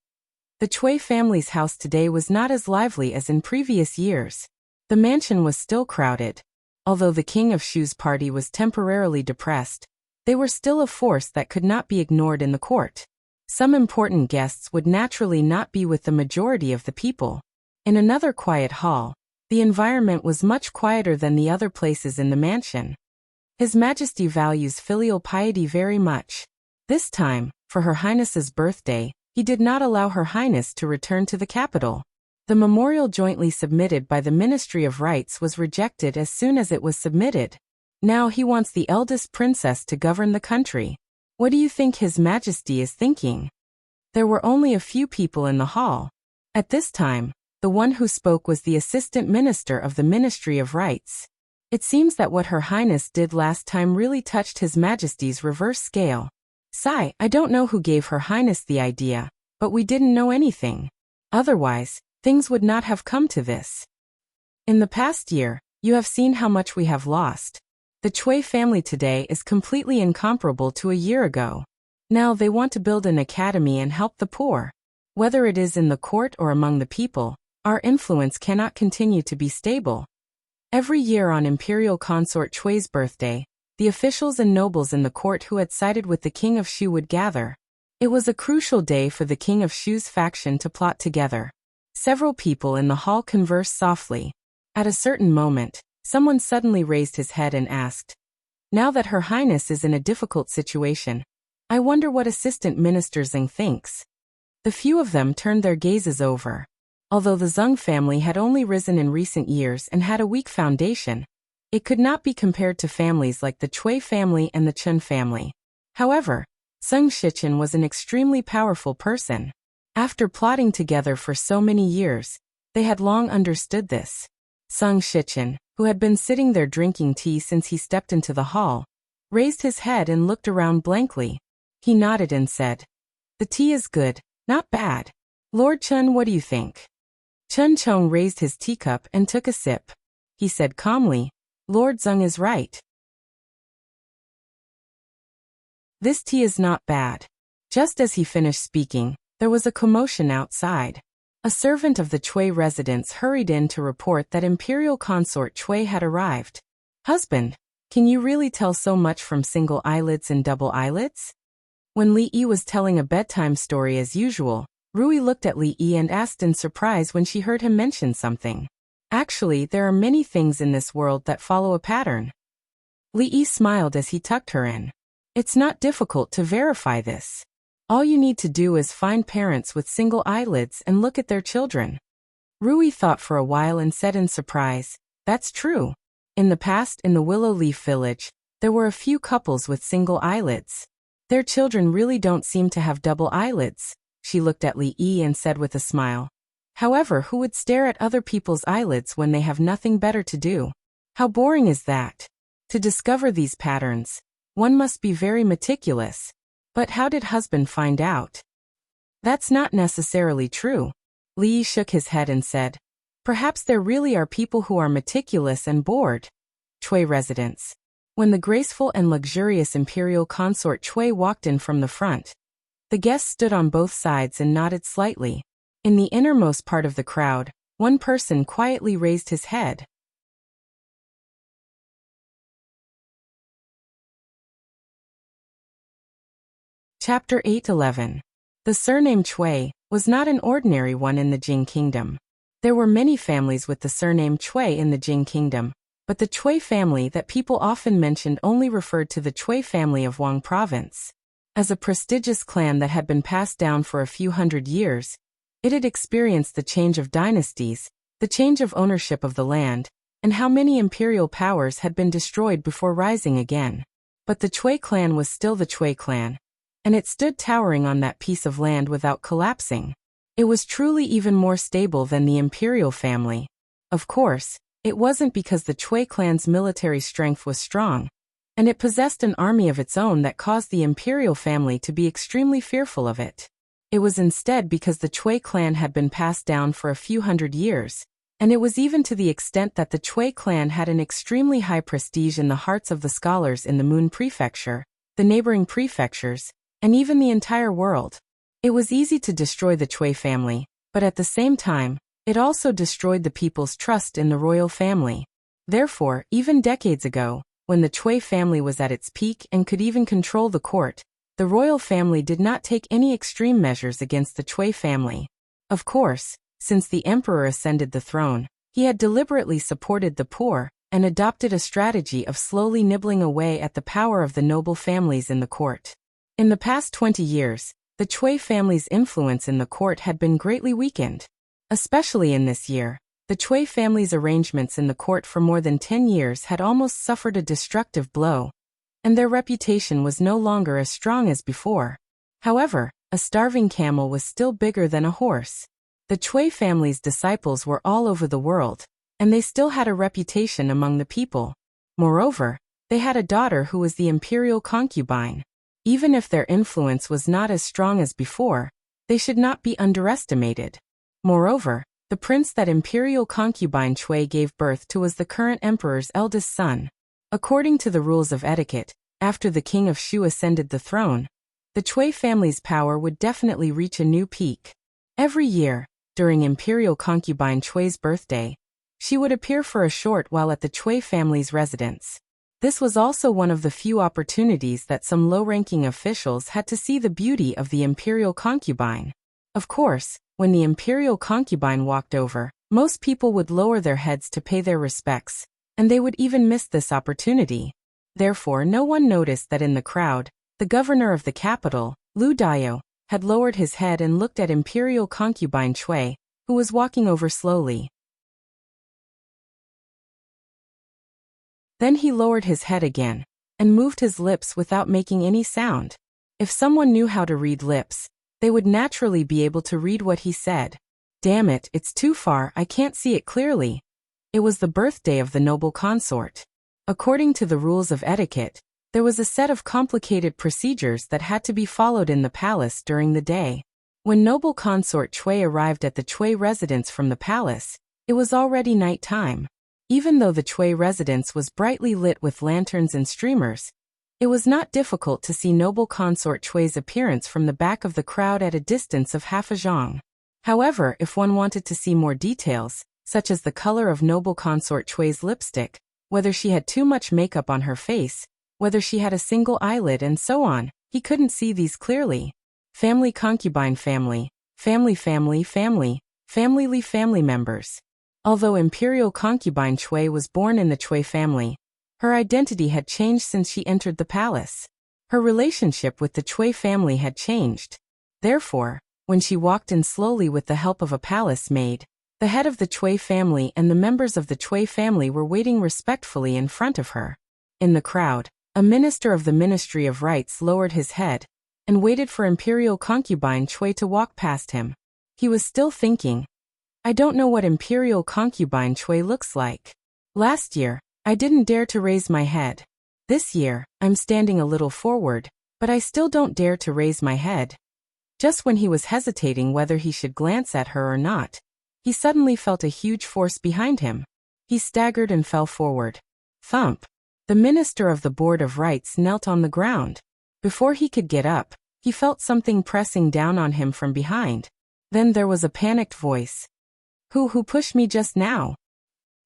The Chui family's house today was not as lively as in previous years. The mansion was still crowded. Although the King of Shu's party was temporarily depressed, they were still a force that could not be ignored in the court. Some important guests would naturally not be with the majority of the people. In another quiet hall, the environment was much quieter than the other places in the mansion. His Majesty values filial piety very much. This time, for Her Highness's birthday, he did not allow Her Highness to return to the capital. The memorial jointly submitted by the Ministry of Rights was rejected as soon as it was submitted. Now he wants the eldest princess to govern the country. What do you think His Majesty is thinking? There were only a few people in the hall. At this time, the one who spoke was the Assistant Minister of the Ministry of Rights. It seems that what Her Highness did last time really touched His Majesty's reverse scale. "Sigh, I don't know who gave Her Highness the idea, but we didn't know anything. Otherwise, things would not have come to this. In the past year, you have seen how much we have lost. The Chui family today is completely incomparable to a year ago. Now they want to build an academy and help the poor. Whether it is in the court or among the people, our influence cannot continue to be stable." Every year on Imperial Consort Chui's birthday, the officials and nobles in the court who had sided with the King of Shu would gather. It was a crucial day for the King of Shu's faction to plot together. Several people in the hall conversed softly. At a certain moment, someone suddenly raised his head and asked, "Now that Her Highness is in a difficult situation, I wonder what Assistant Minister Zeng thinks." The few of them turned their gazes over. Although the Zeng family had only risen in recent years and had a weak foundation, it could not be compared to families like the Chui family and the Chen family. However, Zeng Shichen was an extremely powerful person. After plotting together for so many years, they had long understood this. Zeng Shichen, who had been sitting there drinking tea since he stepped into the hall, raised his head and looked around blankly. He nodded and said, "The tea is good, not bad. Lord Chen, what do you think?" Chen Chong raised his teacup and took a sip. He said calmly, "Lord Zeng is right. This tea is not bad." Just as he finished speaking, there was a commotion outside. A servant of the Chui residence hurried in to report that Imperial Consort Chui had arrived. "Husband, can you really tell so much from single eyelids and double eyelids?" When Li Yi was telling a bedtime story as usual, Rui looked at Li Yi and asked in surprise when she heard him mention something. Actually, there are many things in this world that follow a pattern. Li Yi smiled as he tucked her in. It's not difficult to verify this. All you need to do is find parents with single eyelids and look at their children. Rui thought for a while and said in surprise, "That's true. In the past in the Willow Leaf Village, there were a few couples with single eyelids. Their children really don't seem to have double eyelids." She looked at Li Yi and said with a smile, "However, who would stare at other people's eyelids when they have nothing better to do? How boring is that? To discover these patterns, one must be very meticulous. But how did husband find out?" "That's not necessarily true." Li Yi shook his head and said, "Perhaps there really are people who are meticulous and bored." Chui residence. When the graceful and luxurious imperial consort Chui walked in from the front, the guests stood on both sides and nodded slightly. In the innermost part of the crowd, one person quietly raised his head. Chapter 8:11. The surname Chui was not an ordinary one in the Jing Kingdom. There were many families with the surname Chui in the Jing Kingdom, but the Chui family that people often mentioned only referred to the Chui family of Wang Province. As a prestigious clan that had been passed down for a few hundred years, it had experienced the change of dynasties, the change of ownership of the land, and how many imperial powers had been destroyed before rising again. But the Chui clan was still the Chui clan, and it stood towering on that piece of land without collapsing. It was truly even more stable than the imperial family. Of course, it wasn't because the Chui clan's military strength was strong, and it possessed an army of its own that caused the imperial family to be extremely fearful of it. It was instead because the Chui clan had been passed down for a few hundred years, and it was even to the extent that the Chui clan had an extremely high prestige in the hearts of the scholars in the Moon Prefecture, the neighboring prefectures, and even the entire world. It was easy to destroy the Chui family, but at the same time, it also destroyed the people's trust in the royal family. Therefore, even decades ago, when the Chui family was at its peak and could even control the court, the royal family did not take any extreme measures against the Chui family. Of course, since the emperor ascended the throne, he had deliberately supported the poor and adopted a strategy of slowly nibbling away at the power of the noble families in the court. In the past 20 years, the Chui family's influence in the court had been greatly weakened. Especially in this year, the Chui family's arrangements in the court for more than 10 years had almost suffered a destructive blow, and their reputation was no longer as strong as before. However, a starving camel was still bigger than a horse. The Chui family's disciples were all over the world, and they still had a reputation among the people. Moreover, they had a daughter who was the imperial concubine. Even if their influence was not as strong as before, they should not be underestimated. Moreover, the prince that imperial concubine Chui gave birth to was the current emperor's eldest son. According to the rules of etiquette, after the king of Shu ascended the throne, the Chui family's power would definitely reach a new peak. Every year, during imperial concubine Chui's birthday, she would appear for a short while at the Chui family's residence. This was also one of the few opportunities that some low-ranking officials had to see the beauty of the imperial concubine. Of course, when the imperial concubine walked over, most people would lower their heads to pay their respects, and they would even miss this opportunity. Therefore, no one noticed that in the crowd, the governor of the capital, Lu Dayo, had lowered his head and looked at imperial concubine Chui, who was walking over slowly. Then he lowered his head again, and moved his lips without making any sound. If someone knew how to read lips, they would naturally be able to read what he said. Damn it, it's too far, I can't see it clearly. It was the birthday of the noble consort. According to the rules of etiquette, there was a set of complicated procedures that had to be followed in the palace during the day. When noble consort Chui arrived at the Chui residence from the palace, it was already night time. Even though the Chui residence was brightly lit with lanterns and streamers, it was not difficult to see noble consort Chui's appearance from the back of the crowd at a distance of half a zhang. However, if one wanted to see more details, such as the color of noble consort Chui's lipstick, whether she had too much makeup on her face, whether she had a single eyelid and so on, he couldn't see these clearly. Family concubine family, family members. Although imperial concubine Chui was born in the Chui family, her identity had changed since she entered the palace. Her relationship with the Chui family had changed. Therefore, when she walked in slowly with the help of a palace maid, the head of the Chui family and the members of the Chui family were waiting respectfully in front of her. In the crowd, a minister of the Ministry of Rights lowered his head and waited for imperial concubine Chui to walk past him. He was still thinking, I don't know what imperial concubine Chui looks like. Last year, I didn't dare to raise my head. This year, I'm standing a little forward, but I still don't dare to raise my head. Just when he was hesitating whether he should glance at her or not, he suddenly felt a huge force behind him. He staggered and fell forward. Thump. The minister of the Board of Rights knelt on the ground. Before he could get up, he felt something pressing down on him from behind. Then there was a panicked voice. Who pushed me just now?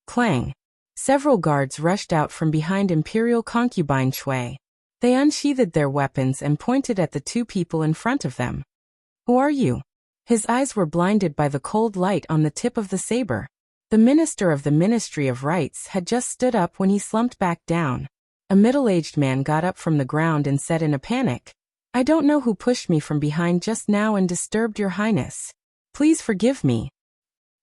Clang. Several guards rushed out from behind Imperial concubine Chui. They unsheathed their weapons and pointed at the two people in front of them. Who are you? His eyes were blinded by the cold light on the tip of the saber. The minister of the Ministry of Rights had just stood up when he slumped back down. A middle-aged man got up from the ground and said in a panic, I don't know who pushed me from behind just now and disturbed your highness. Please forgive me.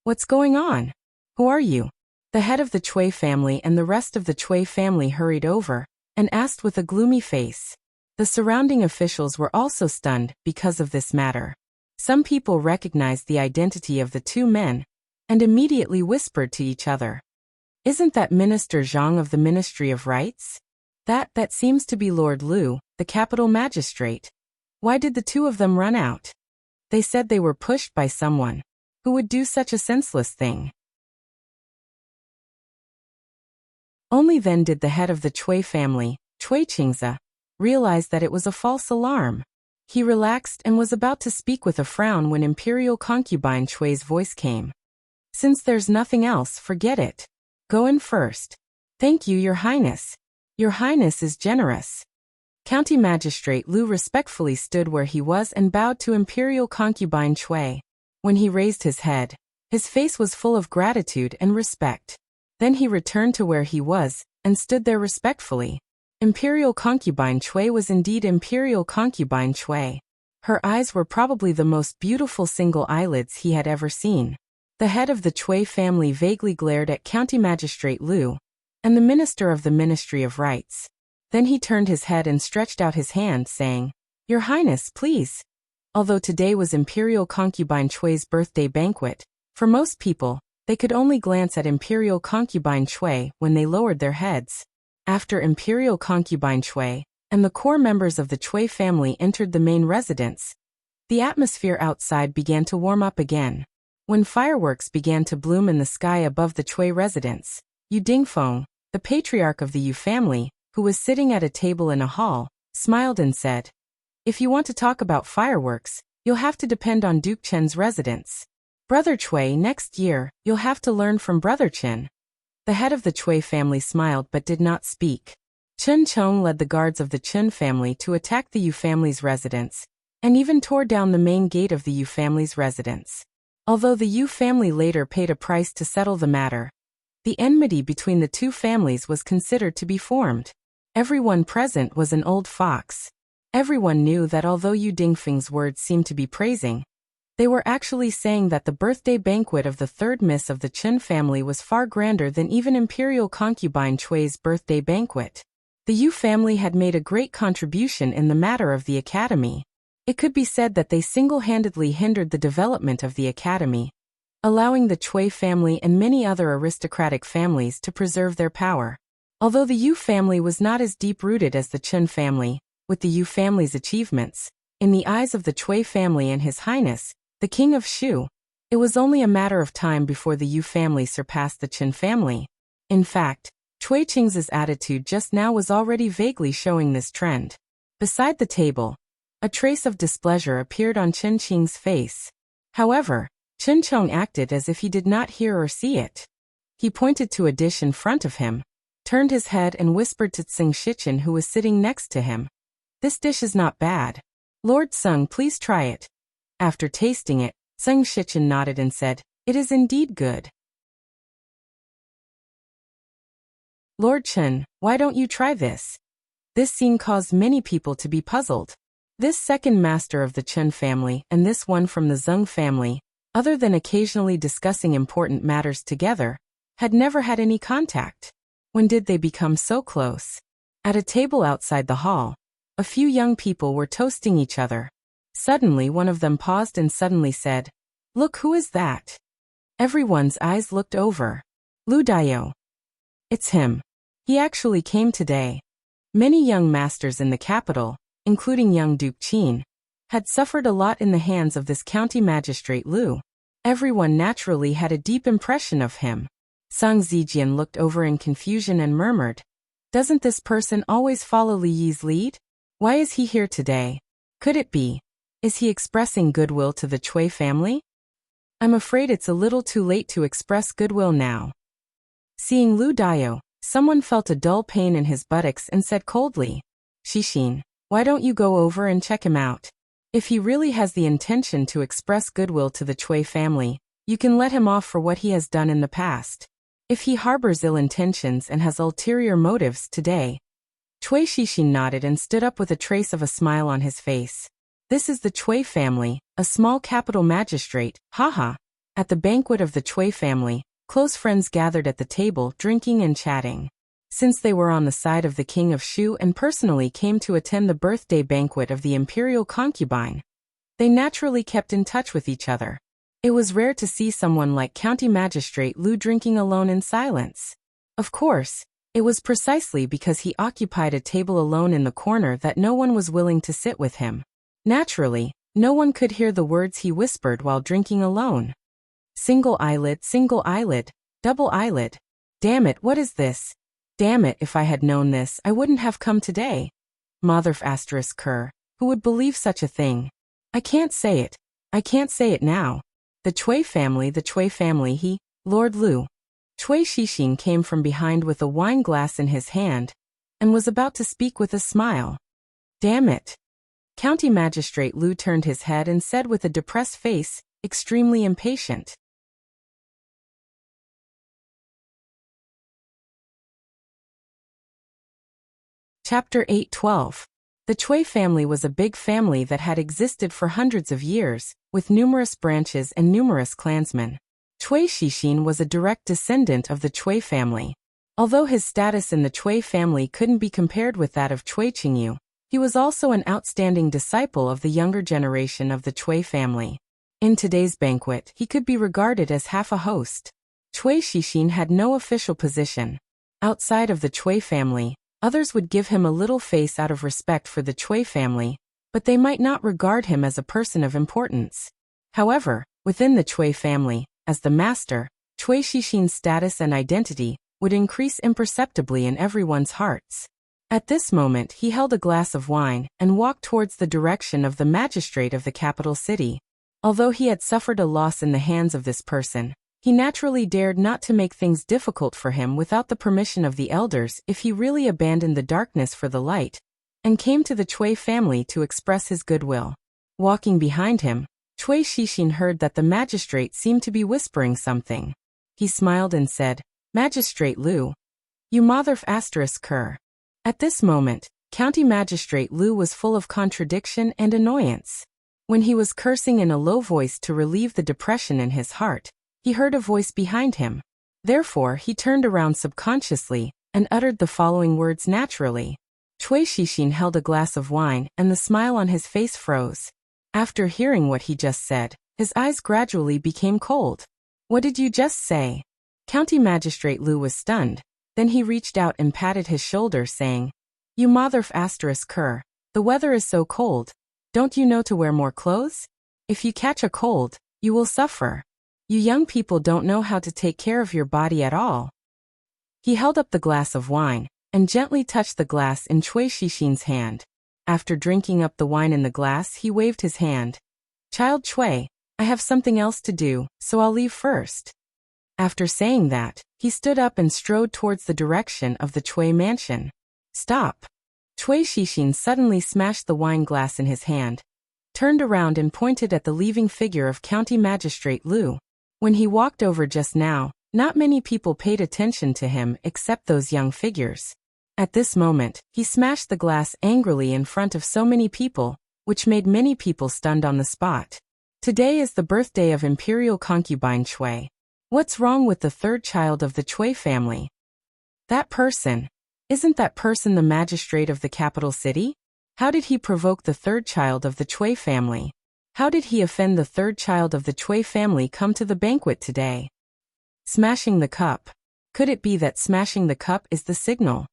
What's going on? Who are you? The head of the Chui family and the rest of the Chui family hurried over and asked with a gloomy face. The surrounding officials were also stunned because of this matter. Some people recognized the identity of the two men and immediately whispered to each other. Isn't that Minister Zhang of the Ministry of Rights? That seems to be Lord Liu, the capital magistrate. Why did the two of them run out? They said they were pushed by someone. Who would do such a senseless thing? Only then did the head of the Chui family, Chui Qingze, realize that it was a false alarm. He relaxed and was about to speak with a frown when Imperial concubine Chui's voice came. Since there's nothing else, forget it. Go in first. Thank you, Your Highness. Your Highness is generous. County Magistrate Liu respectfully stood where he was and bowed to Imperial concubine Chui. When he raised his head, his face was full of gratitude and respect. Then he returned to where he was and stood there respectfully. Imperial concubine Chui was indeed Imperial concubine Chui. Her eyes were probably the most beautiful single eyelids he had ever seen. The head of the Chui family vaguely glared at County Magistrate Liu and the Minister of the Ministry of Rights. Then he turned his head and stretched out his hand, saying, Your Highness, please. Although today was Imperial concubine Chui's birthday banquet, for most people, they could only glance at Imperial concubine Chui when they lowered their heads. After Imperial concubine Chui and the core members of the Chui family entered the main residence, the atmosphere outside began to warm up again. When fireworks began to bloom in the sky above the Chui residence, Yu Dingfeng, the patriarch of the Yu family, who was sitting at a table in a hall, smiled and said, If you want to talk about fireworks, you'll have to depend on Duke Chen's residence. Brother Chui, next year, you'll have to learn from Brother Chen. The head of the Chui family smiled but did not speak. Chen Chong led the guards of the Chen family to attack the Yu family's residence, and even tore down the main gate of the Yu family's residence. Although the Yu family later paid a price to settle the matter, the enmity between the two families was considered to be formed. Everyone present was an old fox. Everyone knew that although Yu Dingfeng's words seemed to be praising, they were actually saying that the birthday banquet of the third miss of the Chen family was far grander than even Imperial concubine Chui's birthday banquet. The Yu family had made a great contribution in the matter of the academy. It could be said that they single-handedly hindered the development of the academy, allowing the Chui family and many other aristocratic families to preserve their power. Although the Yu family was not as deep-rooted as the Chen family, with the Yu family's achievements, in the eyes of the Chui family and His Highness, the King of Shu, it was only a matter of time before the Yu family surpassed the Chen family. In fact, Chui Qingze's attitude just now was already vaguely showing this trend. Beside the table, a trace of displeasure appeared on Chen Qing's face. However, Chen Chong acted as if he did not hear or see it. He pointed to a dish in front of him, turned his head and whispered to Tsing Shichen, who was sitting next to him. This dish is not bad. Lord Sung, please try it. After tasting it, Tsing Shichen nodded and said, It is indeed good. Lord Chen, why don't you try this? This scene caused many people to be puzzled. This second master of the Chen family and this one from the Zeng family, other than occasionally discussing important matters together, had never had any contact. When did they become so close? At a table outside the hall, a few young people were toasting each other. Suddenly one of them paused and suddenly said, Look, who is that? Everyone's eyes looked over. Lu Daio. It's him. He actually came today. Many young masters in the capital, including young Duke Qin, had suffered a lot in the hands of this county magistrate Liu. Everyone naturally had a deep impression of him. Sang Zijian looked over in confusion and murmured, Doesn't this person always follow Li Yi's lead? Why is he here today? Could it be? Is he expressing goodwill to the Chui family? I'm afraid it's a little too late to express goodwill now. Seeing Lu Dao, someone felt a dull pain in his buttocks and said coldly, Xixin, why don't you go over and check him out? If he really has the intention to express goodwill to the Chui family, you can let him off for what he has done in the past. If he harbors ill intentions and has ulterior motives today. Chui Xixin nodded and stood up with a trace of a smile on his face. This is the Chui family, a small capital magistrate, haha. At the banquet of the Chui family, close friends gathered at the table drinking and chatting. Since they were on the side of the king of Shu and personally came to attend the birthday banquet of the imperial concubine, they naturally kept in touch with each other. It was rare to see someone like County Magistrate Lu drinking alone in silence. Of course, it was precisely because he occupied a table alone in the corner that no one was willing to sit with him. Naturally, no one could hear the words he whispered while drinking alone. Single eyelid, double eyelid. Damn it, what is this? Damn it, if I had known this, I wouldn't have come today. Motherf asterisk Kerr, who would believe such a thing? I can't say it. I can't say it now. The Chui family, he, Lord Lu. Chui Xixin came from behind with a wine glass in his hand, and was about to speak with a smile. Damn it. County Magistrate Lu turned his head and said with a depressed face, extremely impatient. Chapter 8:12. The Chui family was a big family that had existed for hundreds of years, with numerous branches and numerous clansmen. Chui Xixin was a direct descendant of the Chui family. Although his status in the Chui family couldn't be compared with that of Chui Qingyu, he was also an outstanding disciple of the younger generation of the Chui family. In today's banquet, he could be regarded as half a host. Chui Xixin had no official position. Outside of the Chui family, others would give him a little face out of respect for the Chui family, but they might not regard him as a person of importance. However, within the Chui family, as the master, Chui Xixin's status and identity would increase imperceptibly in everyone's hearts. At this moment he held a glass of wine and walked towards the direction of the magistrate of the capital city. Although he had suffered a loss in the hands of this person, he naturally dared not to make things difficult for him without the permission of the elders if he really abandoned the darkness for the light, and came to the Chui family to express his goodwill. Walking behind him, Chui Xixin heard that the magistrate seemed to be whispering something. He smiled and said, Magistrate Lu. You motherf asterisk Kerr. At this moment, County Magistrate Lu was full of contradiction and annoyance. When he was cursing in a low voice to relieve the depression in his heart, he heard a voice behind him. Therefore he turned around subconsciously, and uttered the following words naturally. Chui Xixin held a glass of wine and the smile on his face froze. After hearing what he just said, his eyes gradually became cold. What did you just say? County Magistrate Lu was stunned. Then he reached out and patted his shoulder saying, You motherf asterisk Kerr, the weather is so cold. Don't you know to wear more clothes? If you catch a cold, you will suffer. You young people don't know how to take care of your body at all. He held up the glass of wine, and gently touched the glass in Chui Xixin's hand. After drinking up the wine in the glass he waved his hand. Child Chui, I have something else to do, so I'll leave first. After saying that, he stood up and strode towards the direction of the Chui mansion. Stop. Chui Xixin suddenly smashed the wine glass in his hand, turned around and pointed at the leaving figure of County Magistrate Lu. When he walked over just now, not many people paid attention to him except those young figures. At this moment, he smashed the glass angrily in front of so many people, which made many people stunned on the spot. Today is the birthday of Imperial Concubine Chui. What's wrong with the third child of the Chui family? That person. Isn't that person the magistrate of the capital city? How did he provoke the third child of the Chui family? How did he offend the third child of the Chui family come to the banquet today? Smashing the cup. Could it be that smashing the cup is the signal?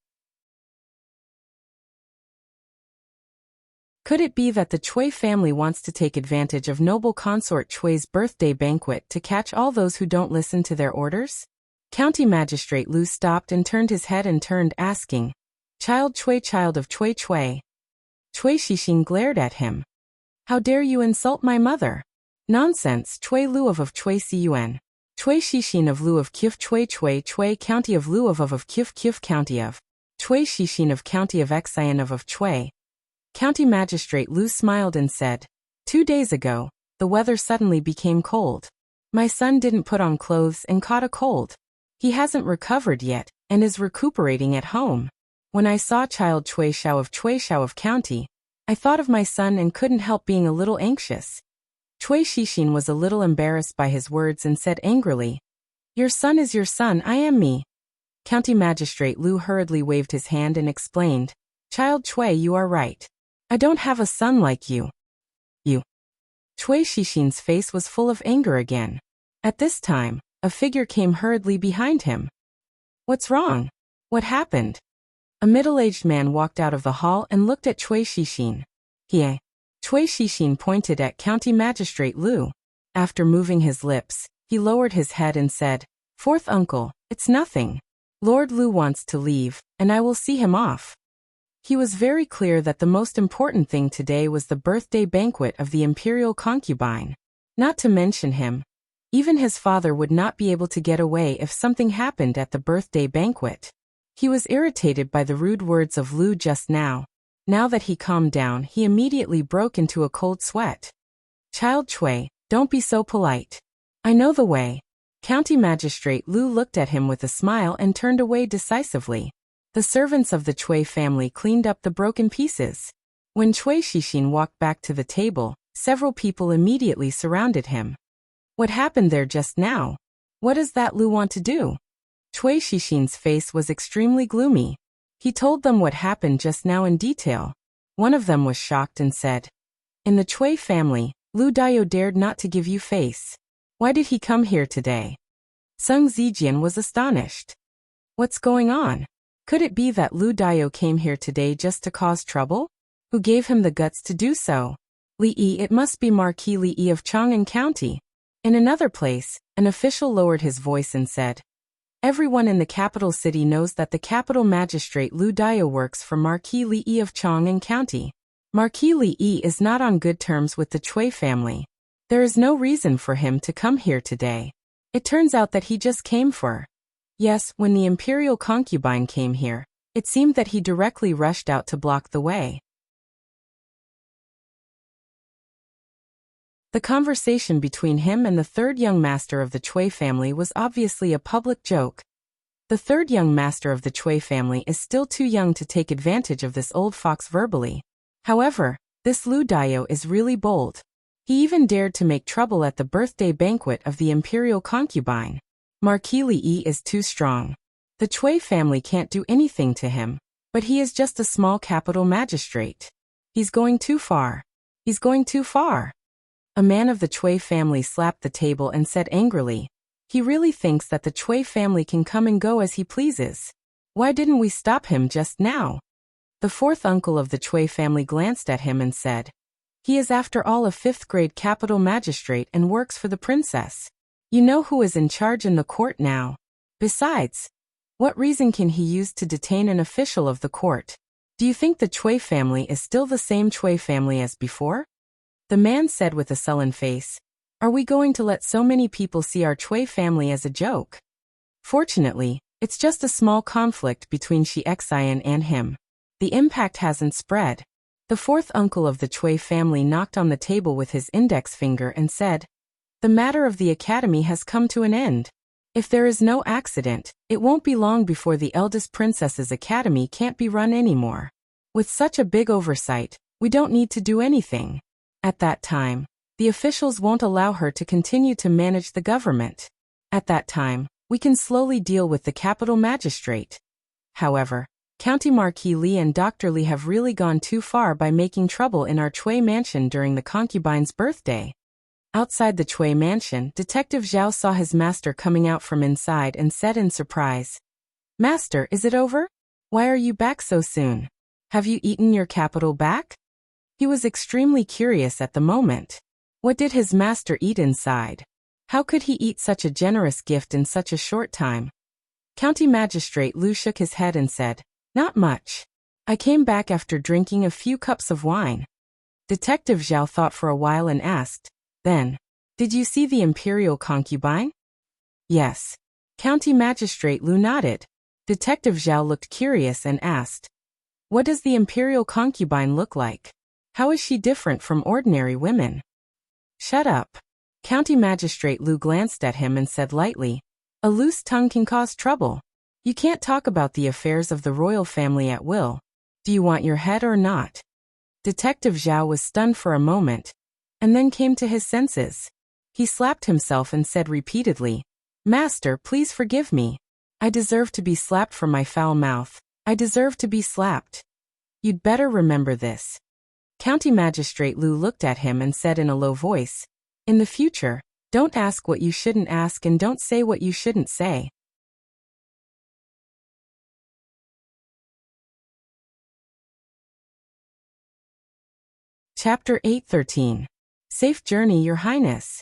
Could it be that the Chui family wants to take advantage of noble consort Chui's birthday banquet to catch all those who don't listen to their orders? County Magistrate Lu stopped and turned his head and turned asking, Child Chui, child of Chui Chui. Chui Shixin glared at him. How dare you insult my mother? Nonsense, Chui Luov of Chui Cun. Chui Shixin of Lu of Kif Chui Chui Chui County of Luov of Kif Kif County of. Chui Shixin of County of Xian of Chui. County Magistrate Lu smiled and said, 2 days ago, the weather suddenly became cold. My son didn't put on clothes and caught a cold. He hasn't recovered yet, and is recuperating at home. When I saw child Chui Shao of County, I thought of my son and couldn't help being a little anxious. Chui Shixin was a little embarrassed by his words and said angrily, Your son is your son, I am me. County Magistrate Lu hurriedly waved his hand and explained, Child Chui, you are right. I don't have a son like you. You. Chui Shixin's face was full of anger again. At this time, a figure came hurriedly behind him. What's wrong? What happened? A middle-aged man walked out of the hall and looked at Chui Shixin. Chui Shixin pointed at County Magistrate Lu. After moving his lips, he lowered his head and said, Fourth uncle, it's nothing. Lord Lu wants to leave, and I will see him off. He was very clear that the most important thing today was the birthday banquet of the imperial concubine. Not to mention him. Even his father would not be able to get away if something happened at the birthday banquet. He was irritated by the rude words of Lu just now. Now that he calmed down, he immediately broke into a cold sweat. Child Chui, don't be so polite. I know the way. County Magistrate Lu looked at him with a smile and turned away decisively. The servants of the Chui family cleaned up the broken pieces. When Chui Shixin walked back to the table, several people immediately surrounded him. What happened there just now? What does that Lu want to do? Chui Shixin's face was extremely gloomy. He told them what happened just now in detail. One of them was shocked and said, In the Chui family, Lu Dao dared not to give you face. Why did he come here today? Sung Zijian was astonished. What's going on? Could it be that Lu Dao came here today just to cause trouble? Who gave him the guts to do so? Li Yi, it must be Marquis Li Yi of Chang'an County. In another place, an official lowered his voice and said, Everyone in the capital city knows that the capital magistrate Lu Dao works for Marquis Li Yi of Chang'an County. Marquis Li Yi is not on good terms with the Chui family. There is no reason for him to come here today. It turns out that he just came for. Yes, when the imperial concubine came here, it seemed that he directly rushed out to block the way. The conversation between him and the third young master of the Chui family was obviously a public joke. The third young master of the Chui family is still too young to take advantage of this old fox verbally. However, this Lu Dao is really bold. He even dared to make trouble at the birthday banquet of the imperial concubine. Marquis Li Yi is too strong. The Chui family can't do anything to him, but he is just a small capital magistrate. He's going too far. He's going too far. A man of the Chui family slapped the table and said angrily, He really thinks that the Chui family can come and go as he pleases. Why didn't we stop him just now? The fourth uncle of the Chui family glanced at him and said, He is after all a fifth-grade capital magistrate and works for the princess. You know who is in charge in the court now. Besides, what reason can he use to detain an official of the court? Do you think the Chui family is still the same Chui family as before? The man said with a sullen face, Are we going to let so many people see our Chui family as a joke? Fortunately, it's just a small conflict between Shi Xian and him. The impact hasn't spread. The fourth uncle of the Chui family knocked on the table with his index finger and said, The matter of the academy has come to an end. If there is no accident, it won't be long before the eldest princess's academy can't be run anymore. With such a big oversight, we don't need to do anything. At that time, the officials won't allow her to continue to manage the government. At that time, we can slowly deal with the capital magistrate. However, County Marquis Li and Dr. Li have really gone too far by making trouble in our Chui mansion during the concubine's birthday. Outside the Chui mansion, Detective Zhao saw his master coming out from inside and said in surprise, Master, is it over? Why are you back so soon? Have you eaten your capital back? He was extremely curious at the moment. What did his master eat inside? How could he eat such a generous gift in such a short time? County Magistrate Lu shook his head and said, Not much. I came back after drinking a few cups of wine. Detective Zhao thought for a while and asked, then, did you see the imperial concubine? Yes. County Magistrate Lu nodded. Detective Zhao looked curious and asked, what does the imperial concubine look like? How is she different from ordinary women? Shut up. County Magistrate Lu glanced at him and said lightly, a loose tongue can cause trouble. You can't talk about the affairs of the royal family at will. Do you want your head or not? Detective Zhao was stunned for a moment, and then came to his senses. He slapped himself and said repeatedly, Master, please forgive me. I deserve to be slapped for my foul mouth. I deserve to be slapped. You'd better remember this. County Magistrate Lu looked at him and said in a low voice, in the future, don't ask what you shouldn't ask and don't say what you shouldn't say. Chapter 8:13. Safe Journey, Your Highness.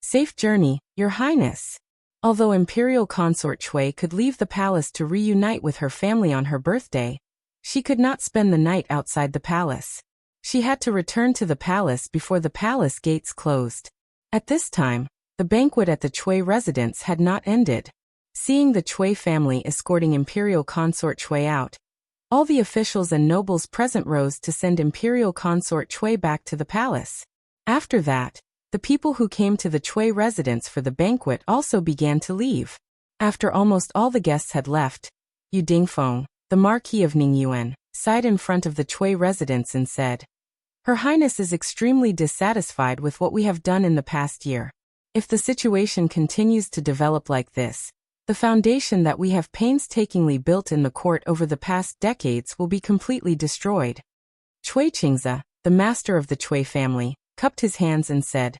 Safe Journey, Your Highness. Although Imperial Consort Chui could leave the palace to reunite with her family on her birthday, she could not spend the night outside the palace. She had to return to the palace before the palace gates closed. At this time, the banquet at the Chui residence had not ended. Seeing the Chui family escorting Imperial Consort Chui out, all the officials and nobles present rose to send Imperial Consort Chui back to the palace. After that, the people who came to the Chui residence for the banquet also began to leave. After almost all the guests had left, Yu Dingfeng, the Marquis of Ningyuan, sighed in front of the Chui residence and said, Her Highness is extremely dissatisfied with what we have done in the past year. If the situation continues to develop like this, the foundation that we have painstakingly built in the court over the past decades will be completely destroyed. Chui Qingze, the master of the Chui family, cupped his hands and said,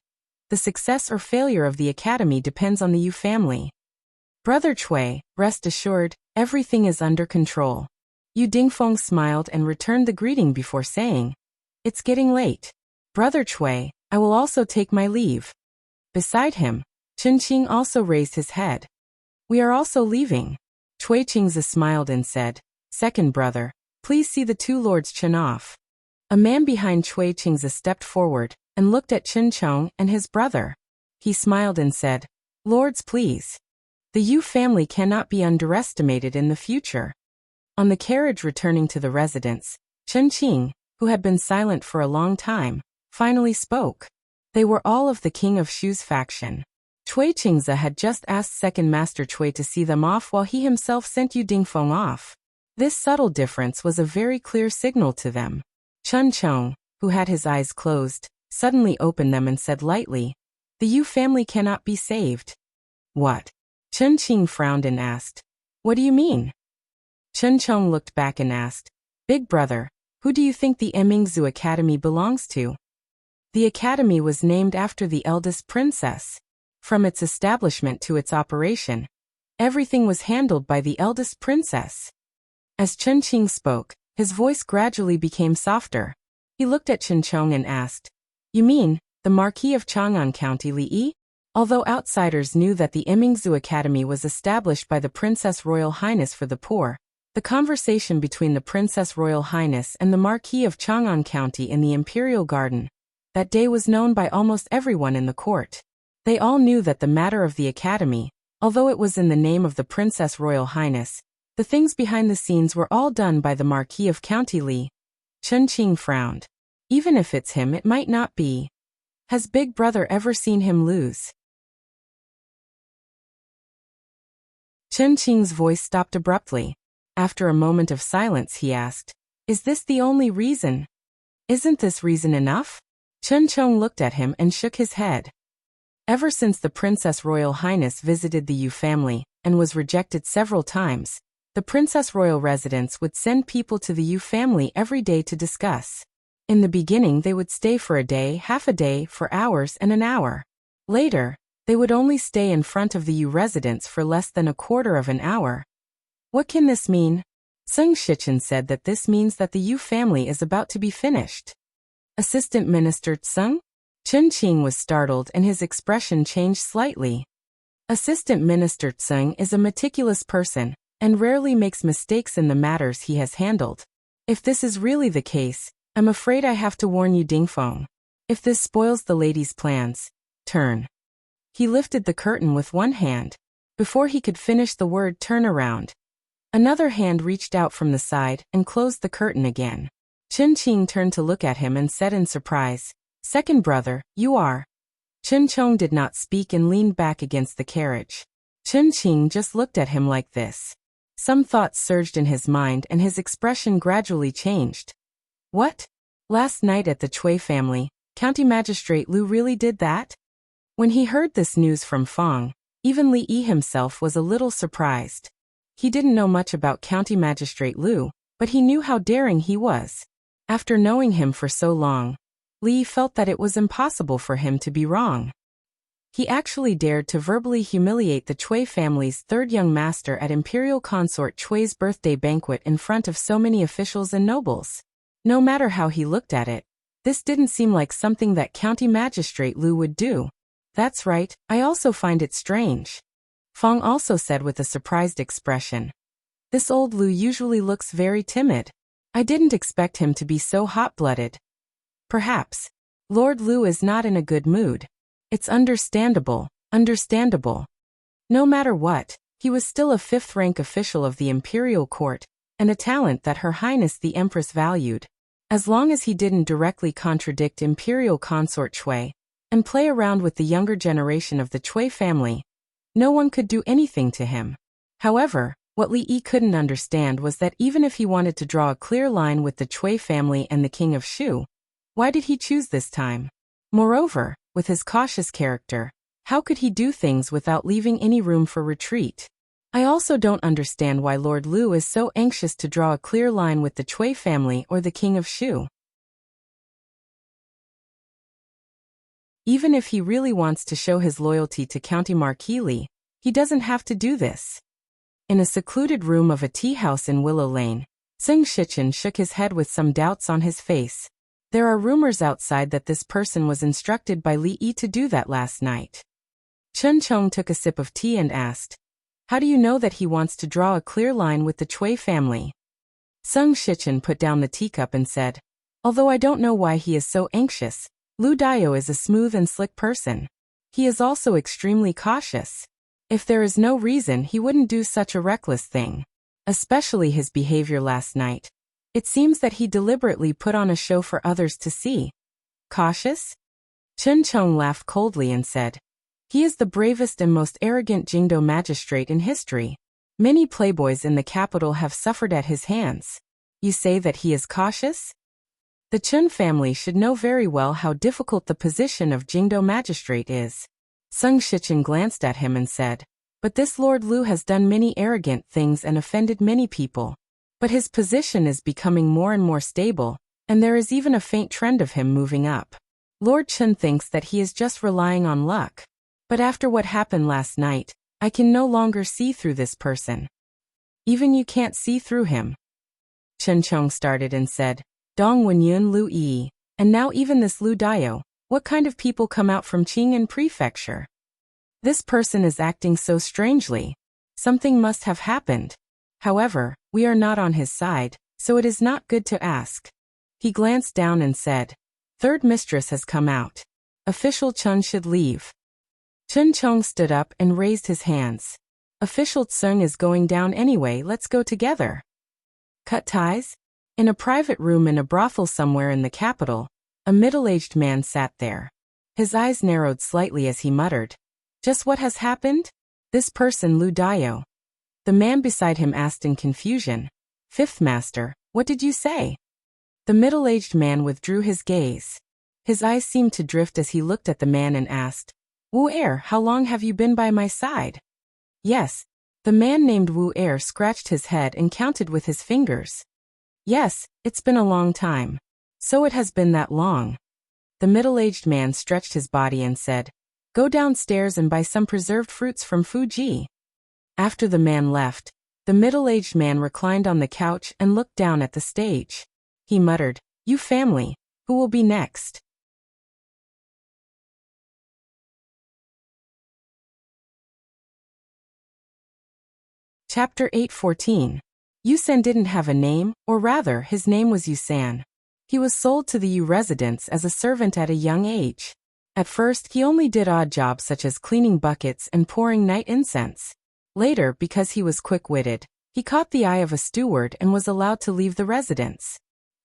the success or failure of the academy depends on the Yu family. Brother Chui, rest assured, everything is under control. Yu Dingfeng smiled and returned the greeting before saying, it's getting late. Brother Chui, I will also take my leave. Beside him, Chen Qing also raised his head. We are also leaving. Chui Qingze smiled and said, second brother, please see the two lords Chen off. A man behind Chui Qingze stepped forward and looked at Chen Chong and his brother. He smiled and said, lords, please. The Yu family cannot be underestimated in the future. On the carriage returning to the residence, Chen Qing, who had been silent for a long time, finally spoke. They were all of the King of Shu's faction. Chui Qingze had just asked Second Master Chui to see them off while he himself sent Yu Dingfeng off. This subtle difference was a very clear signal to them. Chen Chong, who had his eyes closed, suddenly opened them and said lightly, the Yu family cannot be saved. What? Chen Qing frowned and asked, what do you mean? Chen Chong looked back and asked, Big brother, who do you think the Emingzu Academy belongs to? The academy was named after the eldest princess. From its establishment to its operation, everything was handled by the eldest princess. As Chen Qing spoke, his voice gradually became softer. He looked at Chen Chong and asked, you mean, the Marquis of Chang'an County Liyi? Although outsiders knew that the Emingzu Academy was established by the Princess Royal Highness for the poor, the conversation between the Princess Royal Highness and the Marquis of Chang'an County in the Imperial Garden that day was known by almost everyone in the court. They all knew that the matter of the academy, although it was in the name of the Princess Royal Highness, the things behind the scenes were all done by the Marquis of County Li. Chen Qing frowned. Even if it's him, it might not be. Has Big Brother ever seen him lose? Chen Qing's voice stopped abruptly. After a moment of silence, he asked, is this the only reason? Isn't this reason enough? Chen Chong looked at him and shook his head. Ever since the Princess Royal Highness visited the Yu family and was rejected several times, the Princess Royal residence would send people to the Yu family every day to discuss. In the beginning, they would stay for a day, half a day, for hours and an hour. Later, they would only stay in front of the Yu residence for less than a quarter of an hour. What can this mean? Sung Shichen said that this means that the Yu family is about to be finished. Assistant Minister Tsung? Chen Qing was startled and his expression changed slightly. Assistant Minister Tsung is a meticulous person and rarely makes mistakes in the matters he has handled. If this is really the case, I'm afraid I have to warn you, Dingfeng. If this spoils the lady's plans, turn. He lifted the curtain with one hand. Before he could finish the word turn around, another hand reached out from the side and closed the curtain again. Chen Qing turned to look at him and said in surprise, "Second brother, you are." Chen Chong did not speak and leaned back against the carriage. Chen Qing just looked at him like this. Some thoughts surged in his mind and his expression gradually changed. What? Last night at the Cui family, County Magistrate Lu really did that? When he heard this news from Fong, even Li Yi himself was a little surprised. He didn't know much about County Magistrate Lu, but he knew how daring he was. After knowing him for so long, Li felt that it was impossible for him to be wrong. He actually dared to verbally humiliate the Cui family's third young master at Imperial Consort Cui's birthday banquet in front of so many officials and nobles. No matter how he looked at it, this didn't seem like something that County Magistrate Lu would do. That's right, I also find it strange. Fong also said with a surprised expression. This old Lu usually looks very timid. I didn't expect him to be so hot-blooded. Perhaps Lord Lu is not in a good mood. It's understandable. No matter what, he was still a fifth-rank official of the imperial court, and a talent that Her Highness the Empress valued. As long as he didn't directly contradict Imperial Consort Cui, and play around with the younger generation of the Cui family, no one could do anything to him. However, what Li Yi couldn't understand was that even if he wanted to draw a clear line with the Cui family and the King of Shu, why did he choose this time? Moreover, with his cautious character, how could he do things without leaving any room for retreat? I also don't understand why Lord Lu is so anxious to draw a clear line with the Cui family or the King of Shu. Even if he really wants to show his loyalty to County Marquis Li, he doesn't have to do this. In a secluded room of a tea house in Willow Lane, Seng Shichen shook his head with some doubts on his face. There are rumors outside that this person was instructed by Li Yi to do that last night. Chen Chong took a sip of tea and asked, "How do you know that he wants to draw a clear line with the Cui family?" Seng Shichen put down the teacup and said, "Although I don't know why he is so anxious, Lu Dao is a smooth and slick person. He is also extremely cautious. If there is no reason, he wouldn't do such a reckless thing. Especially his behavior last night. It seems that he deliberately put on a show for others to see." Cautious? Chen Chong laughed coldly and said, "He is the bravest and most arrogant Jingdo magistrate in history. Many playboys in the capital have suffered at his hands. You say that he is cautious? The Chen family should know very well how difficult the position of Jingdo magistrate is." Seng Shichen glanced at him and said, "But this Lord Lu has done many arrogant things and offended many people. But his position is becoming more and more stable, and there is even a faint trend of him moving up. Lord Chen thinks that he is just relying on luck. But after what happened last night, I can no longer see through this person." "Even you can't see through him?" Chen Chong started and said, "Dong Wenyun Lu Yi, and now even this Lu Dao, what kind of people come out from Qing'an Prefecture? This person is acting so strangely. Something must have happened. However, we are not on his side, so it is not good to ask." He glanced down and said, "Third mistress has come out. Official Chen should leave." Chen Chong stood up and raised his hands. "Official Tseng is going down anyway, let's go together." Cut ties? In a private room in a brothel somewhere in the capital, a middle-aged man sat there. His eyes narrowed slightly as he muttered, "Just what has happened? This person Lu Dao." The man beside him asked in confusion, "Fifth master, what did you say?" The middle-aged man withdrew his gaze. His eyes seemed to drift as he looked at the man and asked, "Wu Er, how long have you been by my side?" "Yes." The man named Wu Er scratched his head and counted with his fingers. "Yes, it's been a long time. So it has been that long." The middle-aged man stretched his body and said, "Go downstairs and buy some preserved fruits from Fuji." After the man left, the middle-aged man reclined on the couch and looked down at the stage. He muttered, "You family, who will be next?" Chapter 8:14. Yusan didn't have a name, or rather, his name was Yusan. He was sold to the Yu residence as a servant at a young age. At first, he only did odd jobs such as cleaning buckets and pouring night incense. Later, because he was quick-witted, he caught the eye of a steward and was allowed to leave the residence.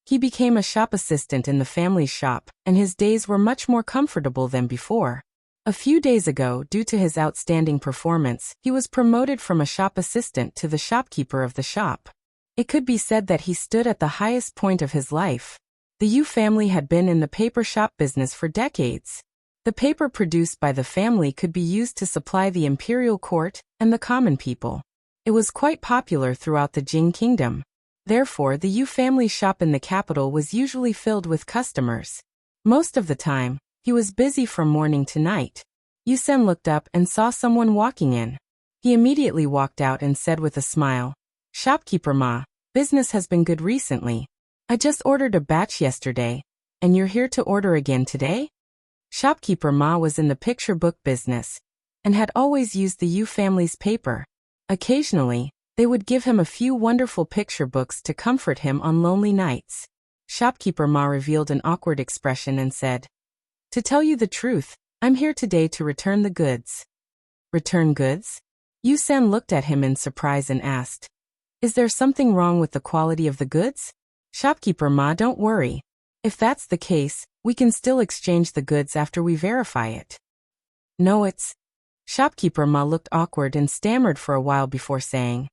He became a shop assistant in the family's shop, and his days were much more comfortable than before. A few days ago, due to his outstanding performance, he was promoted from a shop assistant to the shopkeeper of the shop. It could be said that he stood at the highest point of his life. The Yu family had been in the paper shop business for decades. The paper produced by the family could be used to supply the imperial court and the common people. It was quite popular throughout the Jing kingdom. Therefore, the Yu family shop in the capital was usually filled with customers. Most of the time, he was busy from morning to night. Yusen looked up and saw someone walking in. He immediately walked out and said with a smile, "Shopkeeper Ma, business has been good recently. I just ordered a batch yesterday, and you're here to order again today?" Shopkeeper Ma was in the picture book business, and had always used the Yu family's paper. Occasionally, they would give him a few wonderful picture books to comfort him on lonely nights. Shopkeeper Ma revealed an awkward expression and said, "To tell you the truth, I'm here today to return the goods." "Return goods?" Yusan looked at him in surprise and asked, "Is there something wrong with the quality of the goods?" "Shopkeeper Ma, don't worry. If that's the case, we can still exchange the goods after we verify it." "No, it's..." Shopkeeper Ma looked awkward and stammered for a while before saying,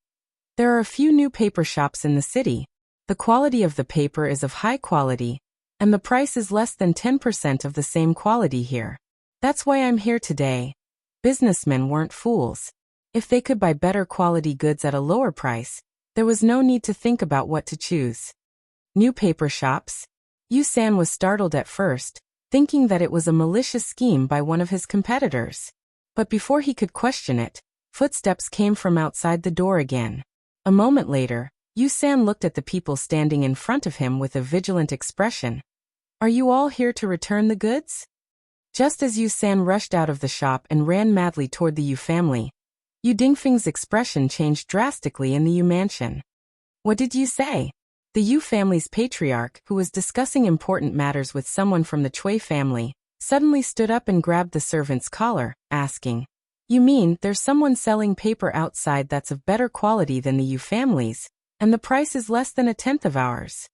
"There are a few new paper shops in the city. The quality of the paper is of high quality, and the price is less than 10% of the same quality here. That's why I'm here today." Businessmen weren't fools. If they could buy better quality goods at a lower price, there was no need to think about what to choose. New paper shops? Yusan was startled at first, thinking that it was a malicious scheme by one of his competitors. But before he could question it, footsteps came from outside the door again. A moment later, Yusan looked at the people standing in front of him with a vigilant expression. "Are you all here to return the goods?" Just as Yusan rushed out of the shop and ran madly toward the Yu family, Yu Dingfeng's expression changed drastically in the Yu mansion. "What did you say?" The Yu family's patriarch, who was discussing important matters with someone from the Cui family, suddenly stood up and grabbed the servant's collar, asking, "You mean there's someone selling paper outside that's of better quality than the Yu family's, and the price is less than a tenth of ours?"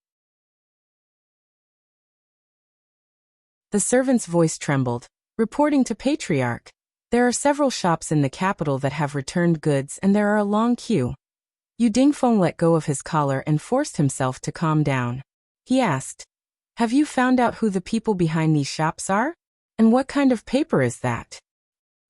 The servant's voice trembled, reporting to Patriarch, "There are several shops in the capital that have returned goods and there are a long queue." Yu Dingfeng let go of his collar and forced himself to calm down. He asked, "Have you found out who the people behind these shops are? And what kind of paper is that?"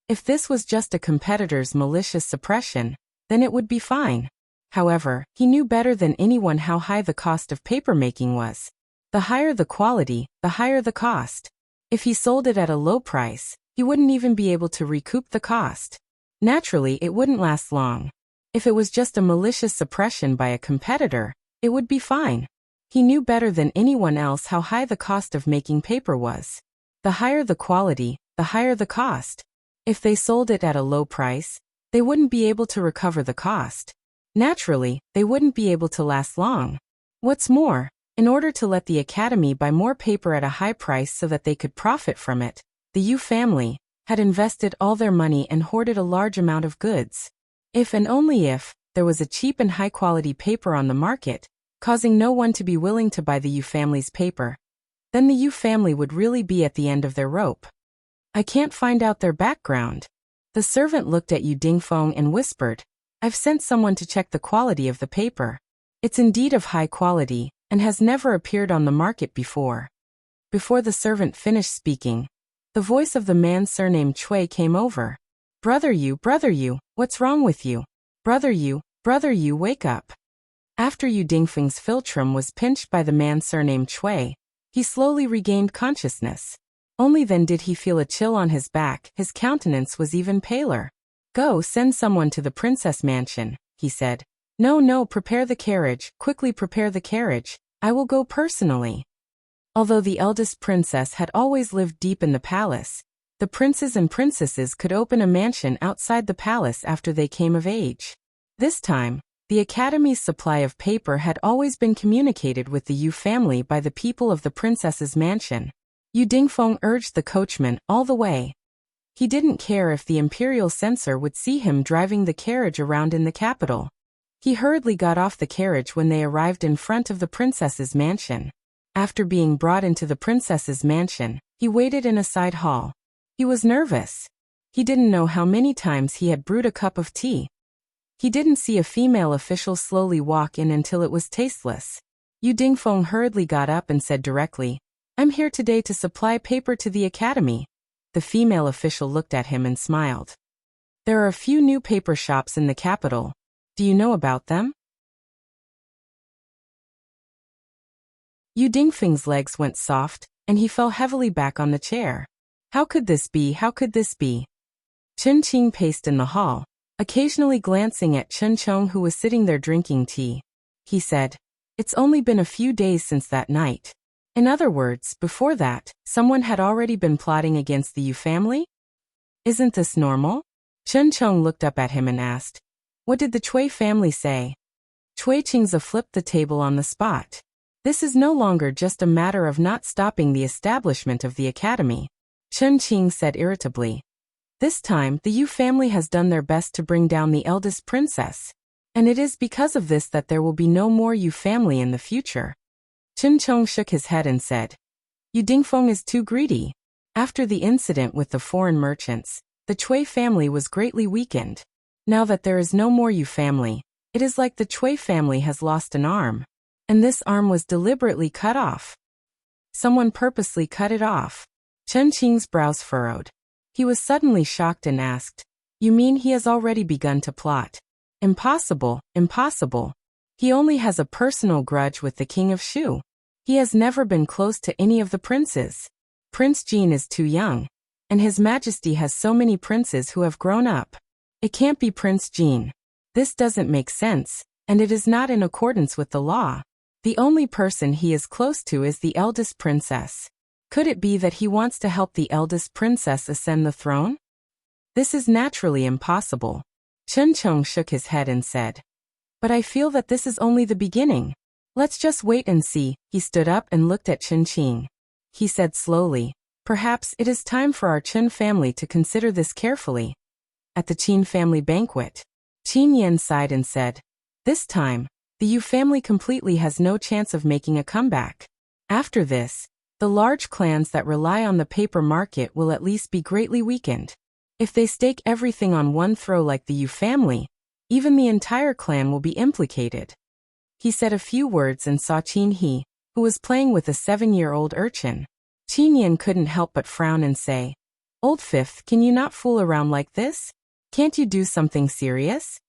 If this was just a competitor's malicious suppression, then it would be fine. However, he knew better than anyone how high the cost of paper making was. The higher the quality, the higher the cost. If he sold it at a low price, he wouldn't even be able to recoup the cost. Naturally, it wouldn't last long. If it was just a malicious suppression by a competitor, it would be fine. He knew better than anyone else how high the cost of making paper was. The higher the quality, the higher the cost. If they sold it at a low price, they wouldn't be able to recover the cost. Naturally, they wouldn't be able to last long. What's more, in order to let the academy buy more paper at a high price so that they could profit from it, the Yu family had invested all their money and hoarded a large amount of goods. If and only if there was a cheap and high-quality paper on the market, causing no one to be willing to buy the Yu family's paper, then the Yu family would really be at the end of their rope. "I can't find out their background." The servant looked at Yu Dingfeng and whispered, "I've sent someone to check the quality of the paper. It's indeed of high quality, and has never appeared on the market before." Before the servant finished speaking, the voice of the man surnamed Cui came over. Brother Yu, what's wrong with you? Brother Yu, wake up." After Yu Dingfeng's philtrum was pinched by the man surnamed Cui, he slowly regained consciousness. Only then did he feel a chill on his back. His countenance was even paler. "Go, send someone to the princess mansion," he said. No, prepare the carriage, quickly prepare the carriage. I will go personally." Although the eldest princess had always lived deep in the palace, the princes and princesses could open a mansion outside the palace after they came of age. This time, the Academy's supply of paper had always been communicated with the Yu family by the people of the princess's mansion. Yu Dingfeng urged the coachman all the way. He didn't care if the imperial censor would see him driving the carriage around in the capital. He hurriedly got off the carriage when they arrived in front of the princess's mansion. After being brought into the princess's mansion, he waited in a side hall. He was nervous. He didn't know how many times he had brewed a cup of tea. He didn't see a female official slowly walk in until it was tasteless. Yu Dingfeng hurriedly got up and said directly, "I'm here today to supply paper to the academy." The female official looked at him and smiled. "There are a few new paper shops in the capital. Do you know about them?" Yu Dingfeng's legs went soft, and he fell heavily back on the chair. How could this be? How could this be? Chen Qing paced in the hall, occasionally glancing at Chen Chong, who was sitting there drinking tea. He said, "It's only been a few days since that night." In other words, before that, someone had already been plotting against the Yu family? Isn't this normal? Chen Chong looked up at him and asked, "What did the Cui family say?" Cui Qingza flipped the table on the spot. This is no longer just a matter of not stopping the establishment of the academy. Chen Qing said irritably. This time, the Yu family has done their best to bring down the eldest princess. And it is because of this that there will be no more Yu family in the future. Chen Chong shook his head and said, "Yu Dingfeng is too greedy." After the incident with the foreign merchants, the Cui family was greatly weakened. Now that there is no more Yu family, it is like the Cui family has lost an arm. And this arm was deliberately cut off. Someone purposely cut it off. Chen Qing's brows furrowed. He was suddenly shocked and asked, "You mean he has already begun to plot?" "Impossible, impossible. He only has a personal grudge with the king of Shu. He has never been close to any of the princes. Prince Jin is too young, and His Majesty has so many princes who have grown up. It can't be Prince Jin. This doesn't make sense, and it is not in accordance with the law. The only person he is close to is the eldest princess. Could it be that he wants to help the eldest princess ascend the throne? This is naturally impossible." Chen Chong shook his head and said, "But I feel that this is only the beginning. Let's just wait and see." He stood up and looked at Chen Qing. He said slowly, "Perhaps it is time for our Chen family to consider this carefully." At the Qin family banquet, Qin Yan sighed and said, "This time, the Yu family completely has no chance of making a comeback. After this, the large clans that rely on the paper market will at least be greatly weakened. If they stake everything on one throw like the Yu family, even the entire clan will be implicated." He said a few words and saw Qin He, who was playing with a 7-year-old urchin. Qin Yan couldn't help but frown and say, "Old Fifth, can you not fool around like this? Can't you do something serious?"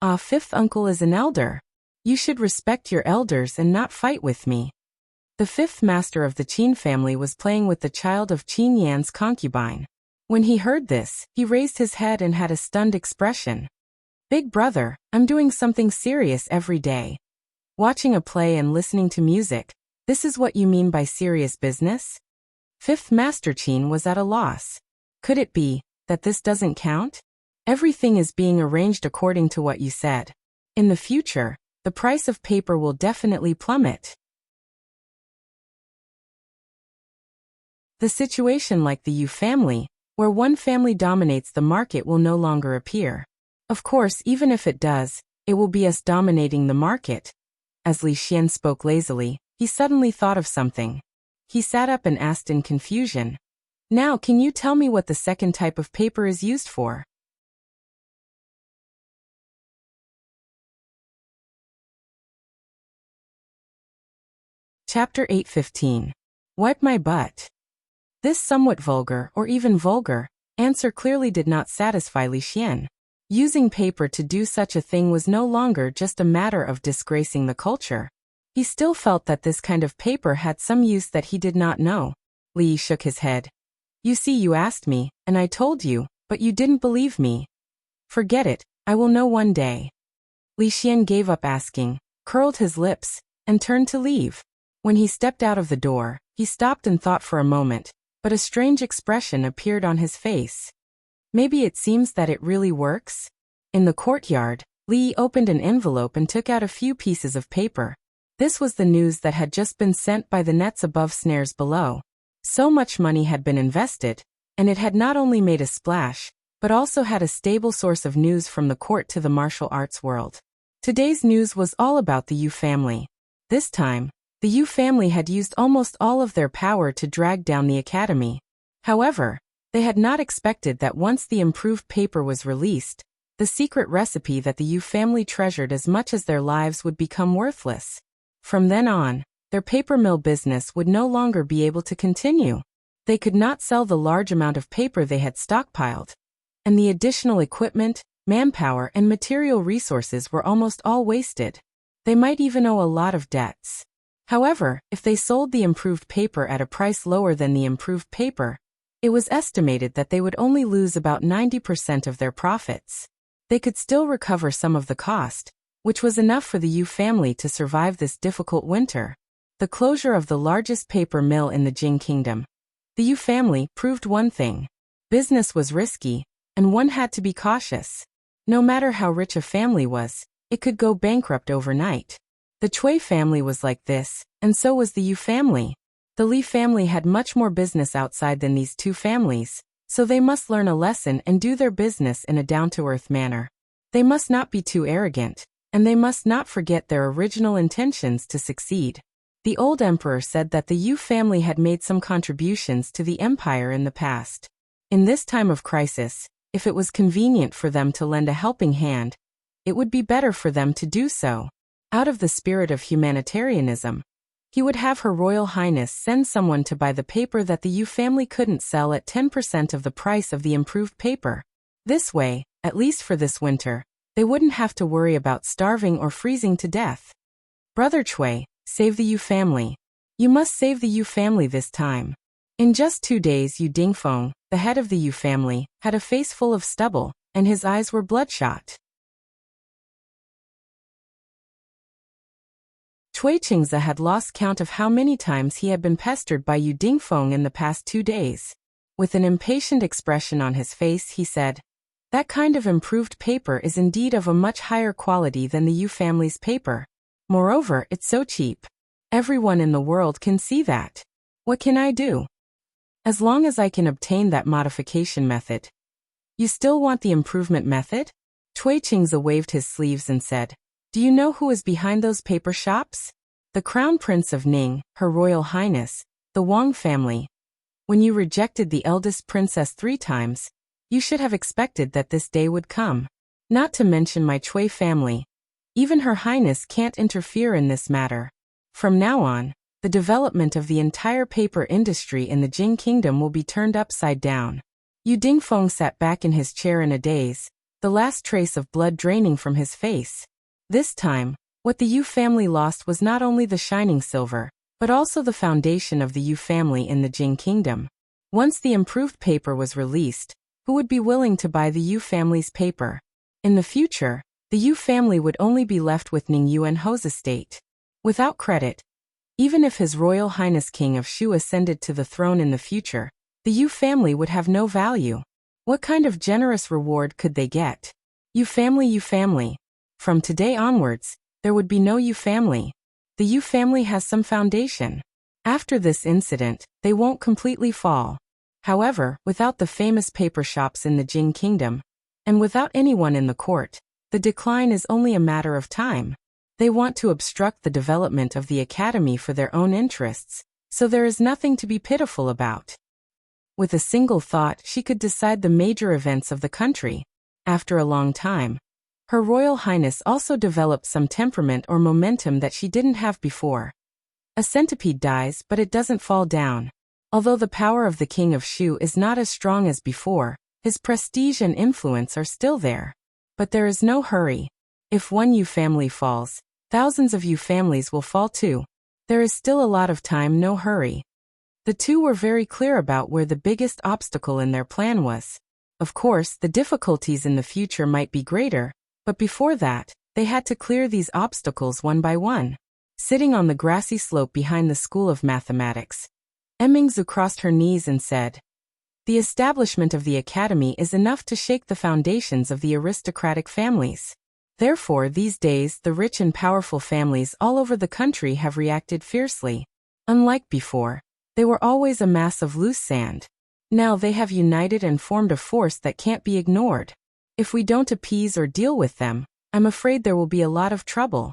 "Ah, Fifth uncle is an elder. You should respect your elders and not fight with me." The fifth master of the Qin family was playing with the child of Qin Yan's concubine. When he heard this, he raised his head and had a stunned expression. "Big brother, I'm doing something serious every day. Watching a play and listening to music, this is what you mean by serious business?" Fifth Master Qin was at a loss. Could it be that this doesn't count? Everything is being arranged according to what you said. In the future, the price of paper will definitely plummet. The situation like the Yu family, where one family dominates the market, will no longer appear. Of course, even if it does, it will be us dominating the market. As Li Xian spoke lazily, he suddenly thought of something. He sat up and asked in confusion, "Now can you tell me what the second type of paper is used for?" Chapter 8:15. Wipe my butt. This somewhat vulgar, or even vulgar, answer clearly did not satisfy Li Xian. Using paper to do such a thing was no longer just a matter of disgracing the culture. He still felt that this kind of paper had some use that he did not know. Li shook his head. "You see, you asked me, and I told you, but you didn't believe me. Forget it, I will know one day." Li Xian gave up asking, curled his lips, and turned to leave. When he stepped out of the door, he stopped and thought for a moment, but a strange expression appeared on his face. Maybe it seems that it really works? In the courtyard, Li opened an envelope and took out a few pieces of paper. This was the news that had just been sent by the nets above, snares below. So much money had been invested, and it had not only made a splash, but also had a stable source of news from the court to the martial arts world. Today's news was all about the Yu family. This time, the Yu family had used almost all of their power to drag down the academy. However, they had not expected that once the improved paper was released, the secret recipe that the Yu family treasured as much as their lives would become worthless. From then on, their paper mill business would no longer be able to continue. They could not sell the large amount of paper they had stockpiled, and the additional equipment, manpower, and material resources were almost all wasted. They might even owe a lot of debts. However, if they sold the improved paper at a price lower than the improved paper, it was estimated that they would only lose about 90% of their profits. They could still recover some of the cost, which was enough for the Yu family to survive this difficult winter. The closure of the largest paper mill in the Jing kingdom. The Yu family proved one thing. Business was risky, and one had to be cautious. No matter how rich a family was, it could go bankrupt overnight. The Cui family was like this, and so was the Yu family. The Li family had much more business outside than these two families, so they must learn a lesson and do their business in a down-to-earth manner. They must not be too arrogant, and they must not forget their original intentions to succeed. The old emperor said that the Yu family had made some contributions to the empire in the past. In this time of crisis, if it was convenient for them to lend a helping hand, it would be better for them to do so. Out of the spirit of humanitarianism, he would have Her Royal Highness send someone to buy the paper that the Yu family couldn't sell at 10% of the price of the improved paper. This way, at least for this winter, they wouldn't have to worry about starving or freezing to death. Brother Cui, save the Yu family. You must save the Yu family this time. In just 2 days, Yu Dingfeng, the head of the Yu family, had a face full of stubble, and his eyes were bloodshot. Cui Qingze had lost count of how many times he had been pestered by Yu Dingfeng in the past 2 days. With an impatient expression on his face, he said, "That kind of improved paper is indeed of a much higher quality than the Yu family's paper. Moreover, it's so cheap. Everyone in the world can see that. What can I do? As long as I can obtain that modification method." "You still want the improvement method?" Cui Qingze waved his sleeves and said, "Do you know who is behind those paper shops? The Crown Prince of Ning, Her Royal Highness, the Wang family. When you rejected the eldest princess 3 times, you should have expected that this day would come. Not to mention my Cui family. Even Her Highness can't interfere in this matter. From now on, the development of the entire paper industry in the Jing kingdom will be turned upside down." Yu Dingfeng sat back in his chair in a daze, the last trace of blood draining from his face. This time, what the Yu family lost was not only the shining silver, but also the foundation of the Yu family in the Jing kingdom. Once the improved paper was released, who would be willing to buy the Yu family's paper? In the future, the Yu family would only be left with Ning Yuanho's estate. Without credit, even if His Royal Highness King of Shu ascended to the throne in the future, the Yu family would have no value. What kind of generous reward could they get? Yu family, Yu family. From today onwards, there would be no Yu family. The Yu family has some foundation. After this incident, they won't completely fall. However, without the famous paper shops in the Jing kingdom, and without anyone in the court, the decline is only a matter of time. They want to obstruct the development of the academy for their own interests, so there is nothing to be pitiful about. With a single thought, she could decide the major events of the country. After a long time, Her Royal Highness also developed some temperament or momentum that she didn't have before. A centipede dies, but it doesn't fall down. Although the power of the King of Shu is not as strong as before, his prestige and influence are still there. But there is no hurry. If one Yu family falls, thousands of Yu families will fall too. There is still a lot of time, no hurry. The two were very clear about where the biggest obstacle in their plan was. Of course, the difficulties in the future might be greater, but before that, they had to clear these obstacles one by one. Sitting on the grassy slope behind the School of Mathematics, Emmingzu crossed her knees and said, "The establishment of the academy is enough to shake the foundations of the aristocratic families. Therefore, these days, the rich and powerful families all over the country have reacted fiercely. Unlike before, they were always a mass of loose sand. Now they have united and formed a force that can't be ignored. If we don't appease or deal with them, I'm afraid there will be a lot of trouble.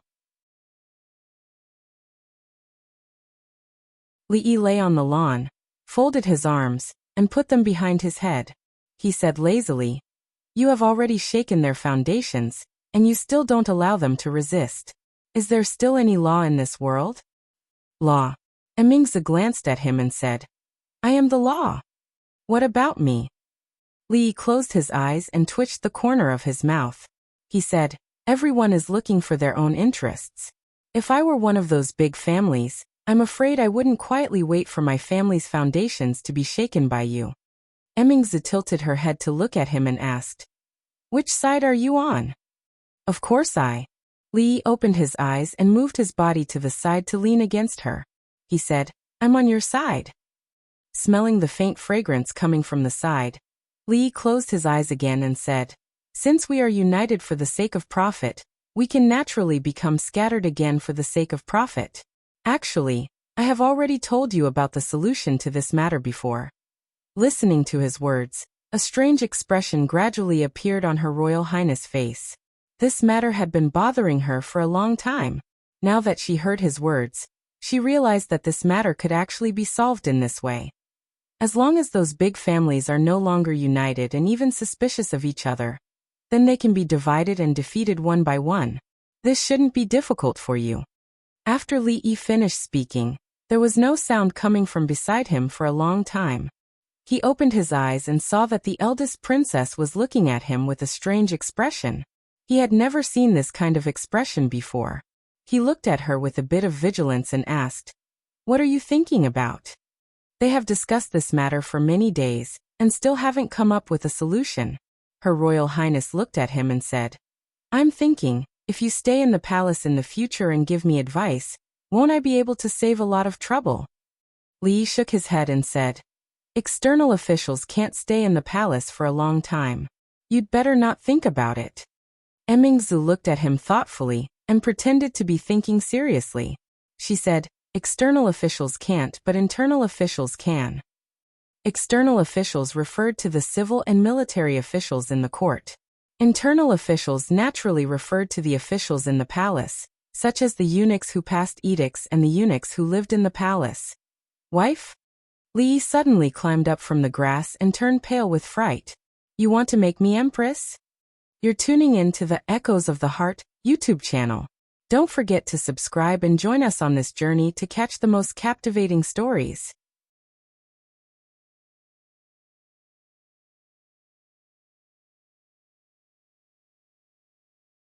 Li lay on the lawn, folded his arms, and put them behind his head. He said lazily, "You have already shaken their foundations, and you still don't allow them to resist. Is there still any law in this world?" "Law." Emingzi glanced at him and said, "I am the law. What about me?" Li closed his eyes and twitched the corner of his mouth. He said, "Everyone is looking for their own interests. If I were one of those big families, I'm afraid I wouldn't quietly wait for my family's foundations to be shaken by you." Emingzi tilted her head to look at him and asked, "Which side are you on?" "Of course I." Li opened his eyes and moved his body to the side to lean against her. He said, "I'm on your side." Smelling the faint fragrance coming from the side, Li closed his eyes again and said, "Since we are united for the sake of profit, we can naturally become scattered again for the sake of profit. Actually, I have already told you about the solution to this matter before." Listening to his words, a strange expression gradually appeared on Her Royal Highness' face. This matter had been bothering her for a long time. Now that she heard his words, she realized that this matter could actually be solved in this way. As long as those big families are no longer united and even suspicious of each other, then they can be divided and defeated one by one. This shouldn't be difficult for you. After Li Yi finished speaking, there was no sound coming from beside him for a long time. He opened his eyes and saw that the eldest princess was looking at him with a strange expression. He had never seen this kind of expression before. He looked at her with a bit of vigilance and asked, "What are you thinking about?" "They have discussed this matter for many days, and still haven't come up with a solution." Her Royal Highness looked at him and said, "I'm thinking, if you stay in the palace in the future and give me advice, won't I be able to save a lot of trouble?" Li shook his head and said, "External officials can't stay in the palace for a long time. You'd better not think about it." Emingzi looked at him thoughtfully and pretended to be thinking seriously. She said, "External officials can't, but internal officials can." External officials referred to the civil and military officials in the court. Internal officials naturally referred to the officials in the palace, such as the eunuchs who passed edicts and the eunuchs who lived in the palace. "Wife?" Li suddenly climbed up from the grass and turned pale with fright. "You want to make me empress?" You're tuning in to the Echoes of the Heart YouTube channel. Don't forget to subscribe and join us on this journey to catch the most captivating stories.